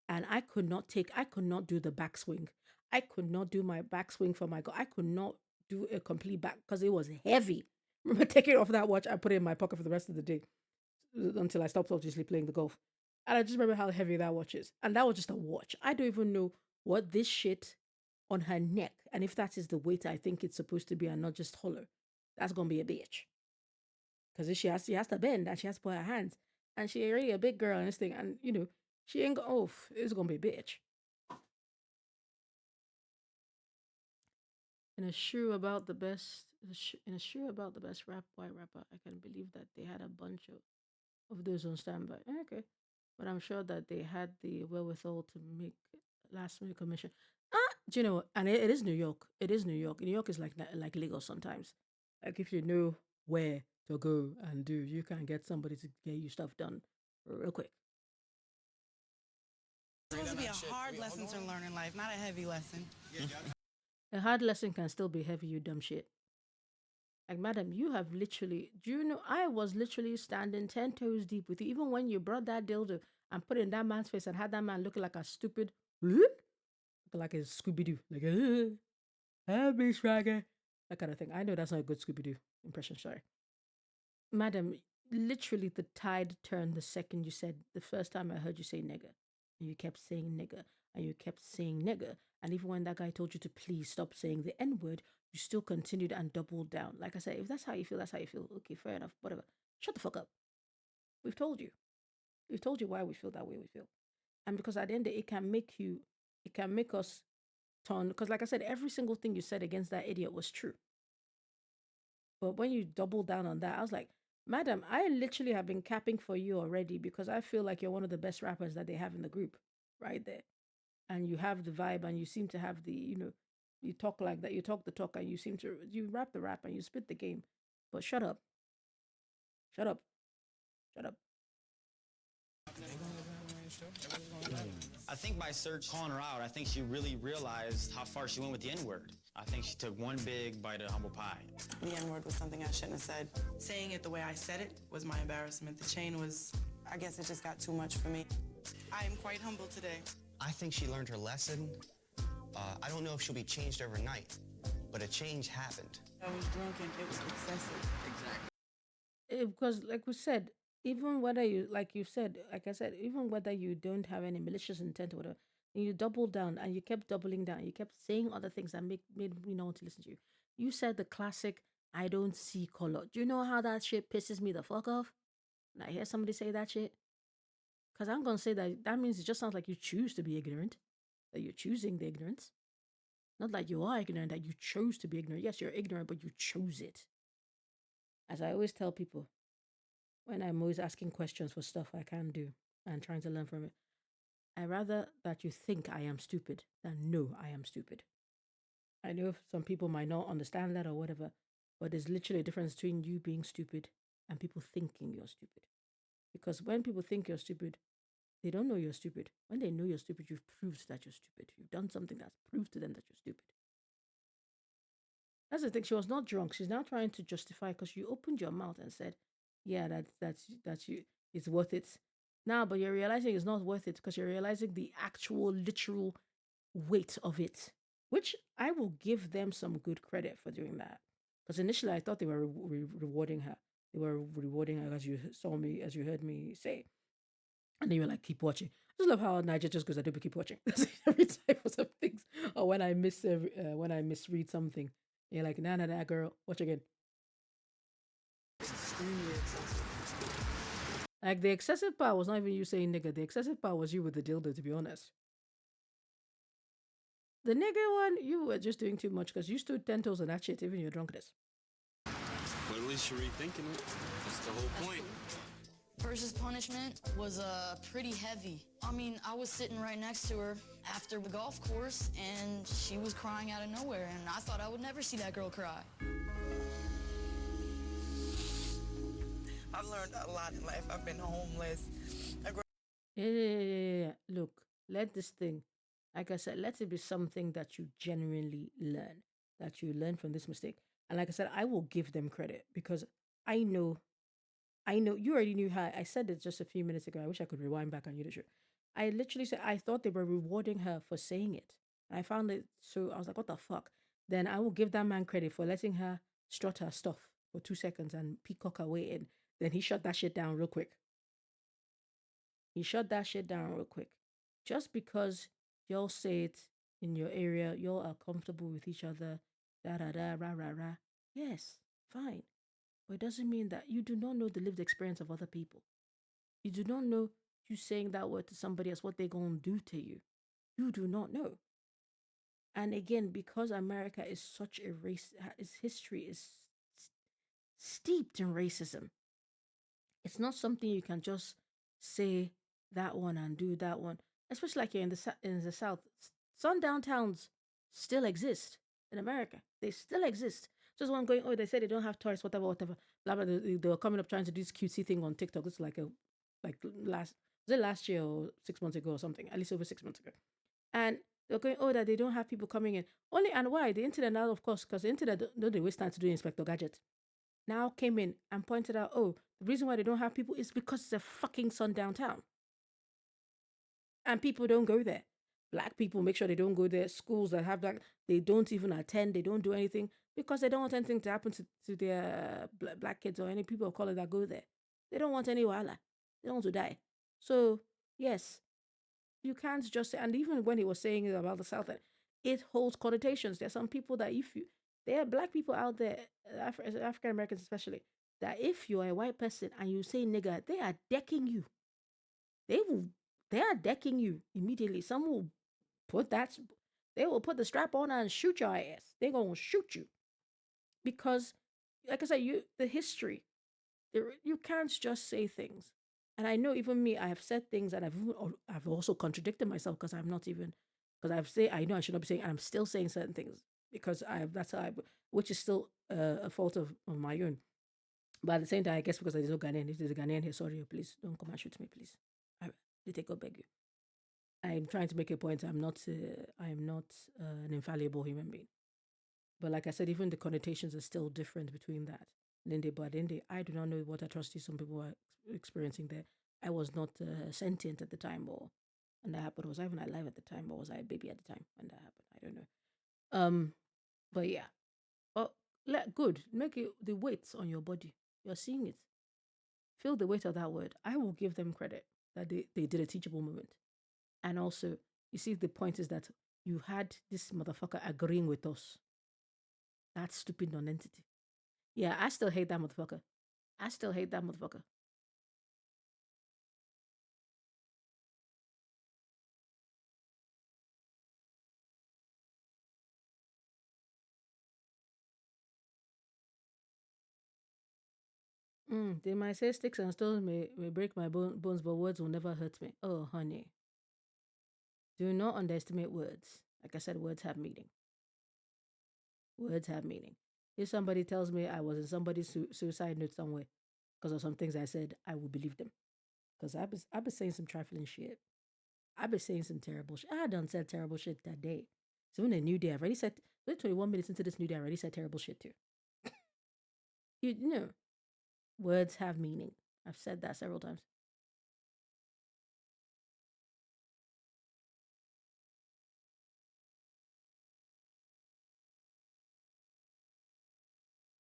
And I could not do the backswing. I could not do my backswing for my golf. I could not do a complete back because it was heavy. I remember taking off that watch, I put it in my pocket for the rest of the day until I stopped obviously playing the golf. And I just remember how heavy that watch is. And that was just a watch. I don't even know what this shit on her neck, and if that is the weight I think it's supposed to be and not just hollow, that's going to be a bitch. Because she has to bend and she has to put her hands. And she already a big girl and this thing. And, she ain't going to, it's going to be a bitch. In a shoe about the best white rapper, I can believe that they had a bunch of those on standby. Okay. But I'm sure that they had the wherewithal to make last minute commission. Do you know? And it is New York. It is New York. New York is like Lagos sometimes. Like, if you know where to go and do, you can get somebody to get you stuff done real quick. It's supposed to be a hard lesson to learn in life, not a heavy lesson. A hard lesson can still be heavy, you dumb shit. Like, madam, you have literally, do you know, I was literally standing 10 toes deep with you. Even when you brought that dildo and put it in that man's face and had that man looking like a stupid, like a Scooby-Doo. Like, help me, Swagger. That kind of thing. I know that's not a good Scooby-Doo impression, sorry. Madam, literally the tide turned the second you said, the first time I heard you say nigger. And you kept saying nigger. And you kept saying nigger. And even when that guy told you to please stop saying the N-word, you still continued and doubled down. Like I said, if that's how you feel, that's how you feel. Okay, fair enough, whatever. Shut the fuck up. We've told you. We've told you why we feel that way we feel. And because at the end of it can make us turn. Because like I said, every single thing you said against that idiot was true. But when you double down on that, I was like, madam, I literally have been capping for you already because I feel like you're one of the best rappers that they have in the group right there. And you have the vibe and you seem to have the, you talk like that. You talk the talk and you rap the rap and you spit the game. But shut up. Shut up. Shut up. I think by Search calling her out, I think she really realized how far she went with the N-word. I think she took one big bite of humble pie. The N-word was something I shouldn't have said. Saying it the way I said it was my embarrassment. The chain was... I guess it just got too much for me. I am quite humble today. I think she learned her lesson. I don't know if she'll be changed overnight, but a change happened. I was drunk and it was excessive. Exactly. Because like we said, even whether you, like you said, like I said, even whether you don't have any malicious intent or whatever, and you double down and you kept doubling down, you kept saying other things that made me not want to listen to you. You said the classic, I don't see color. Do you know how that shit pisses me the fuck off? When I hear somebody say that shit? Because I'm going to say that means it just sounds like you choose to be ignorant, that you're choosing the ignorance. Not like you are ignorant, that you chose to be ignorant. Yes, you're ignorant, but you chose it. As I always tell people, when I'm always asking questions for stuff I can't do and trying to learn from it, I rather that you think I am stupid than know I am stupid. I know some people might not understand that or whatever, but there's literally a difference between you being stupid and people thinking you're stupid. Because when people think you're stupid, they don't know you're stupid. When they know you're stupid, you've proved that you're stupid. You've done something that's proved to them that you're stupid. That's the thing. She was not drunk. She's now trying to justify because you opened your mouth and said, "Yeah, that's you. It's worth it." Now, but you're realizing it's not worth it because you're realizing the actual literal weight of it, which I will give them some good credit for doing that. Because initially I thought they were rewarding her. They were rewarding her, as you saw me, as you heard me say. And then you were like, keep watching. I just love how Niger just goes, I do, but keep watching. Every time for some things. Or when I misread something, you're like, nah, girl, watch again. Like, the excessive part was not even you saying nigga. The excessive part was you with the dildo, to be honest. The nigga one, you were just doing too much because you stood 10 toes on that shit, even your drunkenness. But at least you're rethinking it. That's the whole point. Versus punishment was pretty heavy. I mean, I was sitting right next to her after the golf course, and she was crying out of nowhere, and I thought I would never see that girl cry. I've learned a lot in life. I've been homeless. Yeah. Look, let this thing, like I said, let it be something that you genuinely learn, that you learn from this mistake. And like I said, I will give them credit because I know you already knew how I said it just a few minutes ago. I wish I could rewind back on you to show. I literally said I thought they were rewarding her for saying it. I found it, so I was like, what the fuck? Then I will give that man credit for letting her strut her stuff for 2 seconds and peacock her way in. Then he shut that shit down real quick. Just because y'all say it in your area, y'all are comfortable with each other, da da da, rah rah rah. Yes, fine. But it doesn't mean that you do not know the lived experience of other people. You do not know you saying that word to somebody else, what they're going to do to you. You do not know. And again, because America is such a race, its history is steeped in racism. It's not something you can just say that one and do that one. Especially like here in the South. Sundown towns still exist in America. They still exist. Just one going, oh, they said they don't have tourists, whatever. Blah, blah. They were coming up trying to do this cutesy thing on TikTok. It's like Was it last year or 6 months ago or something? At least over 6 months ago. And they're going, oh, that they don't have people coming in. Only and why? The internet now, of course, because the internet don't they waste time to do Inspector Gadget. Now came in and pointed out, oh, the reason why they don't have people is because it's a fucking sundown town. And people don't go there. Black people make sure they don't go there. Schools that have black, they don't even attend. They don't do anything because they don't want anything to happen to their black kids or any people of color that go there. They don't want any wala. They don't want to die. So yes, you can't just say. And even when he was saying it about the South, it holds connotations. There are some people that there are black people out there, African Americans especially, that if you are a white person and you say nigger, they are decking you. They are decking you immediately. Some will they will put the strap on and shoot your ass. They're gonna shoot you. Because, like I said, the history, you can't just say things. And I know even me, I have said things and I've also contradicted myself because I know I should not be saying, and I'm still saying certain things because which is still a fault of my own. But at the same time, I guess because there's no Ghanaian, if there's a Ghanaian here, sorry, please don't come and shoot me, please. I take God beg you. I'm trying to make a point. I'm not an infallible human being. But like I said, even the connotations are still different between that. Linde, but Linde, I do not know what atrocities some people are experiencing there. I was not sentient at the time, or when that happened. Was I even alive at the time, or was I a baby at the time when that happened? I don't know. But yeah, good. Make it the weight on your body. You're seeing it. Feel the weight of that word. I will give them credit that they did a teachable moment. And also, you see, the point is that you had this motherfucker agreeing with us. That stupid non-entity. Yeah, I still hate that motherfucker. They might say sticks and stones may break my bones, but words will never hurt me. Oh, honey. Do not underestimate words. Like I said, words have meaning. Words have meaning. If somebody tells me I was in somebody's suicide note somewhere because of some things I said, I will believe them. Because I've been saying some trifling shit. I've been saying some terrible shit. I done said terrible shit that day. So in a new day, I've already said, 21 minutes into this new day, I already said terrible shit too. You know, words have meaning. I've said that several times.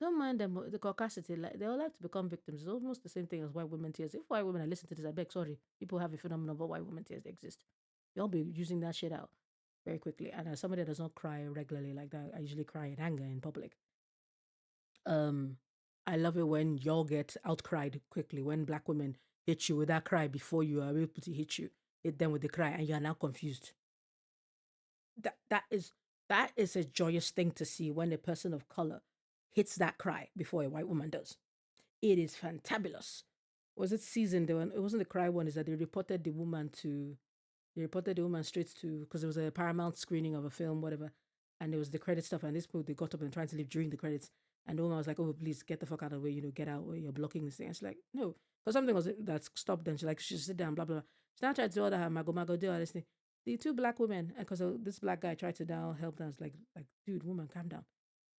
Don't mind them, the caucasity. Like they all like to become victims. It's almost the same thing as white women tears. If white women are listening to this, I beg, sorry, people have a phenomenon about white women tears. They exist. Y'all be using that shit out very quickly. And as somebody that does not cry regularly like that, I usually cry in anger in public. I love it when y'all get outcried quickly. When black women hit you with that cry before you are able to hit them with the cry, and you are now confused. That is a joyous thing to see when a person of color hits that cry before a white woman does. It is fantabulous. Was it season? It wasn't the cry one. Is that they reported the woman straight to, because it was a Paramount screening of a film, whatever, and it was the credit stuff. And this people, they got up and trying to leave during the credits, and the woman was like, "Oh, please get the fuck out of the way, get out, where you're blocking this thing." And she's like, "No," because something was that stopped them. She's like, "She sit down, blah blah blah." She now tried to order her mago do all this thing. The two black women, and because this black guy tried to now help them, I was like, dude, woman, calm down,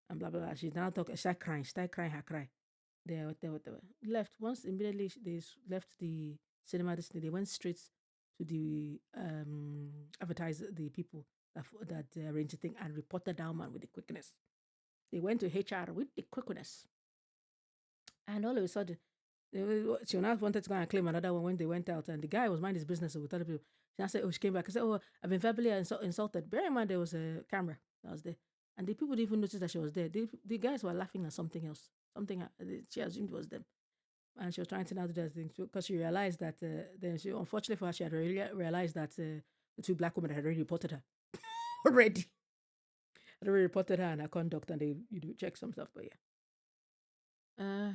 and blah blah blah. She's now talking, she started crying her cry. They left once immediately. They left the cinema. They went straight to the advertise the people that arranged the thing and reported down man with the quickness. They went to HR with the quickness, and all of a sudden, she now wanted to go and claim another one when they went out, and the guy was minding his business with other people. She now said, "Oh, she came back and said, oh, I've been verbally insulted." Bear in mind, there was a camera that was there, and the people didn't even notice that she was there. The guys were laughing at something else. She assumed it was them. And she was trying to now do that thing because she realized that then she, unfortunately for her, she had realized that the two black women had already reported her already. Had already reported her and her conduct, and they check some stuff. But yeah,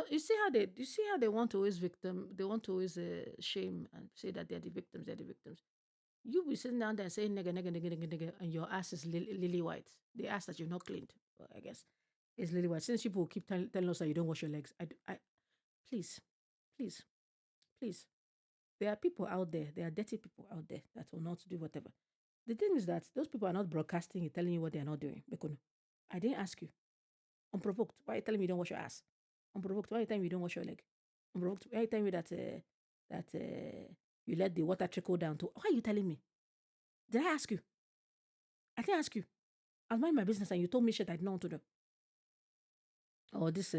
you see how they want to always shame and say that they're the victims. You be sitting down there saying nigga, nigga, nigga, nigga, nigga, and your ass is lily white. The ass that you've not cleaned, well, I guess. It's Lily White. Since people keep telling us that you don't wash your legs, please, please, please. There are people out there, there are dirty people out there that will not do whatever. The thing is that those people are not broadcasting and telling you what they are not doing. Because I didn't ask you. Unprovoked. Why are you telling me you don't wash your ass? Unprovoked. Why are you telling me you don't wash your leg? Unprovoked. Why are you telling me that you let the water trickle down to? Why are you telling me? Did I ask you? I didn't ask you. I was minding my business and you told me shit I didn't want to do. Oh, this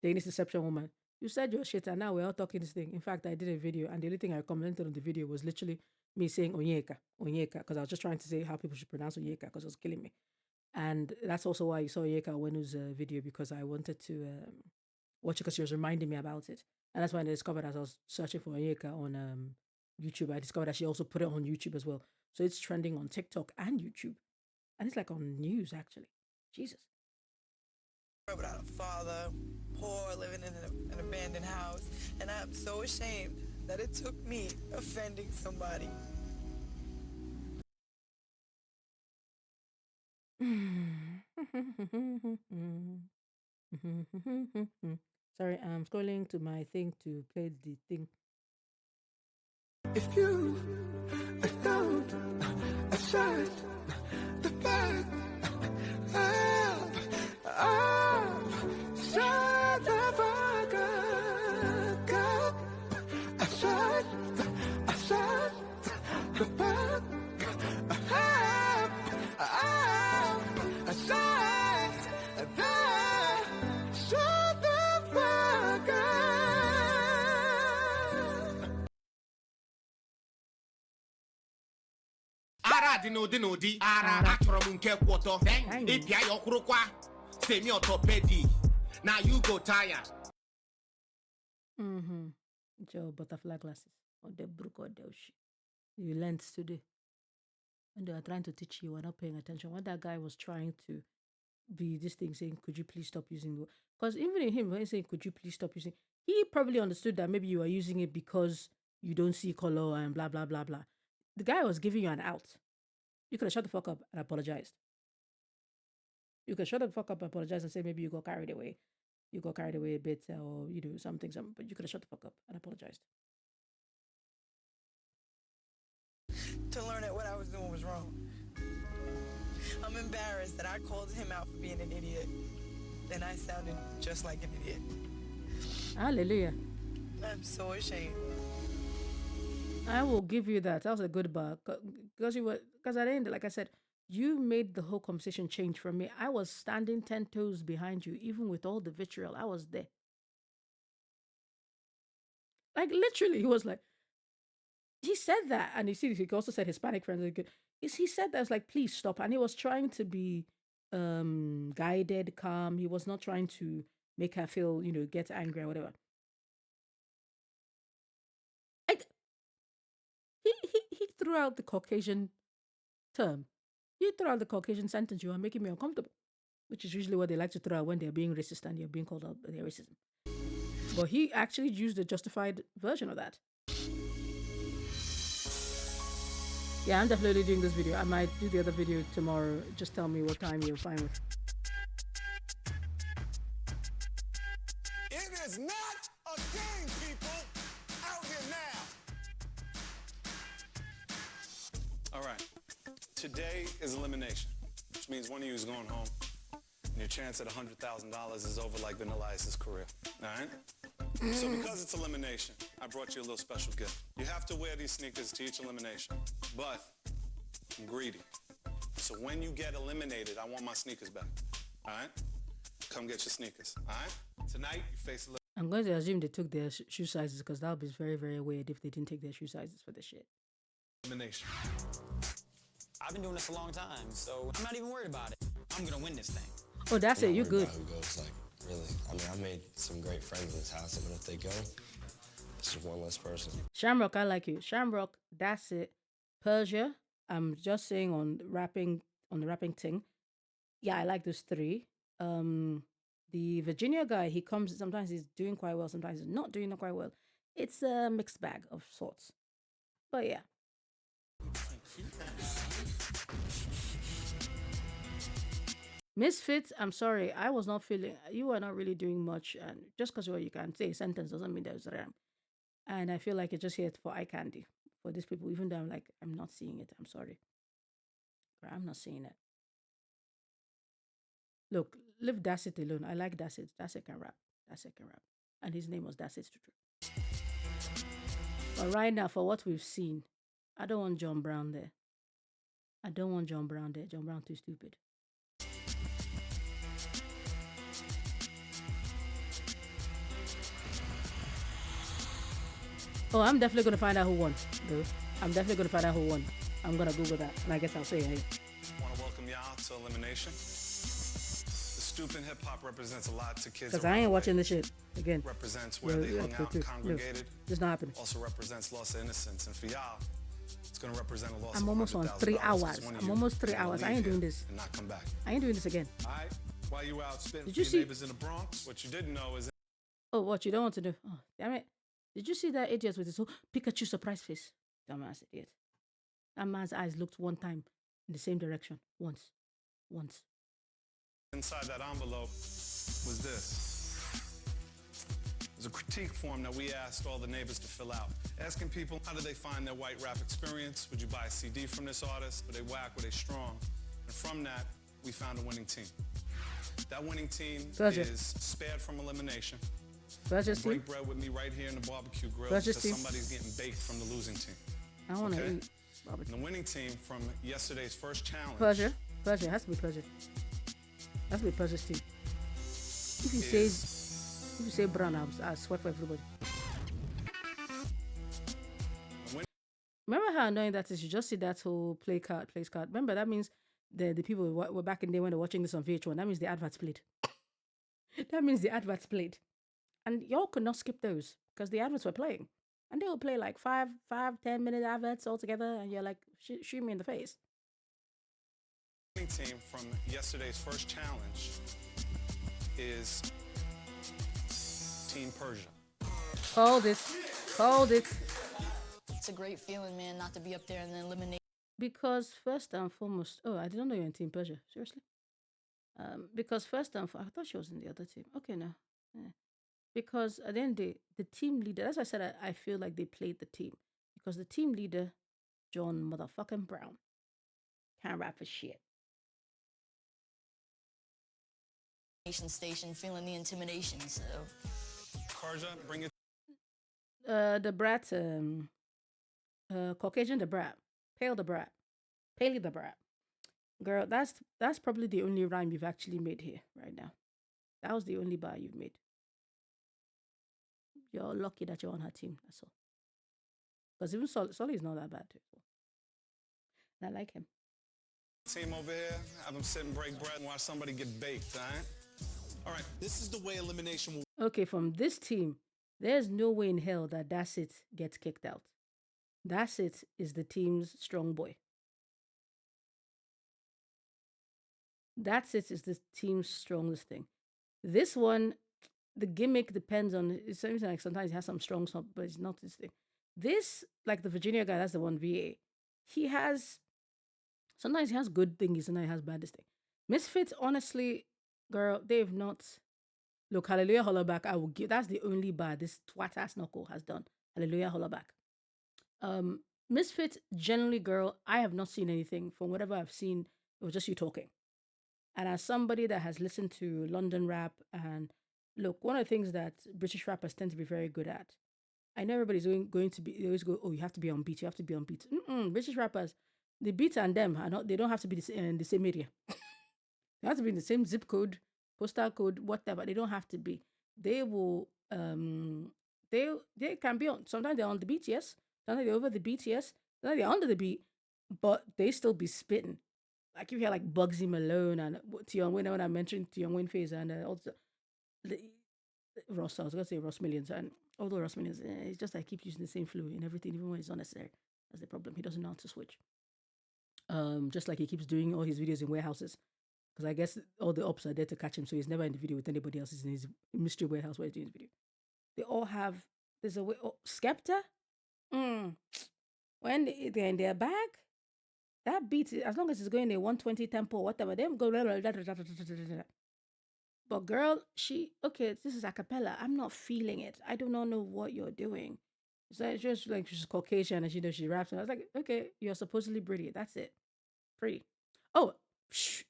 Danish deception woman. You said your shit and now we're all talking this thing. In fact, I did a video and the only thing I commented on the video was literally me saying Onyeka, because I was just trying to say how people should pronounce Onyeka because it was killing me. And that's also why you saw Onyeka Wenu's video, because I wanted to watch it because she was reminding me about it. And that's when I discovered, as I was searching for Onyeka on YouTube, I discovered that she also put it on YouTube as well. So it's trending on TikTok and YouTube. And it's like on news, actually. Jesus. Without a father, poor, living in an abandoned house, and I'm so ashamed that it took me offending somebody. Sorry, I'm scrolling to my thing to play the thing. If you don't assert the fact, shut the fuck up. Assert the fact, shut the fuck up. Ara dino di ara achọrọ m nke kwọtọ ịpịa ya ọkwụrụkwa semi orthopedic now you go tire. Joe butterfly glasses or the brook or the shit you learned today. When they were trying to teach you, were not paying attention. When that guy was trying to be this thing saying, could you please stop using the, because even in him, when he's saying, could you please stop using, he probably understood that maybe you are using it because you don't see color and blah, blah, blah, blah. The guy was giving you an out. You could have shut the fuck up and apologized. You could shut the fuck up and apologize and say maybe you got carried away. You got carried away a bit or, something, but you could have shut the fuck up and apologized. To learn that what I was doing was wrong. I'm embarrassed that I called him out for being an idiot. And I sounded just like an idiot. Hallelujah. I'm so ashamed. I will give you that. That was a good bar. Because at the end, like I said, you made the whole conversation change for me. I was standing 10 toes behind you, even with all the vitriol. I was there. Like, literally, he was like, he said that. And you see, he also said Hispanic friends. He said that. I was like, please stop. And he was trying to be guided, calm. He was not trying to make her feel, get angry or whatever. He threw out the Caucasian term. He threw out the Caucasian sentence. You are making me uncomfortable, which is usually what they like to throw out when they're being racist and you're being called out their racism. But he actually used the justified version of that. Yeah, I'm definitely doing this video. I might do the other video tomorrow. Just tell me what time you're fine with. It is not a game, people. Out here now. All right. Today is elimination, which means one of you is going home, and your chance at $100,000 is over like Vanilla Ice's career. All right? So because it's elimination, I brought you a little special gift. You have to wear these sneakers to each elimination, but I'm greedy. So when you get eliminated, I want my sneakers back. All right? Come get your sneakers. All right? Tonight, you face a I'm going to assume they took their shoe sizes because that would be very, very weird if they didn't take their shoe sizes for the shit. elimination. I've been doing this a long time, so I'm not even worried about it. I'm gonna win this thing. Oh, that's it. You're good. Who goes, like, really? I mean, I've made some great friends in this house, and if they go, it's just one less person. Shamrock, I like you. Shamrock, that's it. Persia, I'm just saying on the rapping thing. Yeah, I like those three. The Virginia guy, he comes, sometimes he's doing quite well, sometimes he's not doing quite well. It's a mixed bag of sorts. But yeah. Misfits, I'm sorry, I was not feeling. You were not really doing much, and just because you can say a sentence doesn't mean there's rhyme. And I feel like it's just here for eye candy for these people. Even though I'm like, I'm not seeing it. I'm sorry, I'm not seeing it. Look, leave Dassit alone. I like Dassit. Dassit can rap. Dassit can rap, and his name was Dassit Tutu. But right now, for what we've seen, I don't want John Brown there. I don't want John Brown there. John Brown too stupid. Oh, I'm definitely gonna find out who won, though. I'm definitely gonna find out who won. I'm gonna Google that, and I guess I'll say it. Hey. Want to welcome y'all to Elimination. The stupid hip hop represents a lot to kids. Because I ain't watching this shit again. Represents where they hung out, congregated. It's not happening. Also represents loss of innocence, and for y'all, it's gonna represent a loss. I'm almost on 3 hours. I'm almost 3 hours. I ain't doing this. And not come back. I ain't doing this again. All right. While you out spitting Did for you your see? neighbors in the Bronx, what you didn't know is. Oh, what you don't want to do? Oh, damn it! Did you see that idiot with his whole Pikachu surprise face? Dumbass idiot. That man's eyes looked one time in the same direction. Once. Inside that envelope was this. It was a critique form that we asked all the neighbors to fill out, asking people how do they find their white rap experience? Would you buy a CD from this artist? Were they whack? Were they strong? And from that, we found a winning team. That winning team is spared from elimination. Break bread with me right here in the barbecue grill because somebody's getting baked from the losing team. I want to eat barbecue. And the winning team from yesterday's first challenge. Pleasure. It has to be Pleasure. Has to be Pleasure's team. If you say brown, I'll sweat for everybody. Remember how annoying that is? You just see that whole place card. Remember, that means the people were back in the day when they're watching this on VH1. That means the adverts played. And y'all could not skip those because the adverts were playing. And they will play like 10-minute adverts all together. And you're like, shoot me in the face. The team from yesterday's first challenge is Team Persia. Called it. It's a great feeling, man, not to be up there and then eliminate. Because first and foremost, I didn't know you were in Team Persia. Seriously? Because first and foremost, I thought she was in the other team. Okay, no. Yeah. Because at the end of the day, the team leader, as I said, I feel like they played the team. Because the team leader, John motherfucking Brown, can't rap for shit. Station, feeling the intimidation, so. Persia, bring it. The brat, Caucasian the brat, Paley the brat. Girl, that's probably the only rhyme you've actually made here right now. That was the only bar you've made. You're lucky that you're on her team, that's all. Because even Solly is not that bad too. And I like him. Team over here, have them sit and break bread and watch somebody get baked, all right? All right, this is the way elimination will. Okay, from this team, there's no way in hell that Dassit gets kicked out. Dassit is the team's strong boy. Dassit is the team's strongest thing. This one, the gimmick depends on, it seems like sometimes he has some strong stuff, but it's not his thing. This, like the Virginia guy, that's the one VA. Sometimes he has good things, sometimes he has bad things. Misfits, honestly, girl, they've not. Look, Hallelujah Hollaback, I will give. That's the only bar this twat ass knuckle has done. Hallelujah Hollaback. Misfits, generally, girl, I have not seen anything. From whatever I've seen, it was just you talking. And as somebody that has listened to London rap, and look, one of the things that British rappers tend to be very good at, I know everybody's going to be, they always go, oh, you have to be on beat, British rappers, the beat and them are not, they don't have to be in the same area. They have to be in the same zip code, postal code, whatever. They don't have to be. They will, they can be on, sometimes they're on the beat, yes. Sometimes they're over the beat, yes. Sometimes they're under the beat, but they still be spitting. Like if you hear like Bugsy Malone and Tion Wayne, when I mentioned Tion Wayne Phase and also Ross, I was going to say Ross Millions, and although Ross Millions, it's just like keep using the same flow in everything, even when it's unnecessary. That's the problem. He doesn't know how to switch. Just like he keeps doing all his videos in warehouses. Because I guess all the ops are there to catch him, so he's never in the video with anybody else. He's in his mystery warehouse where he's doing his video. They all have, there's a way, Skepta? When they're in their bag, That beat, as long as it's going a 120 tempo, whatever, them go. But girl, okay, this is a cappella. I'm not feeling it. I do not know what you're doing. So it's just like she's Caucasian and she raps. And I was like, okay, you're supposedly pretty. That's it. Pretty. Oh,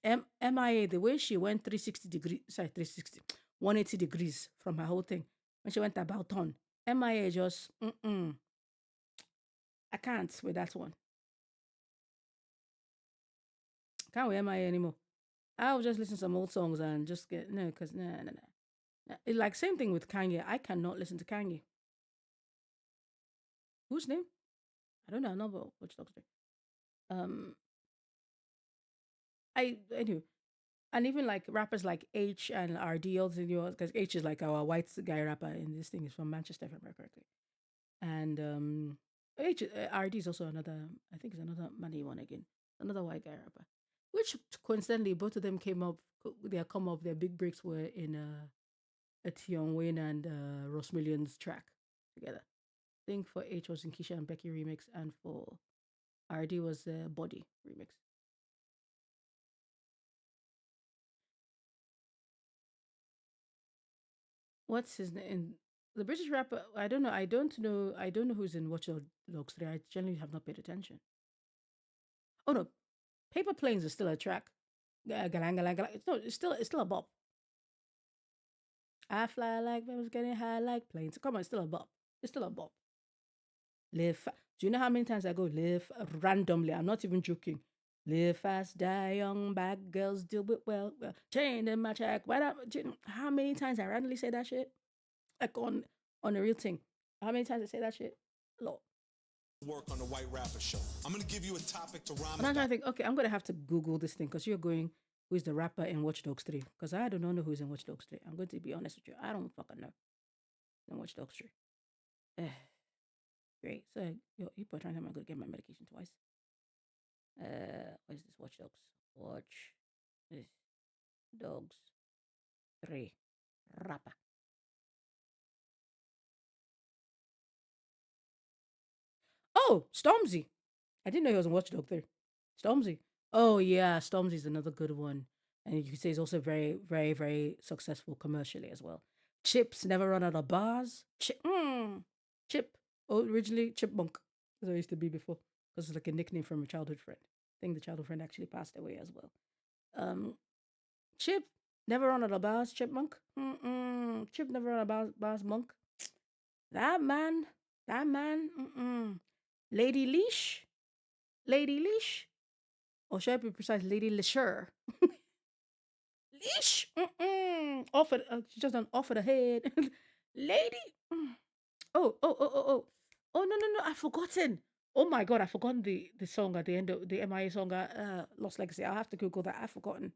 MIA, the way she went 360 degrees, sorry, 360, 180 degrees from her whole thing. When she went about on. MIA just, I can't with that one. Can't with MIA anymore. I'll just listen to some old songs and just get, no, because, no. It's like same thing with Kanye. I cannot listen to Kanye. Whose name? I don't know. I know about Watch Dogs 3. Anyway, and even like rappers like H and RD, also, because H is like our white guy rapper, and this thing is from Manchester, if I remember correctly. And RD is also another, I think it's another money one again, another white guy rapper. Which coincidentally, both of them their big breaks were in a Tion Wayne and Ross Millions track together. I think for H was in Keisha and Becky remix, and for RD was Body remix. What's his name? The British rapper. I don't know. I don't know who's in Watch Dogs 3. I generally have not paid attention. Oh no, Paper Planes is still a track. Galang, galang, galang. No, it's still a bop. I fly like birds, getting high like planes. Come on, it's still a bop. It's still a bop. Live. Do you know how many times I go live randomly? I'm not even joking. Live fast, die young, bad girls do it well. Chain in my track. How many times I randomly say that shit? Like on a real thing. How many times I say that shit? A lot. Work on the White Rapper Show. I'm gonna give you a topic to rhyme And I'm trying about. to think, okay, I'm gonna have to Google this thing because you're going, who's the rapper in Watch Dogs 3? Because I do not know who's in Watch Dogs 3. I'm going to be honest with you. I don't fucking know. In Watch Dogs 3. Great. So you put trying to I'm gonna get my medication twice. What is this? Watch Dogs. Watch this Dogs 3. Rapper. Oh, Stormzy. I didn't know he was in Watch Dog 3. Stormzy. Oh yeah, Stormzy's another good one. And you could say he's also very, very, very successful commercially as well. Chips never run out of bars. Chip. Oh, originally Chipmunk, as I used to be before. Because it's like a nickname from a childhood friend. I think the childhood friend actually passed away as well. Chip never run out of bars, Chipmunk. Chip never run out of bars, Monk. That man. Lady Leash. Or should I be precise? Lady Leisure. Leash. Off of, she just done off of the head. Lady. Oh. Oh, no. I've forgotten. Oh my God, I've forgotten the song at the end of the MIA song, Lost Legacy. I'll have to Google that. I've forgotten.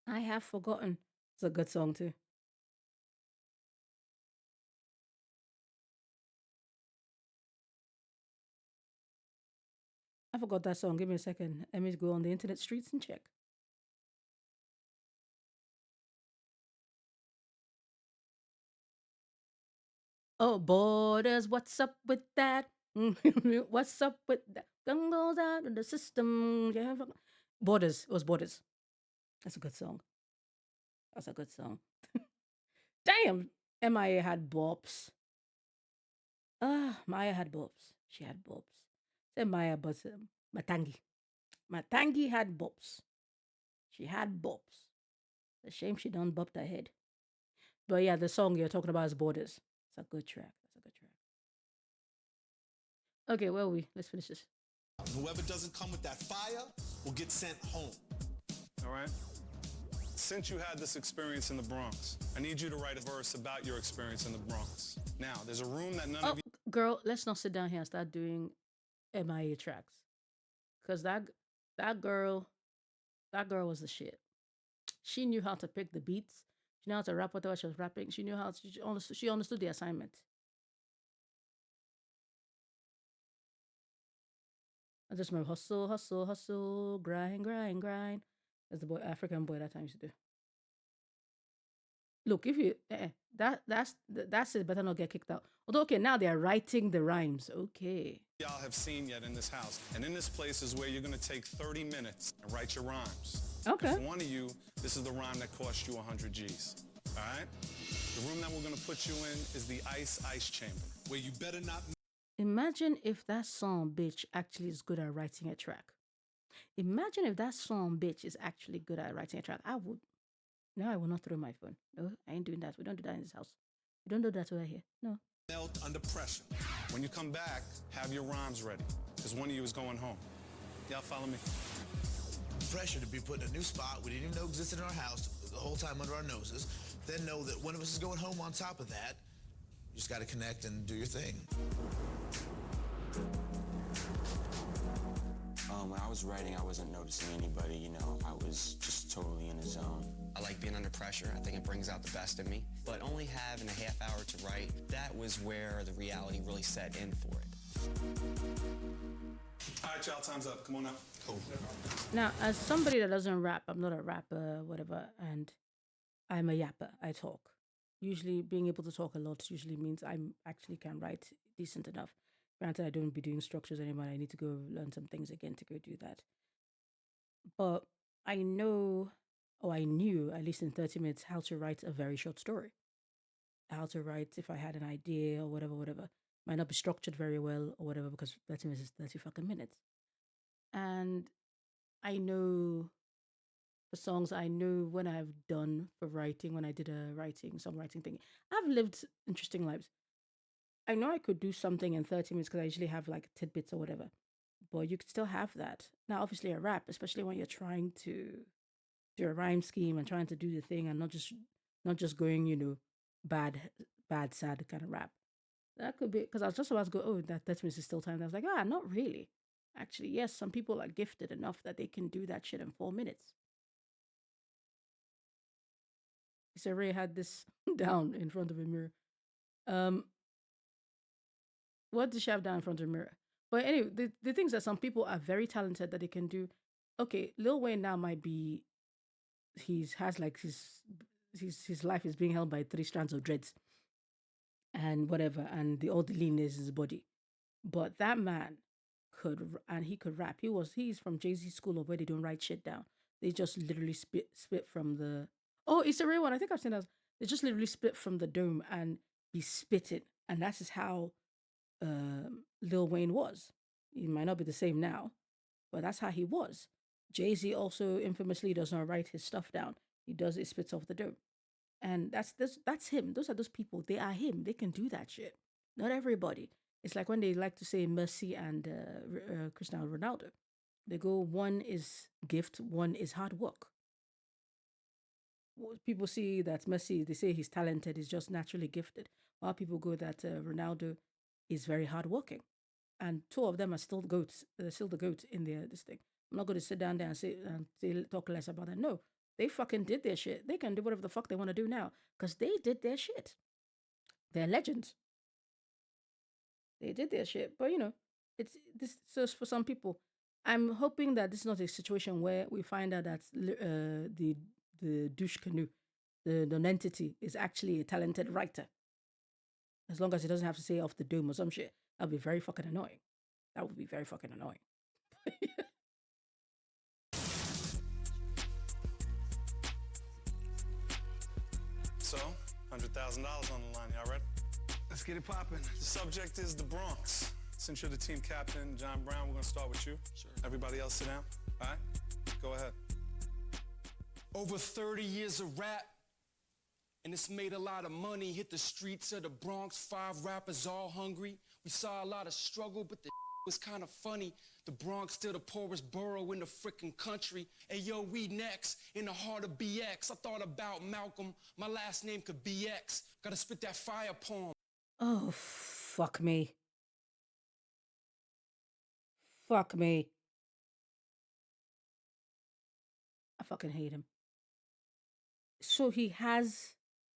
It's a good song too. I forgot that song. Give me a second. Let me go on the internet streets and check. Oh, Borders, what's up with that? What's up with that? Gun goes out of the system. Borders. It was Borders. That's a good song. Damn. MIA had bops. Maya had bops. She had bops. Say Maya, but Matangi. Matangi had bops. She had bops. The shame she don't bop her head. But yeah, the song you're talking about is Borders. It's a good track. Okay, where are we? Let's finish this. Whoever doesn't come with that fire will get sent home. All right? Since you had this experience in the Bronx, I need you to write a verse about your experience in the Bronx. Now, there's a room that none of you... Girl, let's not sit down here and start doing MIA tracks. Because that girl was the shit. She knew how to pick the beats. She knew how to rap whatever she was rapping. She knew how to, she understood the assignment. I just remember hustle, grind. That's the boy, African boy that time used to do. Look, if you that's it. Better not get kicked out. Although, okay, now they are writing the rhymes. Okay. Y'all have seen yet in this house. And in this place is where you're gonna take 30 minutes and write your rhymes. Okay. And for one of you, this is the rhyme that cost you 100 G's. All right? The room that we're gonna put you in is the ice chamber, where you better not. Imagine if that song bitch actually is good at writing a track. Imagine if that song bitch is actually good at writing a track. I would. No, I will not throw my phone. No, I ain't doing that. We don't do that in this house. We don't do that over here. No. Melt under pressure. When you come back, have your rhymes ready, because one of you is going home. Y'all follow me? Pressure to be put in a new spot we didn't even know existed in our house the whole time under our noses. Then know that one of us is going home on top of that. You just got to connect and do your thing. When I was writing, I wasn't noticing anybody, you know. I was just totally in the zone. I like being under pressure. I think it brings out the best in me. But only having a half hour to write, that was where the reality really set in for it. All right, y'all, time's up. Come on out. Cool. Now, as somebody that doesn't rap, I'm not a rapper, whatever, and I'm a yapper. I talk. Usually, being able to talk a lot usually means I actually can write decent enough. Granted, I don't be doing structures anymore. I need to go learn some things again to go do that. But I know, or I knew, at least in 30 minutes, how to write a very short story. How to write, if I had an idea or whatever. Might not be structured very well or whatever, because 30 minutes is 30 fucking minutes. And I know for songs, I know when I've done for writing, when I did a songwriting thing. I've lived interesting lives. I know I could do something in 30 minutes because I usually have like tidbits or whatever, but you could still have that. Now, obviously, a rap, especially when you're trying to do a rhyme scheme and trying to do the thing and not just going, bad, sad kind of rap. That could be because I was just about to go, oh, that 30 minutes is still time. And I was like, not really. Actually, yes, some people are gifted enough that they can do that shit in 4 minutes. So Ray had this down in front of a mirror. What did she have down in front of the mirror? But anyway, the things that some people are very talented that they can do. Okay, Lil Wayne now might be his life is being held by 3 strands of dreads and whatever, and all the lean is his body. But that man he could rap. He's from Jay-Z school of where they don't write shit down. They just literally spit from the. Oh, it's a real one. I think I've seen that. They just literally spit from the dome and he spit it, and that is how Lil Wayne was. He might not be the same now, but that's how he was. Jay-Z also infamously does not write his stuff down. He does it, spits off the dome. And that's him. Those are those people. They are him. They can do that shit. Not everybody. It's like when they like to say Messi and Cristiano Ronaldo. They go, one is gift, one is hard work. People see that Messi, they say he's talented, he's just naturally gifted. While people go that Ronaldo is very hardworking. And 2 of them are still goats. They're still the goats in this thing. I'm not going to sit down there and say talk less about that. No, they fucking did their shit. They can do whatever the fuck they want to do now because they did their shit. They're legends. They did their shit. But it's this. So for some people, I'm hoping that this is not a situation where we find out that the douche canoe, the non-entity, is actually a talented writer. As long as he doesn't have to say off the dome or some shit, that'd be very fucking annoying. That would be very fucking annoying. So, $100,000 on the line. Y'all ready? Let's get it popping. The subject is the Bronx. Since you're the team captain, John Brown, we're gonna start with you. Sure. Everybody else sit down. All right? Go ahead. Over 30 years of rap, and it's made a lot of money. Hit the streets of the Bronx, 5 rappers all hungry. We saw a lot of struggle, but the was kind of funny. The Bronx still the poorest borough in the frickin' country. Hey yo, we next, in the heart of BX. I thought about Malcolm, my last name could BX. Gotta spit that fire poem. Oh, fuck me. Fuck me. I fucking hate him. So he has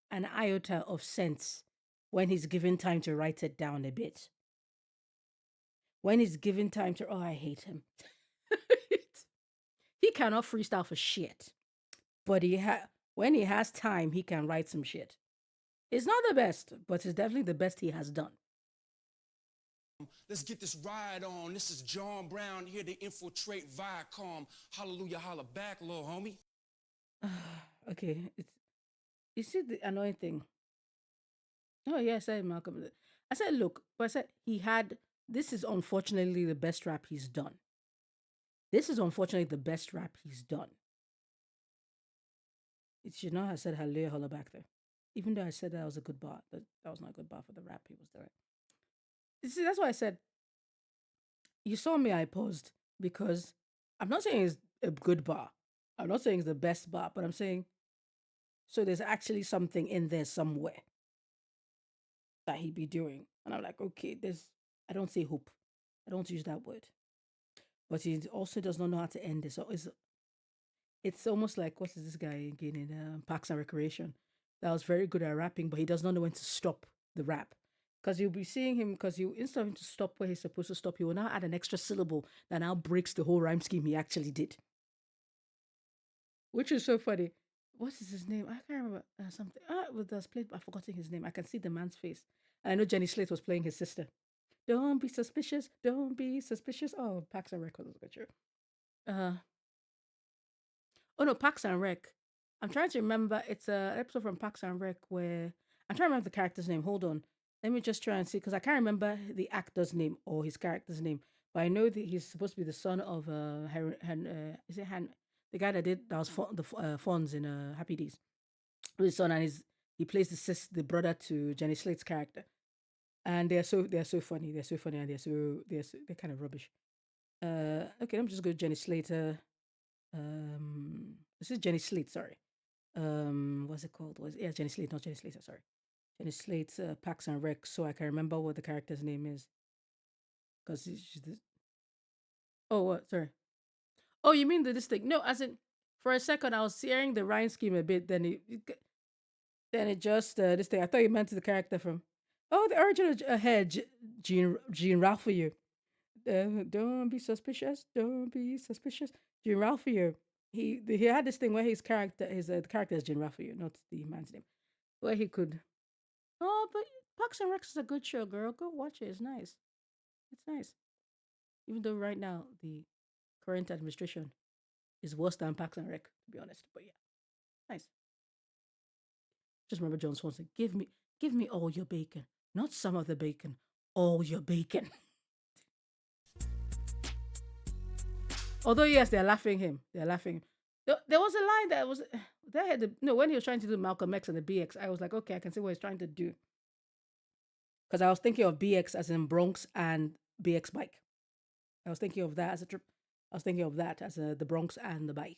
an iota of sense when he's given time to write it down a bit. When he's given time to, I hate him. He cannot freestyle for shit. But When he has time, he can write some shit. It's not the best, but it's definitely the best he has done. Let's get this ride on. This is John Brown here to infiltrate Viacom. Hallelujah, holla back, little homie. Okay, you see the annoying thing. Oh yeah, I said Malcolm. I said, look, but I said he had. This is unfortunately the best rap he's done. This is unfortunately the best rap he's done. It should not have said Hallelujah Holla back there. Even though I said that was a good bar, that was not a good bar for the rap he was doing. You see, that's why I said you saw me, I paused because I'm not saying it's a good bar. I'm not saying it's the best bar, but I'm saying so there's actually something in there somewhere that he be doing. And I'm like, okay, I don't say hope. I don't use that word. But he also does not know how to end it. So it's almost like, what is this guy again in Parks and Recreation? That was very good at rapping, but he does not know when to stop the rap. Because you'll be seeing him, because instead of him to stop where he's supposed to stop, he will now add an extra syllable that now breaks the whole rhyme scheme he actually did. Which is so funny. What is his name? I can't remember something. With the split, I've forgotten his name. I can see the man's face. I know Jenny Slate was playing his sister. Don't be suspicious. Don't be suspicious. Oh, Parks and Rec was good. Oh no, Parks and Rec. I'm trying to remember. It's an episode from Parks and Rec where I'm trying to remember the character's name. Hold on, let me just try and see because I can't remember the actor's name or his character's name. But I know that he's supposed to be the son of is it Han? The guy that was the Fonz in Happy Days. His son and he plays the brother to Jenny Slate's character, and they're so funny. They're so funny and they're kind of rubbish. Okay, let me just go to Jenny Slater. This is Jenny Slate, sorry. What's it called? Jenny Slate, not Jenny Slater, sorry. Jenny Slate's Parks and Rec, so I can remember what the character's name is. Because oh, what? Sorry. Oh, you mean this thing? No, as in, for a second, I was hearing the rhyme scheme a bit, then it just, this thing, I thought you meant the character from, the original head, Gene Ralphio. Don't be suspicious. Don't be suspicious. Gene Ralphio. He had this thing where his character, the character is Gene Ralphio, not the man's name, where he could. Oh, but Parks and Rec is a good show, girl. Go watch it. It's nice. It's nice. Even though right now the current administration is worse than Parks and Rec, to be honest. But yeah, nice. Just remember John Swanson. Give me all your bacon, not some of the bacon, all your bacon. Although yes, they're laughing him. They're laughing. There was a line that was when he was trying to do Malcolm X and the BX. I was like, okay, I can see what he's trying to do. Because I was thinking of BX as in Bronx and BX bike. I was thinking of that as a trip. I was thinking of that as the Bronx and the bike.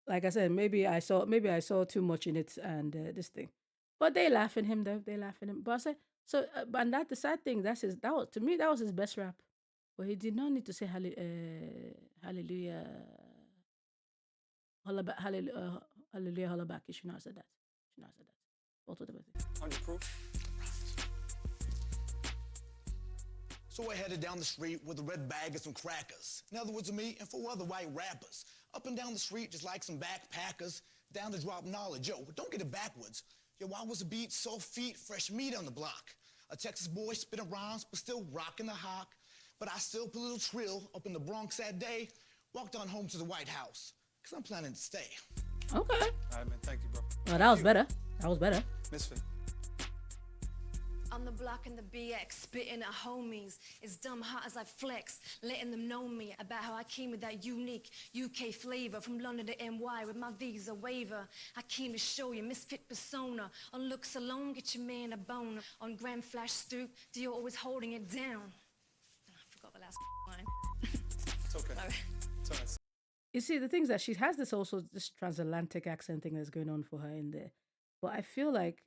Like I said, maybe I saw too much in it and this thing. But they laugh at him though. They laugh at him. But I said so. And that the sad thing that was to me that was his best rap. But he did not need to say hallelujah, hallelujah, holla back. He should not have said that. Should not have said that. Altogether. 100 proof. So I headed down the street with a red bag and some crackers. In other words, of me and 4 other white rappers. Up and down the street just like some backpackers. Down to drop knowledge. Yo, don't get it backwards. Yo, I was a beat, soft feet, fresh meat on the block. A Texas boy spitting rhymes, but still rocking the hawk. But I still put a little trill up in the Bronx that day. Walked on home to the White House, because I'm planning to stay. Okay. All right, man. Thank you, bro. Well, that was better. That was better. Misfit. On the block in the BX, spitting at homies. It's dumb hot as I flex, letting them know me about how I came with that unique UK flavor from London to NY with my visa waiver. I came to show you misfit persona. On looks alone, get your man a boner. On Grand Flash Stoop, Dio always holding it down. I forgot the last line. It's okay. It's all right. You see, the things that she has this transatlantic accent thing that's going on for her in there. But I feel like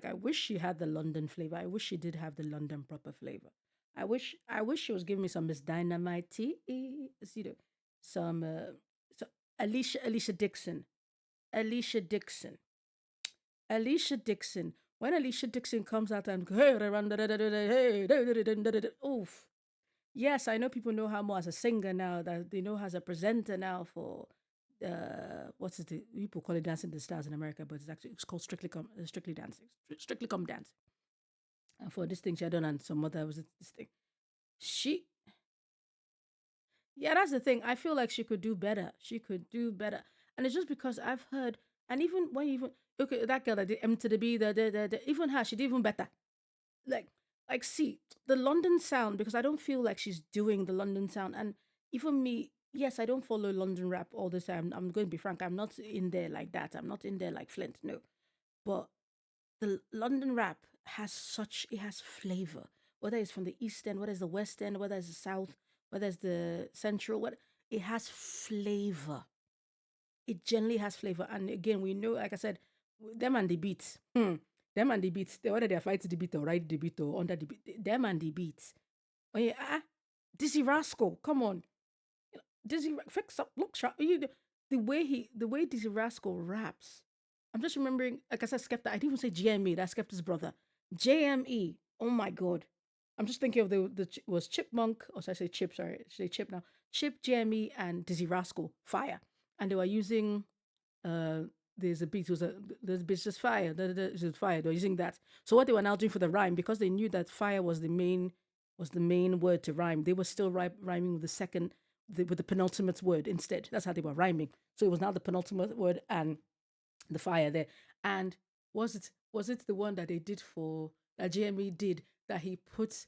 I wish she had the London flavor. I wish she did have the London proper flavor. I wish she was giving me some Miss Dynamite, some Alicia Dixon. When Alicia Dixon comes out and oof. Yes, I know people know her more as a singer now, that they know her as a presenter now for what's it? People call it Dancing the Stars in America, but it's called Strictly Dancing, Strictly Come Dancing. And for this thing she had done and some other was this thing. Yeah, that's the thing. I feel like she could do better. She could do better, and it's just because I've heard, and even when even okay, that girl that did M to the B, even her, she did even better. Like, see the London sound because I don't feel like she's doing the London sound, and even me, yes, I don't follow London rap all the time. I'm going to be frank. I'm not in there like that. I'm not in there like Flint. No, but the London rap it has flavor. Whether it's from the East End, whether it's the West End, whether it's the South, whether it's the Central, it has flavor. It generally has flavor. And again, we know, like I said, them and the beats. Them and the beats. Whether they're fighting the beat or riding the beat or under the beat, them and the beats. Oh yeah, Dizzy Rascal, come on. Dizzy, fix up, look sharp. The way Dizzy Rascal raps. I'm just remembering, like I said, Skepta. I didn't even say GME. That's Skepta's brother. JME. Oh my god. I'm just thinking of was Chipmunk, or should I say Chip? Sorry, should I say Chip now? Chip, JME, and Dizzy Rascal. Fire, and they were using. There's a beat. There's a beat just fire. There's fire. They're using that. So what they were now doing for the rhyme, because they knew that fire was the main word to rhyme. They were still rhyming with with the penultimate word instead. That's how they were rhyming. So it was now the penultimate word and the fire there. And was it the one that they did that JME did that he put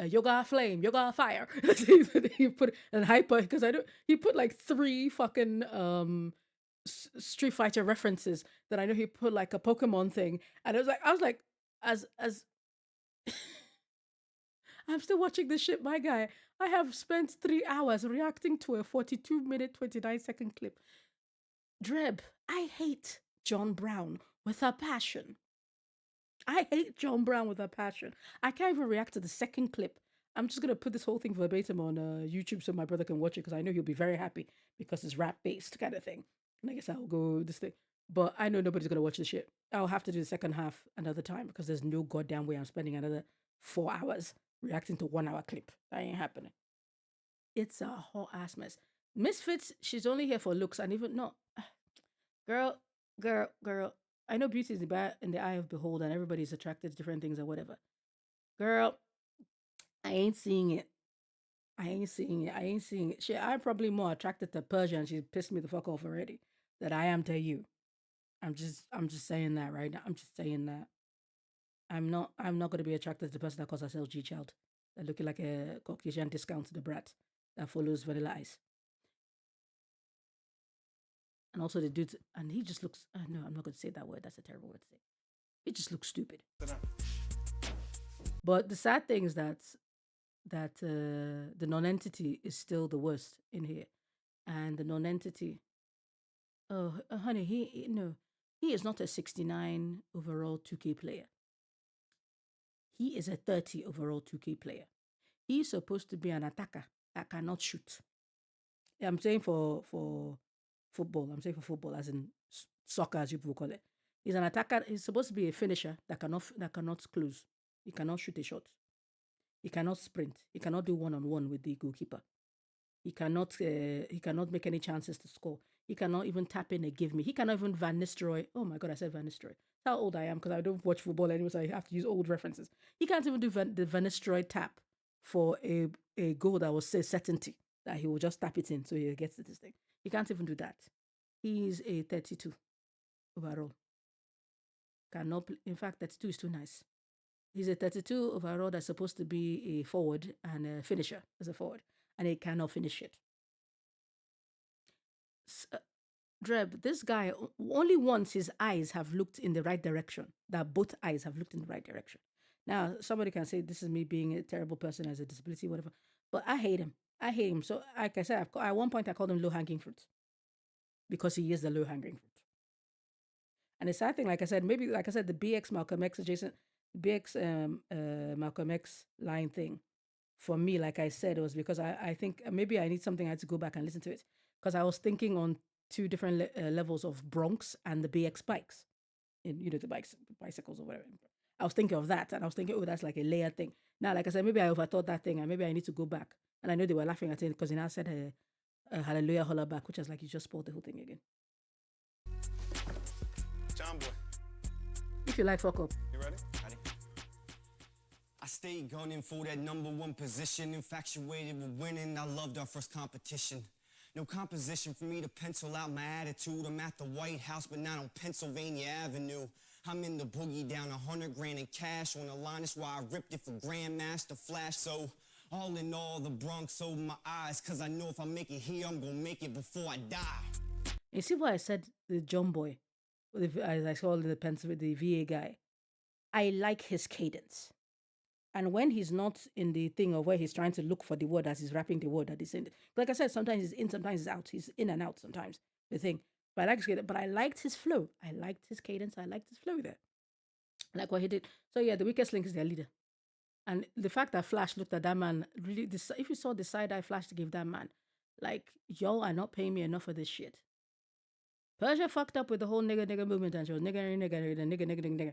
yoga flame, yoga fire? He put and hyper because he put like 3 fucking Street Fighter references that I know he put like a Pokemon thing, and I was like, as I'm still watching this shit, my guy. I have spent 3 hours reacting to a 42-minute, 29-second clip. Dreb, I hate John Brown with a passion. I hate John Brown with a passion. I can't even react to the second clip. I'm just gonna put this whole thing verbatim on YouTube so my brother can watch it because I know he'll be very happy because it's rap based kind of thing. And I guess I'll go this thing. But I know nobody's gonna watch the shit. I'll have to do the second half another time because there's no goddamn way I'm spending another 4 hours reacting to 1 hour clip. That ain't happening. It's a whole ass mess. Misfits, she's only here for looks and even not. Girl. I know beauty is in the eye of behold and everybody's attracted to different things or whatever. Girl, I ain't seeing it. I ain't seeing it. Shit, I'm probably more attracted to Persia and she's pissed me the fuck off already than I am to you. I'm just saying that right now. I'm just saying that. I'm not gonna be attracted to the person that calls herself G Child. That looking like a Caucasian discount to the brat that follows Vanilla Ice. And also the dude, and he just looks, no, I'm not going to say that word. That's a terrible word to say. He just looks stupid. But the sad thing is that the non-entity is still the worst in here. And the non-entity, honey, he is not a 69 overall 2K player. He is a 30 overall 2K player. He's supposed to be an attacker that cannot shoot. Yeah, I'm saying for football. I'm saying for football, as in soccer, as you people call it. He's an attacker. He's supposed to be a finisher that cannot close. He cannot shoot a shot. He cannot sprint. He cannot do one-on-one with the goalkeeper. He cannot make any chances to score. He cannot even tap in a give me. He cannot even Van Nistelrooy. Oh my God, I said Van Nistelrooy. That's how old I am because I don't watch football anymore, so I have to use old references. He can't even do the Van Nistelrooy tap for a goal that was certainty that he will just tap it in so he gets to this thing. He can't even do that. He's a 32 overall. Cannot. In fact, 32 is too nice. He's a 32 overall that's supposed to be a forward and a finisher as a forward, and he cannot finish it. Dreb, this guy, only once his eyes have looked in the right direction, that both eyes have looked in the right direction. Now, somebody can say this is me being a terrible person as a disability, whatever, but I hate him. So, like I said, at one point I called him low-hanging fruit because he is the low-hanging fruit. And the sad thing, like I said, maybe, like I said, the BX Malcolm X Malcolm X line thing, for me, like I said, it was because I think maybe I need something. I had to go back and listen to it because I was thinking on 2 different levels of Bronx and the BX bikes, the bicycles or whatever. I was thinking of that, and I was thinking, oh, that's like a layer thing. Now, like I said, maybe I overthought that thing, and maybe I need to go back. And I know they were laughing at it because he now said Hallelujah Holla Back, which is like you just spoiled the whole thing again. John Boy. If you like, fuck up. You ready? Ready? I stayed gunning for that #1 position, infatuated with winning. I loved our first competition. No composition for me to pencil out my attitude. I'm at the White House, but not on Pennsylvania Avenue. I'm in the boogie down 100 grand in cash on the line. That's why I ripped it for Grandmaster Flash. So all in all, the Bronx opened my eyes, cause I know if I make it here, I'm gonna make it before I die. You see why I said the John Boy, as I saw the Pennsylvania, the VA guy. I like his cadence. And when he's not in the thing of where he's trying to look for the word as he's rapping the word that he's in. Like I said, sometimes he's in, sometimes he's out. He's in and out sometimes, the thing. But I like his cadence. But I liked his flow. I liked his cadence. I liked his flow there. Like what he did. So yeah, the Weakest Link is their leader. And the fact that Flash looked at that man, really, if you saw the side eye Flash gave that man, like, y'all are not paying me enough for this shit. Persia fucked up with the whole nigga movement and she was nigga.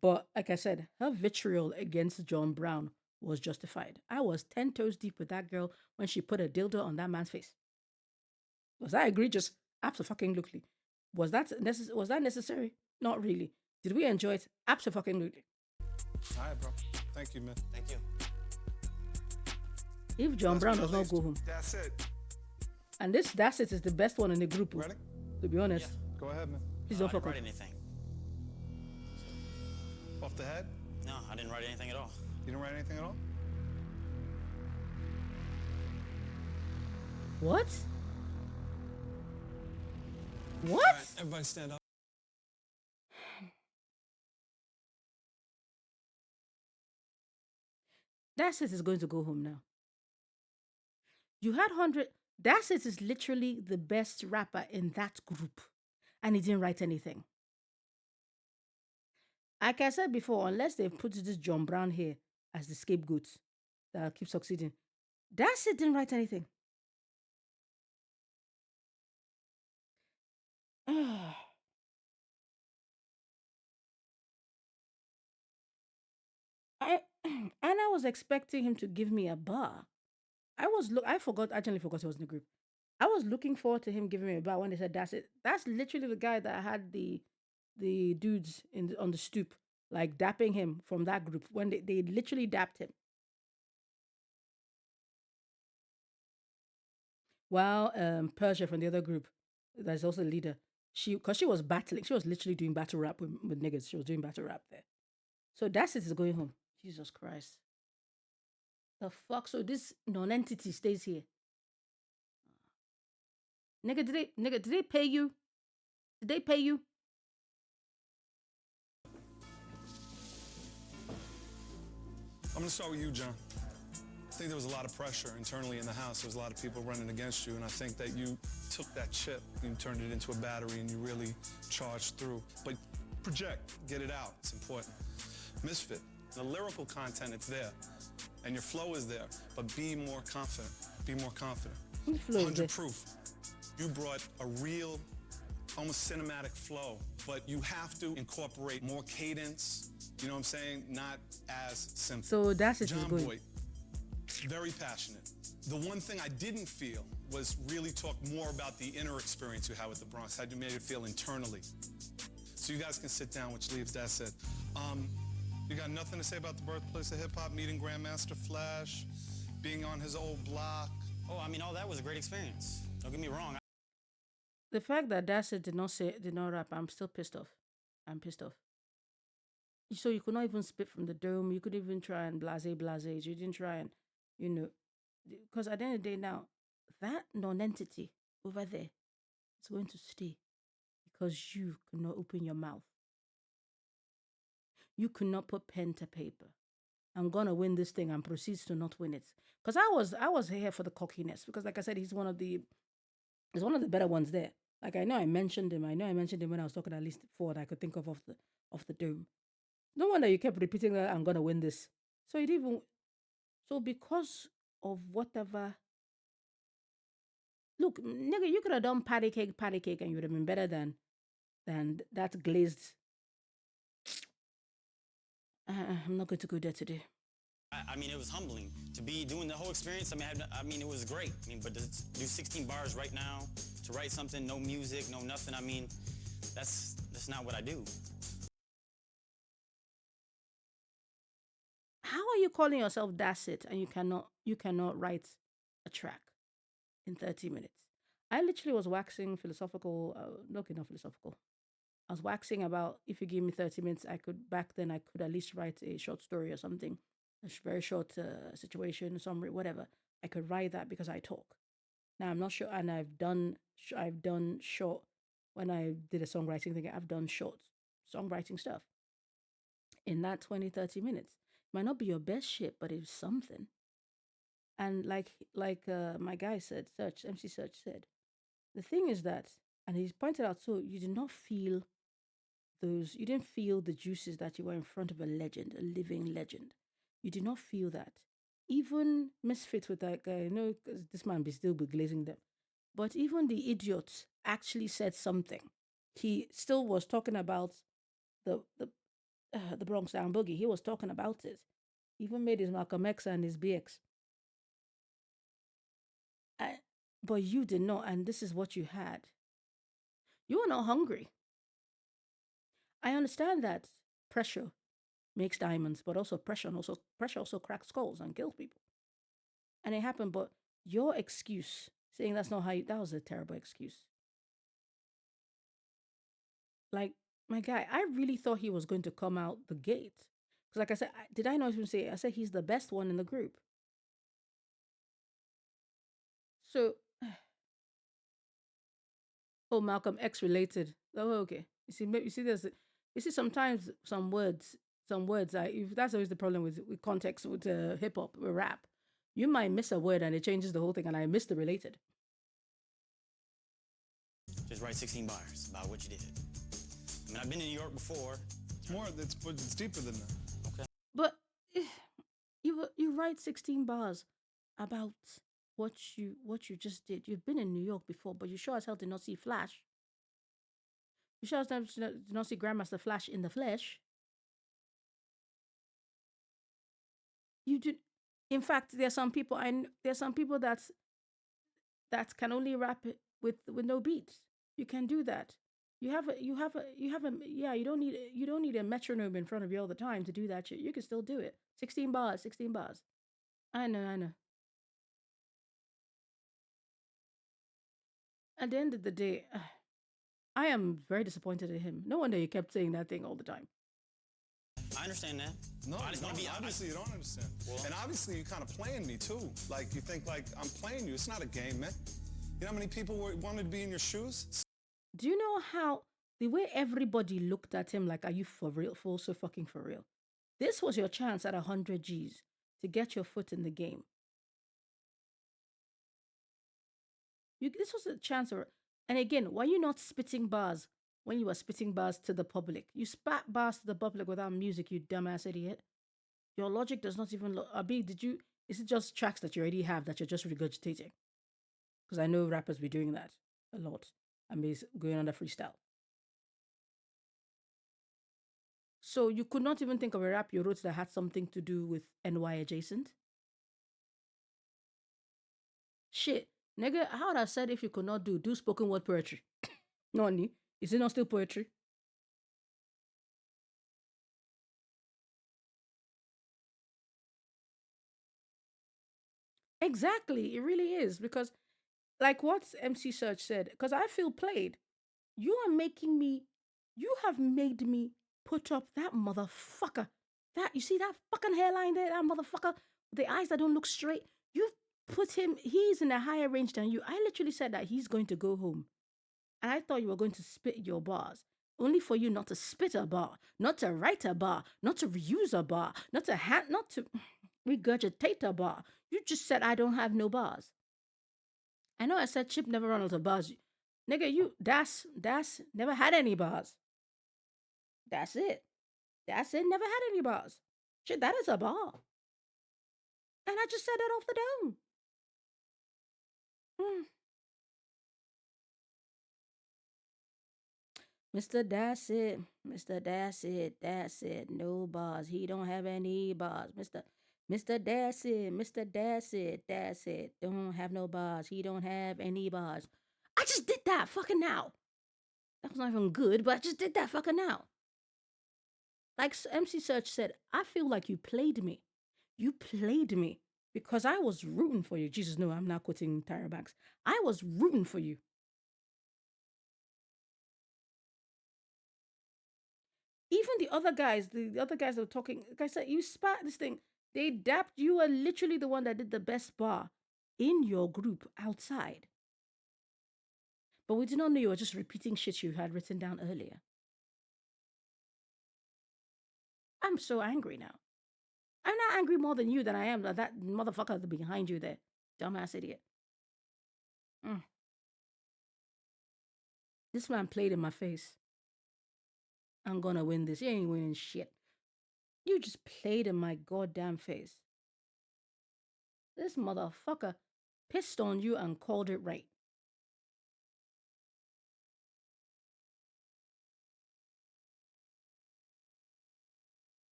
But like I said, her vitriol against John Brown was justified. I was 10 toes deep with that girl when she put a dildo on that man's face. Was that egregious? Absolutely. Was that necessary? Not really. Did we enjoy it? Absolutely. All right, bro. Thank you, man. Thank you. If John Brown does not go home. That's it. And That's It is the best one in the group. Ready? To be honest. Yeah. Go ahead, man. Please don't I didn't fuck write up. anything. Off the head? No, I didn't write anything at all. You didn't write anything at all? What? What? All right, everybody stand up. That's It is going to go home now. You had 100. That's It is literally the best rapper in that group. And he didn't write anything. Like I said before, unless they put this John Brown here as the scapegoat that keeps succeeding, That's It didn't write anything. I was expecting him to give me a bar. I actually forgot he was in the group. I was looking forward to him giving me a bar when they said That's It. That's literally the guy that had the dudes on the stoop, like dapping him from that group when they literally dapped him. While Persia from the other group, that's also the leader, because she was battling, she was literally doing battle rap with niggas. She was doing battle rap there. So That's It is going home. Jesus Christ. The fuck? So this non-entity stays here. Nigga, did they pay you? Did they pay you? I'm gonna start with you, John. I think there was a lot of pressure internally in the house. There was a lot of people running against you, and I think that you took that chip and turned it into a battery, and you really charged through. But project, get it out. It's important. Misfit, the lyrical content, it's there, and your flow is there. But be more confident. Be more confident. 100 proof. You brought a real, almost cinematic flow, but you have to incorporate more cadence. You know what I'm saying? Not as simple. So That's It is John going. Boy, very passionate. The one thing I didn't feel was really talk more about the inner experience you had with the Bronx, how you made it feel internally. So you guys can sit down, which leaves That's It. You got nothing to say about the birthplace of hip-hop, meeting Grandmaster Flash, being on his old block? Oh, I mean, all that was a great experience. Don't get me wrong. The fact that That's It did not rap, I'm still pissed off. I'm pissed off. So you could not even spit from the dome. You could even try and blase. You didn't try and, because at the end of the day now, that non-entity over there is going to stay because you could not open your mouth. You could not put pen to paper. I'm gonna win this thing and proceeds to not win it. Because I was here for the cockiness. Because like I said, he's one of the better ones there. Like I know I mentioned him when I was talking at least 4 that I could think of the dome. No wonder you kept repeating that I'm gonna win this. So because of whatever. Look, nigga, you could have done patty cake, and you would have been better than that glazed. I'm not going to go there today. I mean, it was humbling to be doing the whole experience. I mean, it was great. I mean, but to do 16 bars right now, to write something, no music, no nothing. I mean, that's not what I do. How are you calling yourself that's it and you cannot write a track in 30 minutes? I literally was waxing philosophical, no, okay, not philosophical. I was waxing about if you give me 30 minutes, back then I could at least write a short story or something, very short situation, summary, whatever. I could write that because I talk. Now I'm not sure, and I've done short, when I did a songwriting thing, I've done short songwriting stuff. In that 20, 30 minutes. Might not be your best shit, but it's something. And like my guy said, MC Search said, the thing is that, and he's pointed out, so you didn't feel the juices that you were in front of a legend, a living legend. You did not feel that. Even Misfits with that guy, because this man be still be glazing them. But even the idiots actually said something. He still was talking about the Bronx Down Boogie. He was talking about it. Even made his Malcolm X and his BX. But you did not, and this is what you had. You were not hungry. I understand that pressure makes diamonds, but also pressure also cracks skulls and kills people. And it happened, but your excuse, saying that's not how you, that was a terrible excuse. Like, my guy, I really thought he was going to come out the gate. Because like I said, did I not even say, I said he's the best one in the group. So, oh, Malcolm X related. Oh, okay. You see, sometimes some words, if that's always the problem with context, with hip hop, with rap, you might miss a word and it changes the whole thing, and I missed the related. Just write 16 bars about what you did. I mean, I've been in New York before. It's deeper than that. Okay. But you write 16 bars about what you just did. You've been in New York before, but you sure as hell did not see Flash. You sure as hell did not see Grandmaster Flash in the flesh. You did. In fact, there's some people that can only rap it with no beats. You can do that. You have a yeah. You don't need a metronome in front of you all the time to do that shit. You can still do it. 16 bars, 16 bars. I know. At the end of the day, I am very disappointed in him. No wonder he kept saying that thing all the time. I understand that. No, I just want to be obviously you don't understand. Well, and obviously you're kind of playing me too. Like you think like I'm playing you. It's not a game, man. You know how many people wanted to be in your shoes? Do you know how the way everybody looked at him like, are you for real? So fucking for real. This was your chance at 100 G's to get your foot in the game. This was a chance. And again, why are you not spitting bars when you were spitting bars to the public? You spat bars to the public without music, you dumbass idiot. Your logic does not even look. Abi, is it just tracks that you already have that you're just regurgitating? Because I know rappers be doing that a lot. I mean, going on the freestyle. So you could not even think of a rap you wrote that had something to do with NY adjacent? Shit. Nigga, how would I said if you could not do spoken word poetry? No, is it not still poetry? Exactly. It really is. Because like what MC Search said, because I feel played. You have made me put up that motherfucker. You see that fucking hairline there, that motherfucker? The eyes that don't look straight. You've put him, he's in a higher range than you. I literally said that he's going to go home. And I thought you were going to spit your bars. Only for you not to spit a bar, not to write a bar, not to reuse a bar, not to regurgitate a bar. You just said I don't have no bars. I know I said Chip never run out of bars. Nigga, Das never had any bars. That's it. That's it, never had any bars. Shit, that is a bar. And I just said that off the dome. Mr. That's it, no bars. He don't have any bars. Mr. That's it. Don't have no bars. He don't have any bars. I just did that fucking now. That was not even good, but I just did that fucking now. Like MC Search said, I feel like you played me. You played me because I was rooting for you. Jesus, no, I'm not quoting Tyra Banks. I was rooting for you. Even the other guys, the other guys that were talking, like I said, you spat this thing. They dapped. You were literally the one that did the best bar in your group outside. But we did not know you were just repeating shit you had written down earlier. I'm so angry now. I'm not angry more than you than I am that motherfucker behind you there. Dumbass idiot. This man played in my face. I'm gonna win this. You ain't winning shit. You just played in my goddamn face. This motherfucker pissed on you and called it right.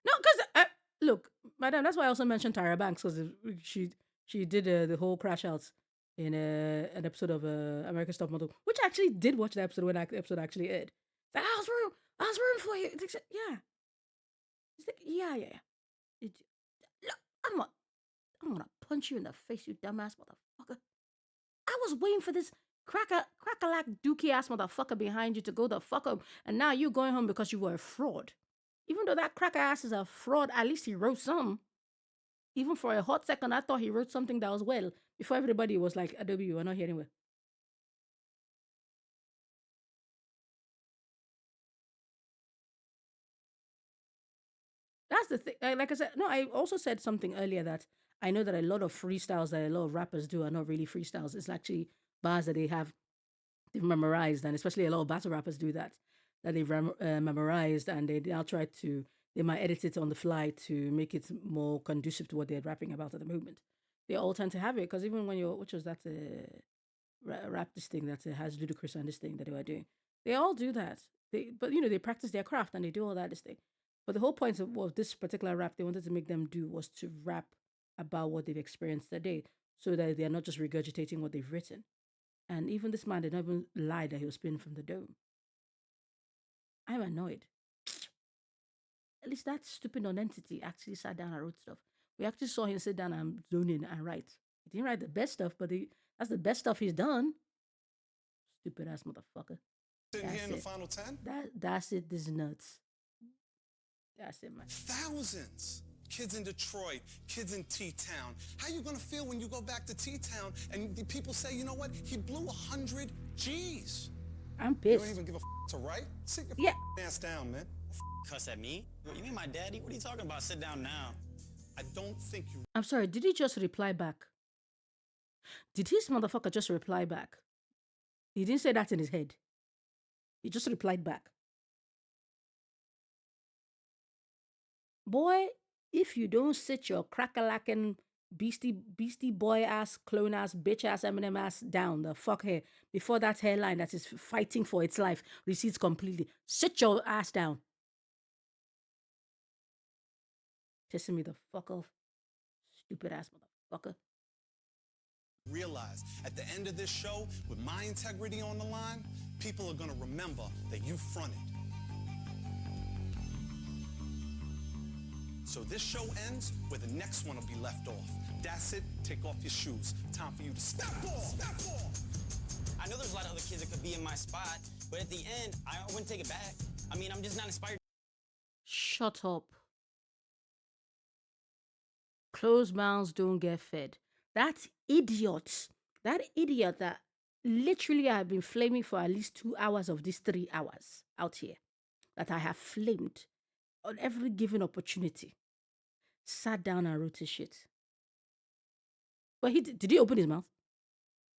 No, because look, madam, that's why I also mentioned Tyra Banks because she did the whole crash outs in an episode of American Top Model, which I actually did watch the episode when that episode actually aired. Like, I was rooting for you. It's like, yeah. It's like, yeah. Look, I'm gonna punch you in the face, you dumbass motherfucker. I was waiting for this crack-a-lack dookie ass motherfucker behind you to go the fuck up, and now you going home because you were a fraud. Even though that cracker ass is a fraud, at least he wrote some. Even for a hot second, I thought he wrote something that was well before everybody was like, Adobe, you are not here anyway. That's the thing. Like I said, no, I also said something earlier that I know that a lot of freestyles that a lot of rappers do are not really freestyles. It's actually bars that they've memorized, and especially a lot of battle rappers do that. That they've memorized, and they now try to they might edit it on the fly to make it more conducive to what they're rapping about at the moment. They all tend to have it because even when you're, which was that rap this thing that has Ludacris and this thing that they were doing, they all do that. But they practice their craft and they do all that this thing. But the whole point of this particular rap they wanted to make them do was to rap about what they've experienced that day, so that they're not just regurgitating what they've written. And even this man did not even lie that he was spinning from the dome. I'm annoyed. At least that stupid nonentity actually sat down and wrote stuff. We actually saw him sit down and zone in and write. He didn't write the best stuff, but that's the best stuff he's done. Stupid ass motherfucker. Sitting here in the final 10? That's it. This is nuts. That's it, man. Thousands. Kids in Detroit, kids in T-Town. How you gonna feel when you go back to T-Town and the people say, you know what, he blew 100 G's? I'm pissed. You don't even give a to write? Sit your ass down, man. Cuss at me? You mean my daddy? What are you talking about? Sit down now. I don't think you... I'm sorry, did he just reply back? Did his motherfucker just reply back? He didn't say that in his head. He just replied back. Boy, if you don't sit your crack-a-lackin' beastie boy ass, clone ass, bitch ass, Eminem ass down the fuck here before that hairline that is fighting for its life recedes completely, sit your ass down. Pissing me the fuck off. Stupid ass motherfucker. Realize at the end of this show, with my integrity on the line, people are gonna remember that you fronted. So this show ends where the next one will be left off. That's it. Take off your shoes. Time for you to step off. Step off. I know there's a lot of other kids that could be in my spot, but at the end, I wouldn't take it back. I mean, I'm just not inspired. Shut up. Closed mouths don't get fed. That idiot that literally I have been flaming for at least 2 hours of these 3 hours out here, that I have flamed on every given opportunity, sat down and wrote his shit. But did he open his mouth?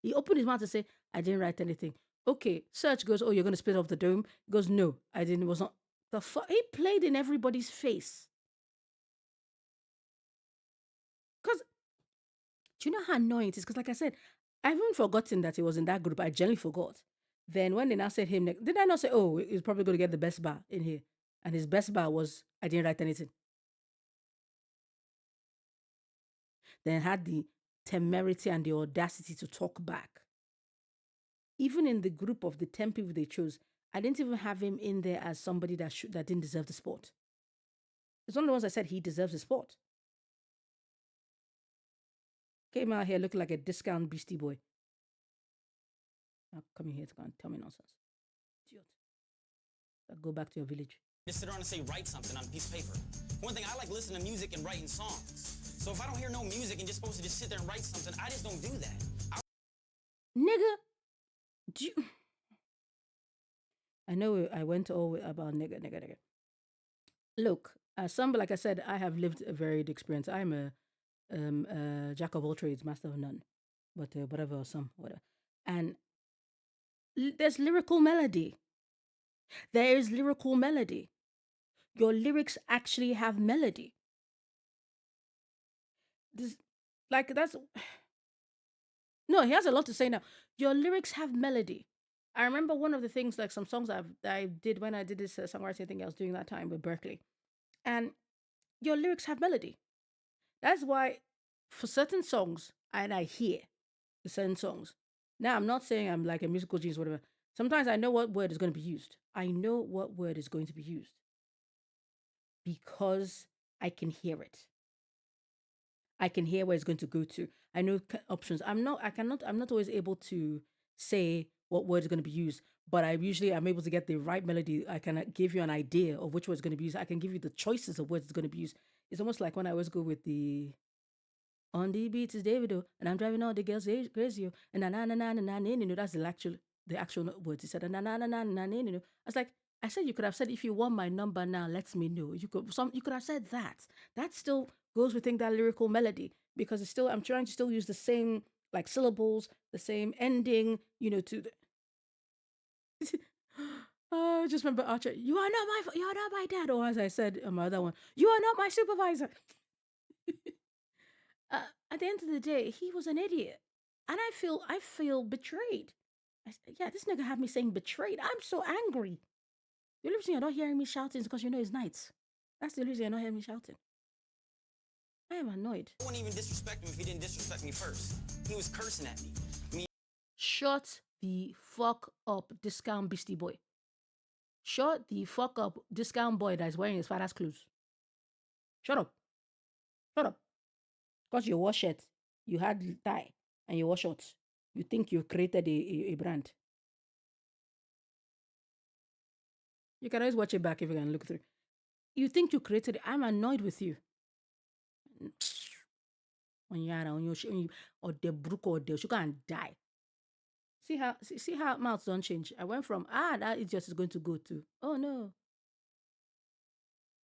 He opened his mouth to say, I didn't write anything. Okay, Search goes, oh, you're going to spit off the dome? He goes, no, I didn't. It was not. The fuck? He played in everybody's face. Because, do you know how annoying it is? Because like I said, I've even forgotten that he was in that group. I generally forgot. Then when they now said him, did I not say, oh, he's probably going to get the best bar in here? And his best bar was, I didn't write anything. then had the temerity and the audacity to talk back. Even in the group of the 10 people they chose, I didn't even have him in there as somebody that didn't deserve the spot. It's one of the ones I said he deserves the spot. Came out here looking like a discount Beastie Boy. Now coming here to go and tell me nonsense. Idiot. Go back to your village. Just sit around and say write something on a piece of paper. One thing, I like listening to music and writing songs. So if I don't hear no music and you're supposed to just sit there and write something, I just don't do that. Nigga, do you... I know I went all about nigga. Look, like I said, I have lived a varied experience. I'm a jack of all trades, master of none. But whatever, or some, whatever. And there's lyrical melody. There is lyrical melody. Your lyrics actually have melody. No, he has a lot to say now. Your lyrics have melody. I remember one of the things, like some songs I did when I did this songwriting thing I was doing that time with Berkeley. And your lyrics have melody. That's why for certain songs, and I hear the certain songs. Now, I'm not saying I'm like a musical genius or whatever. Sometimes I know what word is going to be used. I know what word is going to be used because I can hear it. I can hear where it's going to go to. I know options. I'm not always able to say what word is going to be used, but I'm able to get the right melody. I can give you an idea of which word is going to be used. I can give you the choices of words it's going to be used. It's almost like when I always go with the on the beat is Davido, and I'm driving all the girls crazy, and na na na na na na. That's the actual words. He said na na na na na na. I was like, I said you could have said if you want my number now, let me know. You could have said that. That still goes within that lyrical melody because it's still I'm trying to still use the same like syllables, the same ending, to the. Oh, just remember Archer. You are not my dad, or as I said on my other one, you are not my supervisor. At the end of the day, he was an idiot, and I feel betrayed. Yeah, this nigga had me saying betrayed. I'm so angry. The only reason you're not hearing me shouting is because it's nights. That's the only reason you're not hearing me shouting. I am annoyed. I wouldn't even disrespect him if he didn't disrespect me first. He was cursing at me. Shut the fuck up, discount Beastie Boy. Shut the fuck up, discount boy that is wearing his father's clothes. Shut up. Shut up. Because you wore shirt, you had tie, and you wore shorts. You think you created a brand. You can always watch it back if you can look through. You think you created it. I'm annoyed with you. Or the brook or the sugar and die. See how mouths don't change. I went from that idiot is going to go to oh no.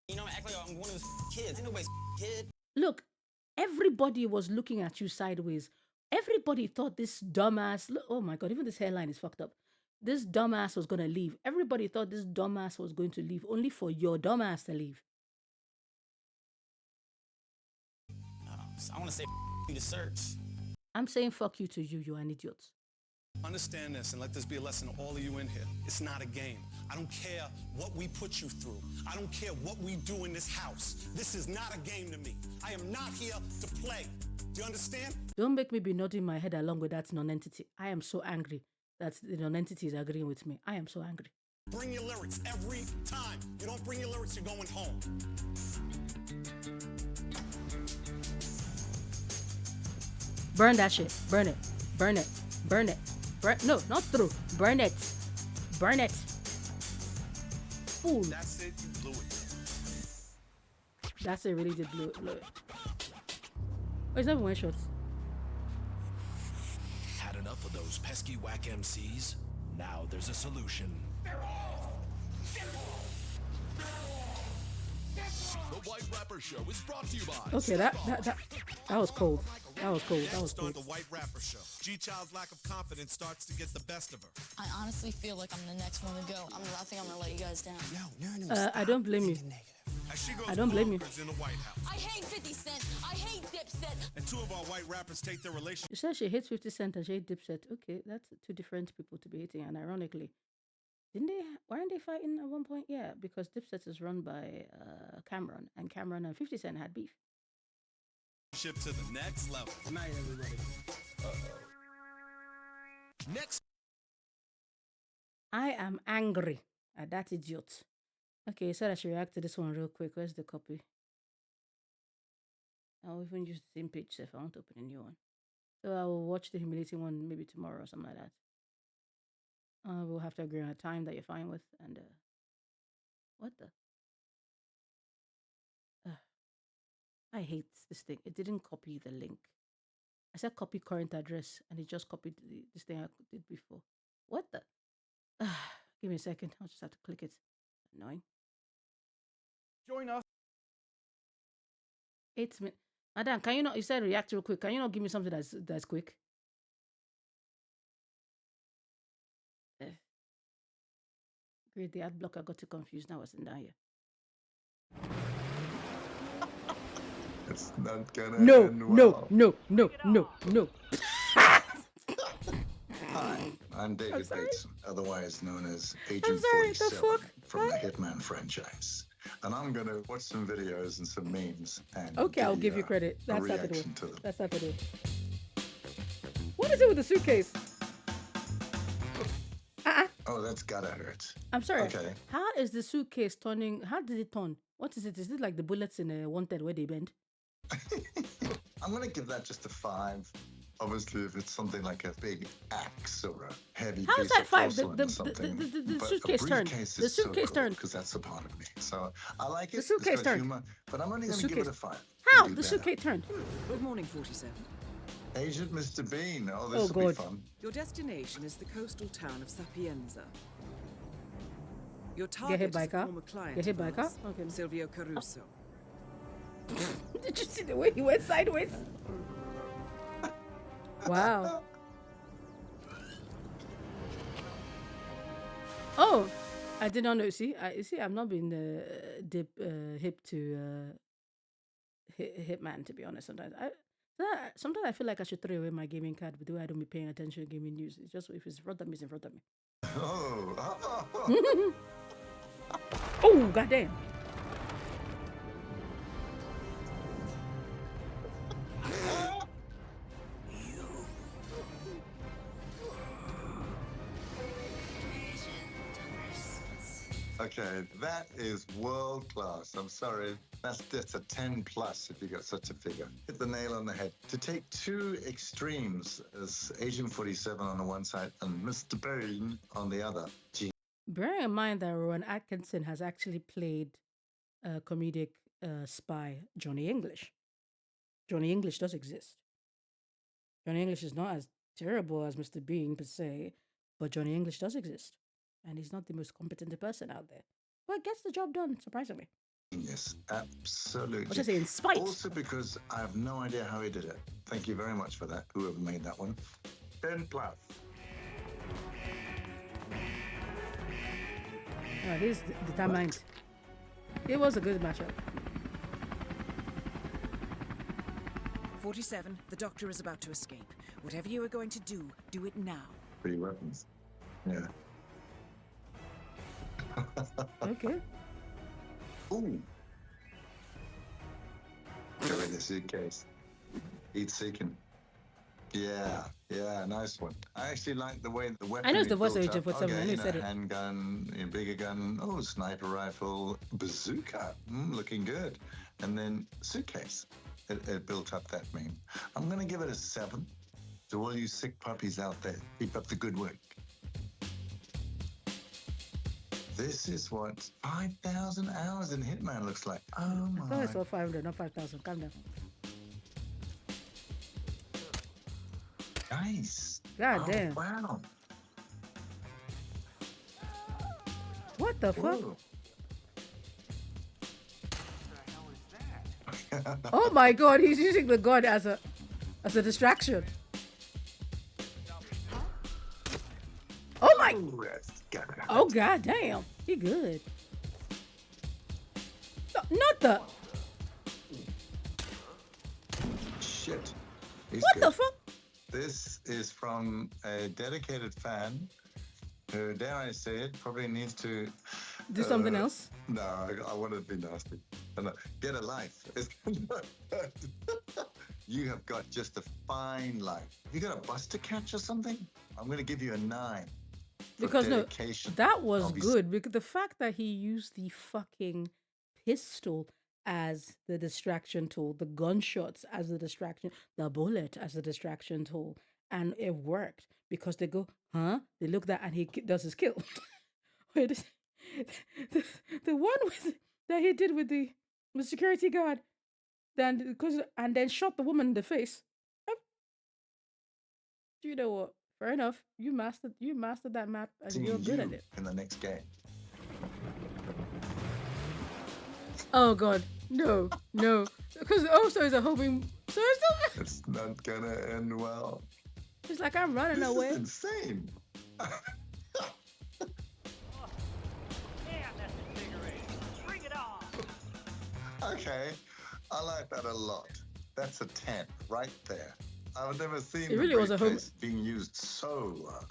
Act like I'm one of his kids. Ain't nobody's kid. Look, everybody was looking at you sideways. Everybody thought this dumbass. Oh my god, even this hairline is fucked up. This dumbass was gonna leave. Everybody thought this dumbass was going to leave, only for your dumbass to leave. I want to say you to search. I'm saying fuck you to you. You're an idiot. Understand this and let this be a lesson to all of you in here. It's not a game. I don't care what we put you through. I don't care what we do in this house. This is not a game to me. I am not here to play. Do you understand? Don't make me be nodding my head along with that non-entity. I am so angry that the non-entity is agreeing with me. I am so angry. Bring your lyrics every time. You don't bring your lyrics, you're going home. Burn that shit. Burn it. Burn it. Burn it. No, not through. Burn it. Burn it. Fool. That's it. You blew it. That's it. Really did blow it. Oh, it's not even one shot. Had enough of those pesky whack MCs? Now there's a solution. The White Rapper Show is brought to you by. Okay, that was cold. That was cold. That was cold. The White Rapper Show. G-Child's lack of confidence starts to get the best of her. I honestly feel like I'm the next one to go. I think I'm gonna let you guys down. No. I don't blame you. I don't blame you. In the White House. I hate 50 Cent. I hate Dipset. And two of our white rappers take their relationship. She said she hates 50 Cent and she hates Dipset. Okay, that's two different people to be hating. And ironically, weren't they fighting at one point? Yeah, because Dipset is run by Cameron, and Cameron and 50 Cent had beef. relationship to the next level. Good night, everybody. Next. I am angry at that idiot. Okay, so I should react to this one real quick. Where's the copy? I'll even use the same page if I want to open a new one. So I will watch the humiliating one maybe tomorrow or something like that. We'll have to agree on a time that you're fine with. And what the? I hate this thing. It didn't copy the link. I said copy current address, and it just copied this thing I did before. What the? Give me a second. I'll just have to click it. Annoying. Join us. 8 minutes. Madam, can you not? You said react real quick. Can you not give me something that's quick? Great, the ad blocker got too confused. Now it's in down here. It's not gonna No, end no, well. no. Hi, I'm David Bates, otherwise known as Agent sorry, the 47 fuck? from the Hitman franchise. And I'm gonna watch some videos and some memes and Okay, I'll give you credit. a That's not the reaction one. to them. That's not the one. What is it with the suitcase? Oh, that's gotta hurt. I'm sorry. Okay. How is the suitcase turning? How did it turn? What is it? Is it like the bullets in a Wanted where they bend? I'm gonna give that just a 5. Obviously, if it's something like a big axe or a heavy How is piece that of 5? porcelain or something. The But suitcase a turned. briefcase The is so suitcase cool turned. because that's a part of me. So I like it. The suitcase it's got turned. humor, but I'm only The gonna give it a suitcase. 5. How? Could be The better. suitcase turned. Good morning, 47. Agent Mr. Bean. Oh, Oh, this will be God. fun. Your destination is the coastal town of Sapienza. Your Get target hit by is a car? a former client Get hit of by a car? ours, Okay. Silvio Caruso. Did you see the way he went sideways? Wow. Oh, I did not know. See, I've not been hip to Hitman, to be honest. Sometimes I feel like I should throw away my gaming card, but the way I don't be paying attention to gaming news. It's just if it's in front of me, it's in front of me. Oh. Oh, goddamn. Okay, that is world class. I'm sorry. That's a 10 plus if you got such a figure. Hit the nail on the head. To take two extremes as Agent 47 on the one side and Mr. Bean on the other. Bearing in mind that Rowan Atkinson has actually played comedic spy Johnny English. Johnny English does exist. Johnny English is not as terrible as Mr. Bean per se, but Johnny English does exist. And he's not the most competent person out there. But gets the job done, surprisingly. Yes, absolutely. What should I say, in spite? Also because I have no idea how he did it. Thank you very much for that, whoever made that one. 10 plus. He's determined. It was a good matchup. 47, the doctor is about to escape. Whatever you are going to do, do it now. 3 weapons. Yeah. Okay. Ooh. Carry the suitcase. Eat seeking. Yeah, nice one. I actually like the way the weapon. I know it's is the voice of built Agent up. 47. I know Okay, you said it. handgun, bigger gun. Oh, sniper rifle, bazooka. Looking good. And then suitcase. It built up that meme. I'm gonna give it a 7. To all you sick puppies out there, keep up the good work. This is what 5,000 hours in Hitman looks like. Oh I thought I my. saw 500, not 5,000. Calm down. Nice. God Oh, damn. wow. What the fuck? Whoa. Oh my god, he's using the gun as a distraction. Oh my. Oh god damn. He good. No, not the. Shit. He's What good. the fuck? This is from a dedicated fan who, dare I say it, probably needs to Do something else? No, I want to be nasty. Get a life. You have got just a fine life. You got a bus to catch or something? I'm going to give you a 9. Because dedication. that was good. Because the fact that he used the fucking pistol as the distraction tool, the gunshots as the distraction, the bullet as the distraction tool, and it worked because they go, huh? They look that and he does his kill. Wait, the one that he did with the security guard, then and then shot the woman in the face. You know what? Fair enough. You mastered that map, and you're good at it. In the next game. Oh God, no. Because also is a hoping. So it's not gonna end well. It's like I'm running away. This is insane. Bring it on. Okay, I like that a lot. That's a 10 right there. I've never seen it really was a being used so well.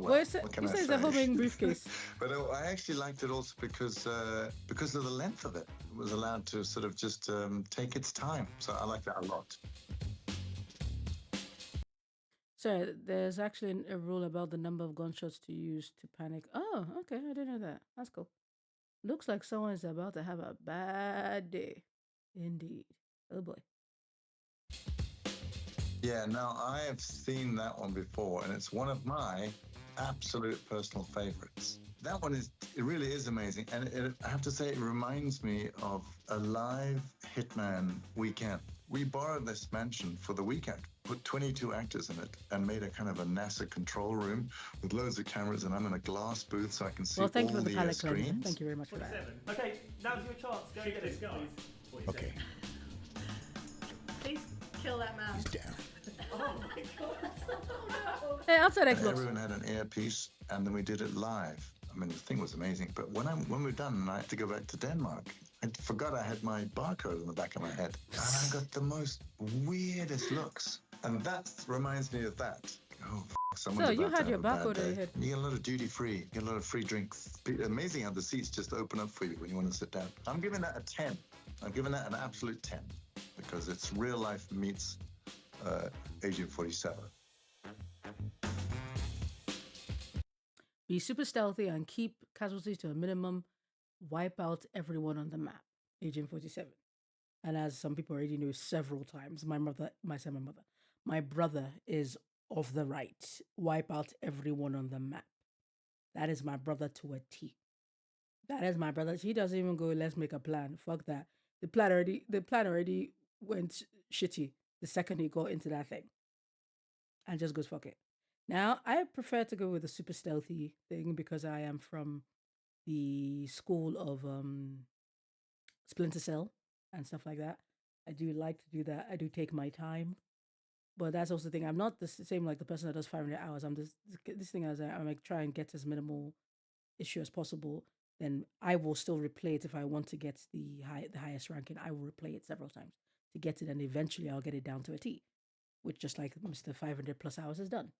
Well, it says a homing briefcase. But I actually liked it also because of the length of it. It was allowed to sort of just take its time. So I like that a lot. So there's actually a rule about the number of gunshots to use to panic. Oh, okay, I didn't know that. That's cool. Looks like someone is about to have a bad day. Indeed. Oh boy. Yeah, now I have seen that one before, and it's one of my absolute personal favorites. That one it really is amazing, and I have to say, it reminds me of a live Hitman weekend. We borrowed this mansion for the weekend, put 22 actors in it, and made a kind of a NASA control room with loads of cameras, and I'm in a glass booth so I can see all thank you for the palette screens. cleanser. Thank you very much for that. Okay, now's your chance. Go and get this guy. Okay. Please kill that man. He's down. Oh my God. Hey, outside And Xbox. everyone had an earpiece, and then we did it live. I mean, the thing was amazing. But when we're done, and I had to go back to Denmark, I forgot I had my barcode on the back of my head. And I got the most weirdest looks. And that reminds me of that. Oh, someone's So you about had to your have a bad barcode on your day. head. You get a lot of duty free. You get a lot of free drinks. Amazing how the seats just open up for you when you want to sit down. I'm giving that a 10. I'm giving that an absolute 10 because it's real life meets Agent 47. Be super stealthy and keep casualties to a minimum. Wipe out everyone on the map. Agent 47. And as some people already know several times, my brother is of the right. Wipe out everyone on the map. That is my brother to a T. That is my brother. He doesn't even go, let's make a plan. Fuck that. The plan already went shitty the second he got into that thing. And just goes, fuck it. Now, I prefer to go with the super stealthy thing because I am from the school of Splinter Cell and stuff like that. I do like to do that. I do take my time. But that's also the thing. I'm not the same like the person that does 500 hours. I'm this thing as I'm like try and get as minimal issue as possible. Then I will still replay it if I want to get the highest ranking. I will replay it several times to get it, and eventually I'll get it down to a T, which just like Mr. 500 plus hours is done.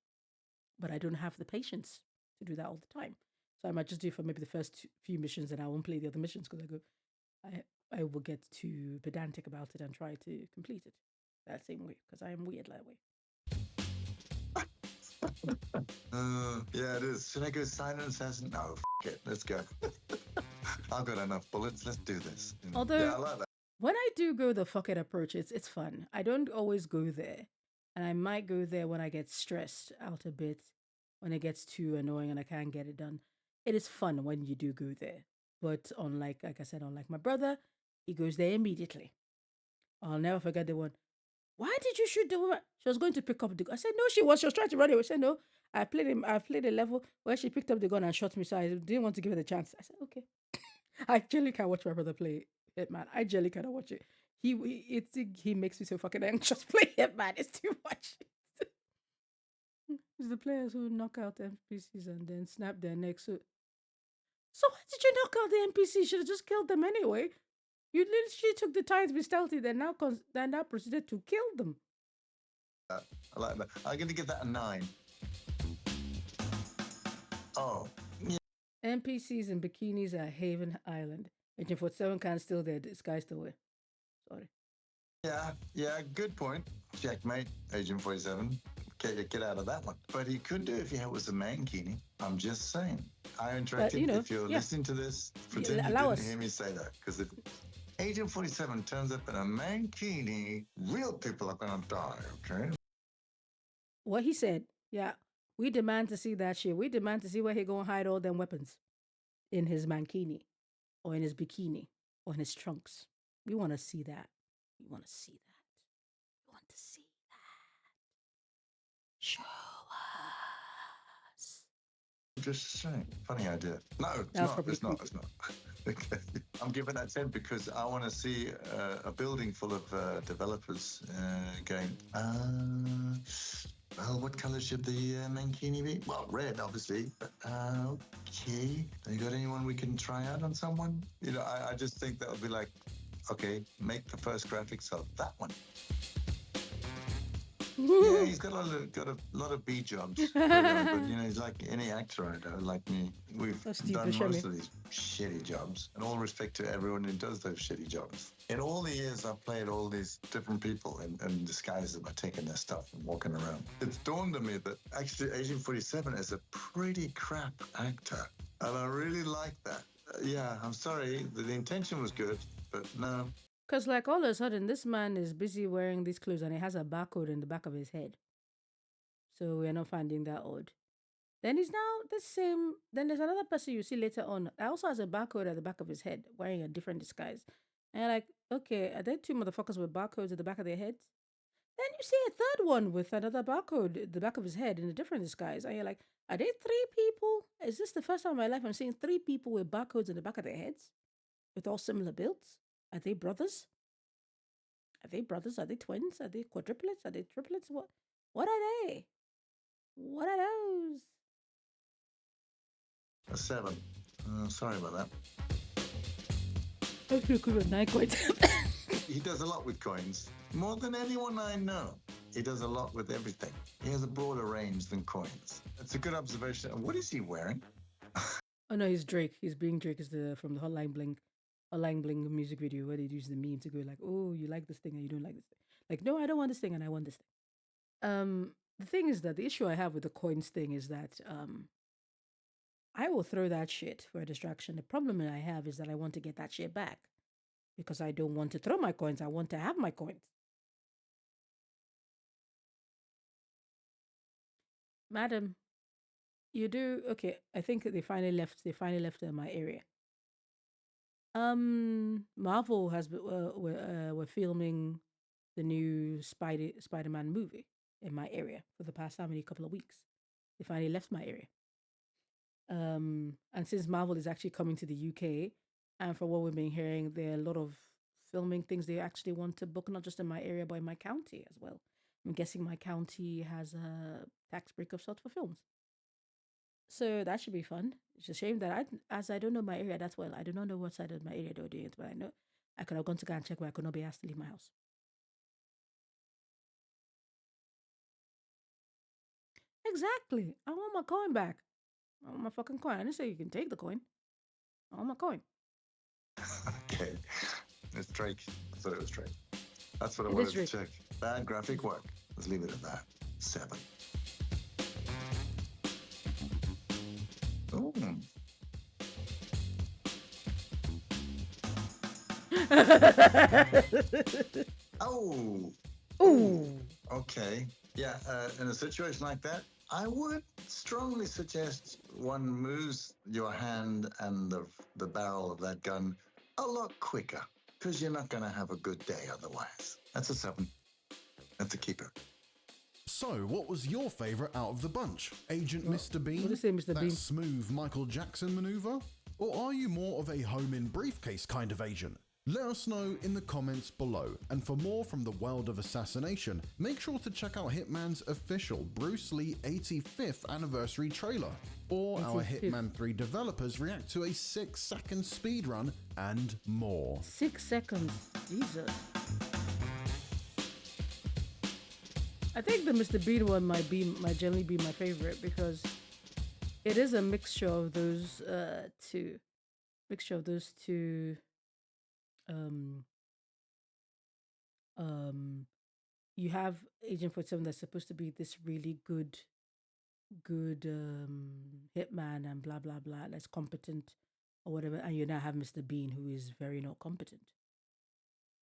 But I don't have the patience to do that all the time. So I might just do it for maybe the first few missions, and I won't play the other missions because I will get too pedantic about it and try to complete it that same way because I am weird that way. Yeah, it is. Should I go silent assassin? No, it. Let's go. I've got enough bullets. Let's do this. Although, yeah, I like that. When I do go the fuck it approach, it's fun. I don't always go there. And I might go there when I get stressed out a bit, when it gets too annoying and I can't get it done. It is fun when you do go there. But like I said, unlike my brother, he goes there immediately. I'll never forget the one. Why did you shoot the woman? She was going to pick up the gun. I said, no, she was. She was trying to run away. I said, no. I played a level where she picked up the gun and shot me, so I didn't want to give her the chance. I said, okay. I generally can't watch my brother play Hitman. I generally cannot watch it. He makes me so fucking anxious play Hitman. It's too much. It's the players who knock out NPCs and then snap their necks. So why did you knock out the NPC? You should have just killed them anyway. You literally took the time to be stealthy, then now proceeded to kill them. I like that. I'm going to give that a 9. Oh. Yeah. NPCs in bikinis at Haven Island. Agent 47 can't steal their disguise away. Sorry. Yeah, good point. Checkmate, Agent 47. Get out of that one. But he could do if he was a mankini. I'm just saying. Iron Draken, if you're listening to this, pretend you allow didn't us. hear me say that. Because if Agent 47 turns up in a mankini, real people are going to die, okay? What he said, yeah. We demand to see that shit. We demand to see where he gonna hide all them weapons. In his mankini. Or in his bikini. Or in his trunks. We want to see that. We want to see that. We want to see that. Show us. Just saying. Funny idea. No, it's That was not. probably It's not. creepy. It's not. Okay. I'm giving that 10 because I want to see a building full of developers going, well, what color should the mankini be? Well, red, obviously. But, okay. Have you got anyone we can try out on someone? You know, I just think that would be like, okay, make the first graphics of that one. Yeah, he's got a lot of B jobs, but you know, he's like any actor I know, like me. We've done most of these shitty jobs, and all respect to everyone who does those shitty jobs. In all the years I've played all these different people in disguises by taking their stuff and walking around, it's dawned on me that actually Agent 47 is a pretty crap actor, and I really like that. Yeah, I'm sorry, the intention was good, but no. Because, like, all of a sudden, this man is busy wearing these clothes and he has a barcode in the back of his head. So we're not finding that odd. Then he's now the same. Then there's another person you see later on that also has a barcode at the back of his head, wearing a different disguise. And you're like, okay, are there two motherfuckers with barcodes at the back of their heads? Then you see a third one with another barcode at the back of his head in a different disguise. And you're like, are they three people? Is this the first time in my life I'm seeing three people with barcodes in the back of their heads with all similar builds? Are they brothers? Are they brothers? Are they twins? Are they quadruplets? Are they triplets? What are they? What are those? A 7. Sorry about that. I feel good with 9 coins. He does a lot with coins. More than anyone I know. He does a lot with everything. He has a broader range than coins. It's a good observation. What is he wearing? Oh no, he's Drake. He's being Drake is the from the Hotline Bling music video where they use the meme to go like, oh, you like this thing and you don't like this thing. Like, no, I don't want this thing and I want this thing. The thing is that the issue I have with the coins thing is that I will throw that shit for a distraction. The problem that I have is that I want to get that shit back because I don't want to throw my coins. I want to have my coins. Madam, you do okay. I think they finally left. They finally left my area. Marvel has we're filming the new Spider-Man movie in my area for the past how many couple of weeks. They finally left my area. And since Marvel is actually coming to the UK, and from what we've been hearing, there are a lot of filming things they actually want to book, not just in my area, but in my county as well. I'm guessing my county has a tax break of sorts for films. So that should be fun. It's a shame that I don't know my area that well. I do not know what side of my area they're doing it, but I know I could have gone to go and check where I could not be asked to leave my house. Exactly. I want my coin back. I want my fucking coin. I didn't say you can take the coin. I want my coin. Okay. It's Drake. I thought it was Drake. That's what I It wanted is to Drake. check. Bad graphic work. Let's leave it at that. 7. Ooh. Oh. Ooh. Okay. Yeah, in a situation like that, I would strongly suggest one moves your hand and the barrel of that gun a lot quicker, because you're not going to have a good day otherwise. That's a 7. That's a keeper. So, what was your favourite out of the bunch? Agent Mr. Bean? What do you say, Mr. That Bean? smooth Michael Jackson maneuver? Or are you more of a home-in-briefcase kind of agent? Let us know in the comments below. And for more from the world of assassination, make sure to check out Hitman's official Bruce Lee 85th anniversary trailer. Or our 85th. Hitman 3 developers react to a 6-second speedrun and more. 6 seconds. Jesus. I think the Mr. Bean one might generally be my favorite because it is a mixture of those two. You have Agent 47 that's supposed to be this really good hitman and blah blah blah that's competent or whatever, and you now have Mr. Bean who is very not competent.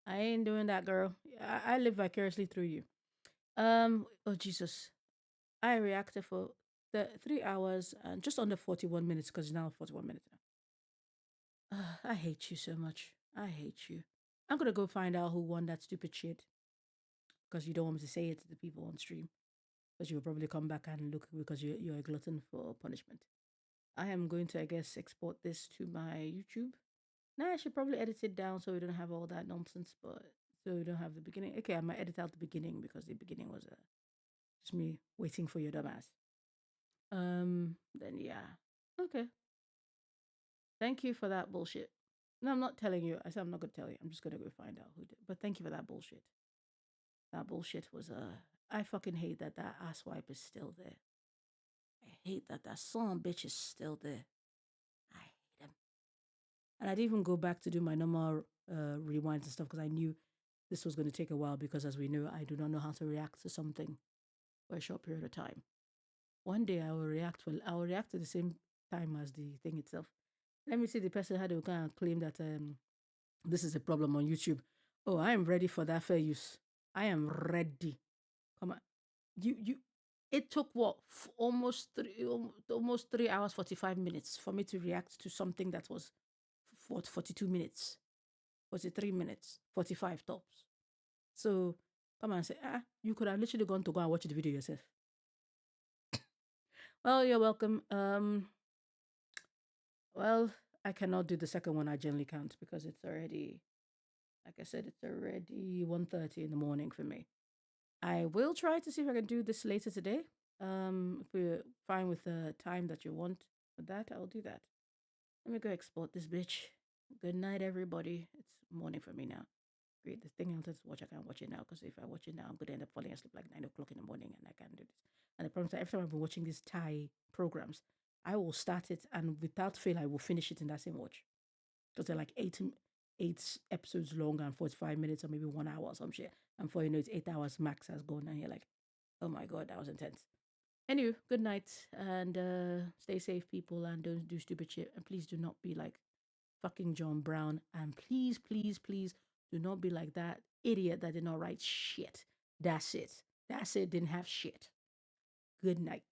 I ain't doing that, girl. I live vicariously through you. Oh Jesus, I reacted for the 3 hours and just under 41 minutes because it's now 41 minutes now. I hate you so much. I hate you. I'm gonna go find out who won that stupid shit because you don't want me to say it to the people on stream because you'll probably come back and look because you're a glutton for punishment. I am going to, I guess, export this to my YouTube. Now I should probably edit it down so we don't have all that nonsense, but so we don't have the beginning. Okay, I might edit out the beginning because the beginning was just me waiting for your dumbass. Then yeah. Okay. Thank you for that bullshit. No, I'm not telling you. I said I'm not gonna tell you. I'm just gonna go find out who did. But thank you for that bullshit. That bullshit was I fucking hate that asswipe is still there. I hate that son bitch is still there. I hate him. And I didn't even go back to do my normal rewinds and stuff because I knew this was going to take a while because, as we know, I do not know how to react to something for a short period of time. One day I will react. Well, I will react at the same time as the thing itself. Let me see the person had to kind of claim that this is a problem on YouTube. Oh, I am ready for that fair use. I am ready. Come on, you. It took what almost 3 hours 45 minutes for me to react to something that was 42 minutes, 43 minutes, 45 tops. So come and say, you could have literally gone to go and watch the video yourself. Well, you're welcome. Well, I cannot do the second one. I generally can't because it's already, like I said, it's already 1:30 in the morning for me. I will try to see if I can do this later today. If we're fine with the time that you want for that, I'll do that. Let me go export this bitch. Good night, everybody. It's morning for me now. Great. The thing I wanted to watch, I can't watch it now because if I watch it now, I'm going to end up falling asleep like 9 o'clock in the morning and I can't do this. And the problem is that every time I've been watching these Thai programs, I will start it and without fail, I will finish it in that same watch. Because they're like eight episodes long and 45 minutes or maybe 1 hour or some shit. And before you know it's 8 hours max has gone and you're like, oh my God, that was intense. Anyway, good night and stay safe, people, and don't do stupid shit. And please do not be like fucking John Brown. And please, please, please do not be like that idiot that did not write shit. That's it. Didn't have shit. Good night.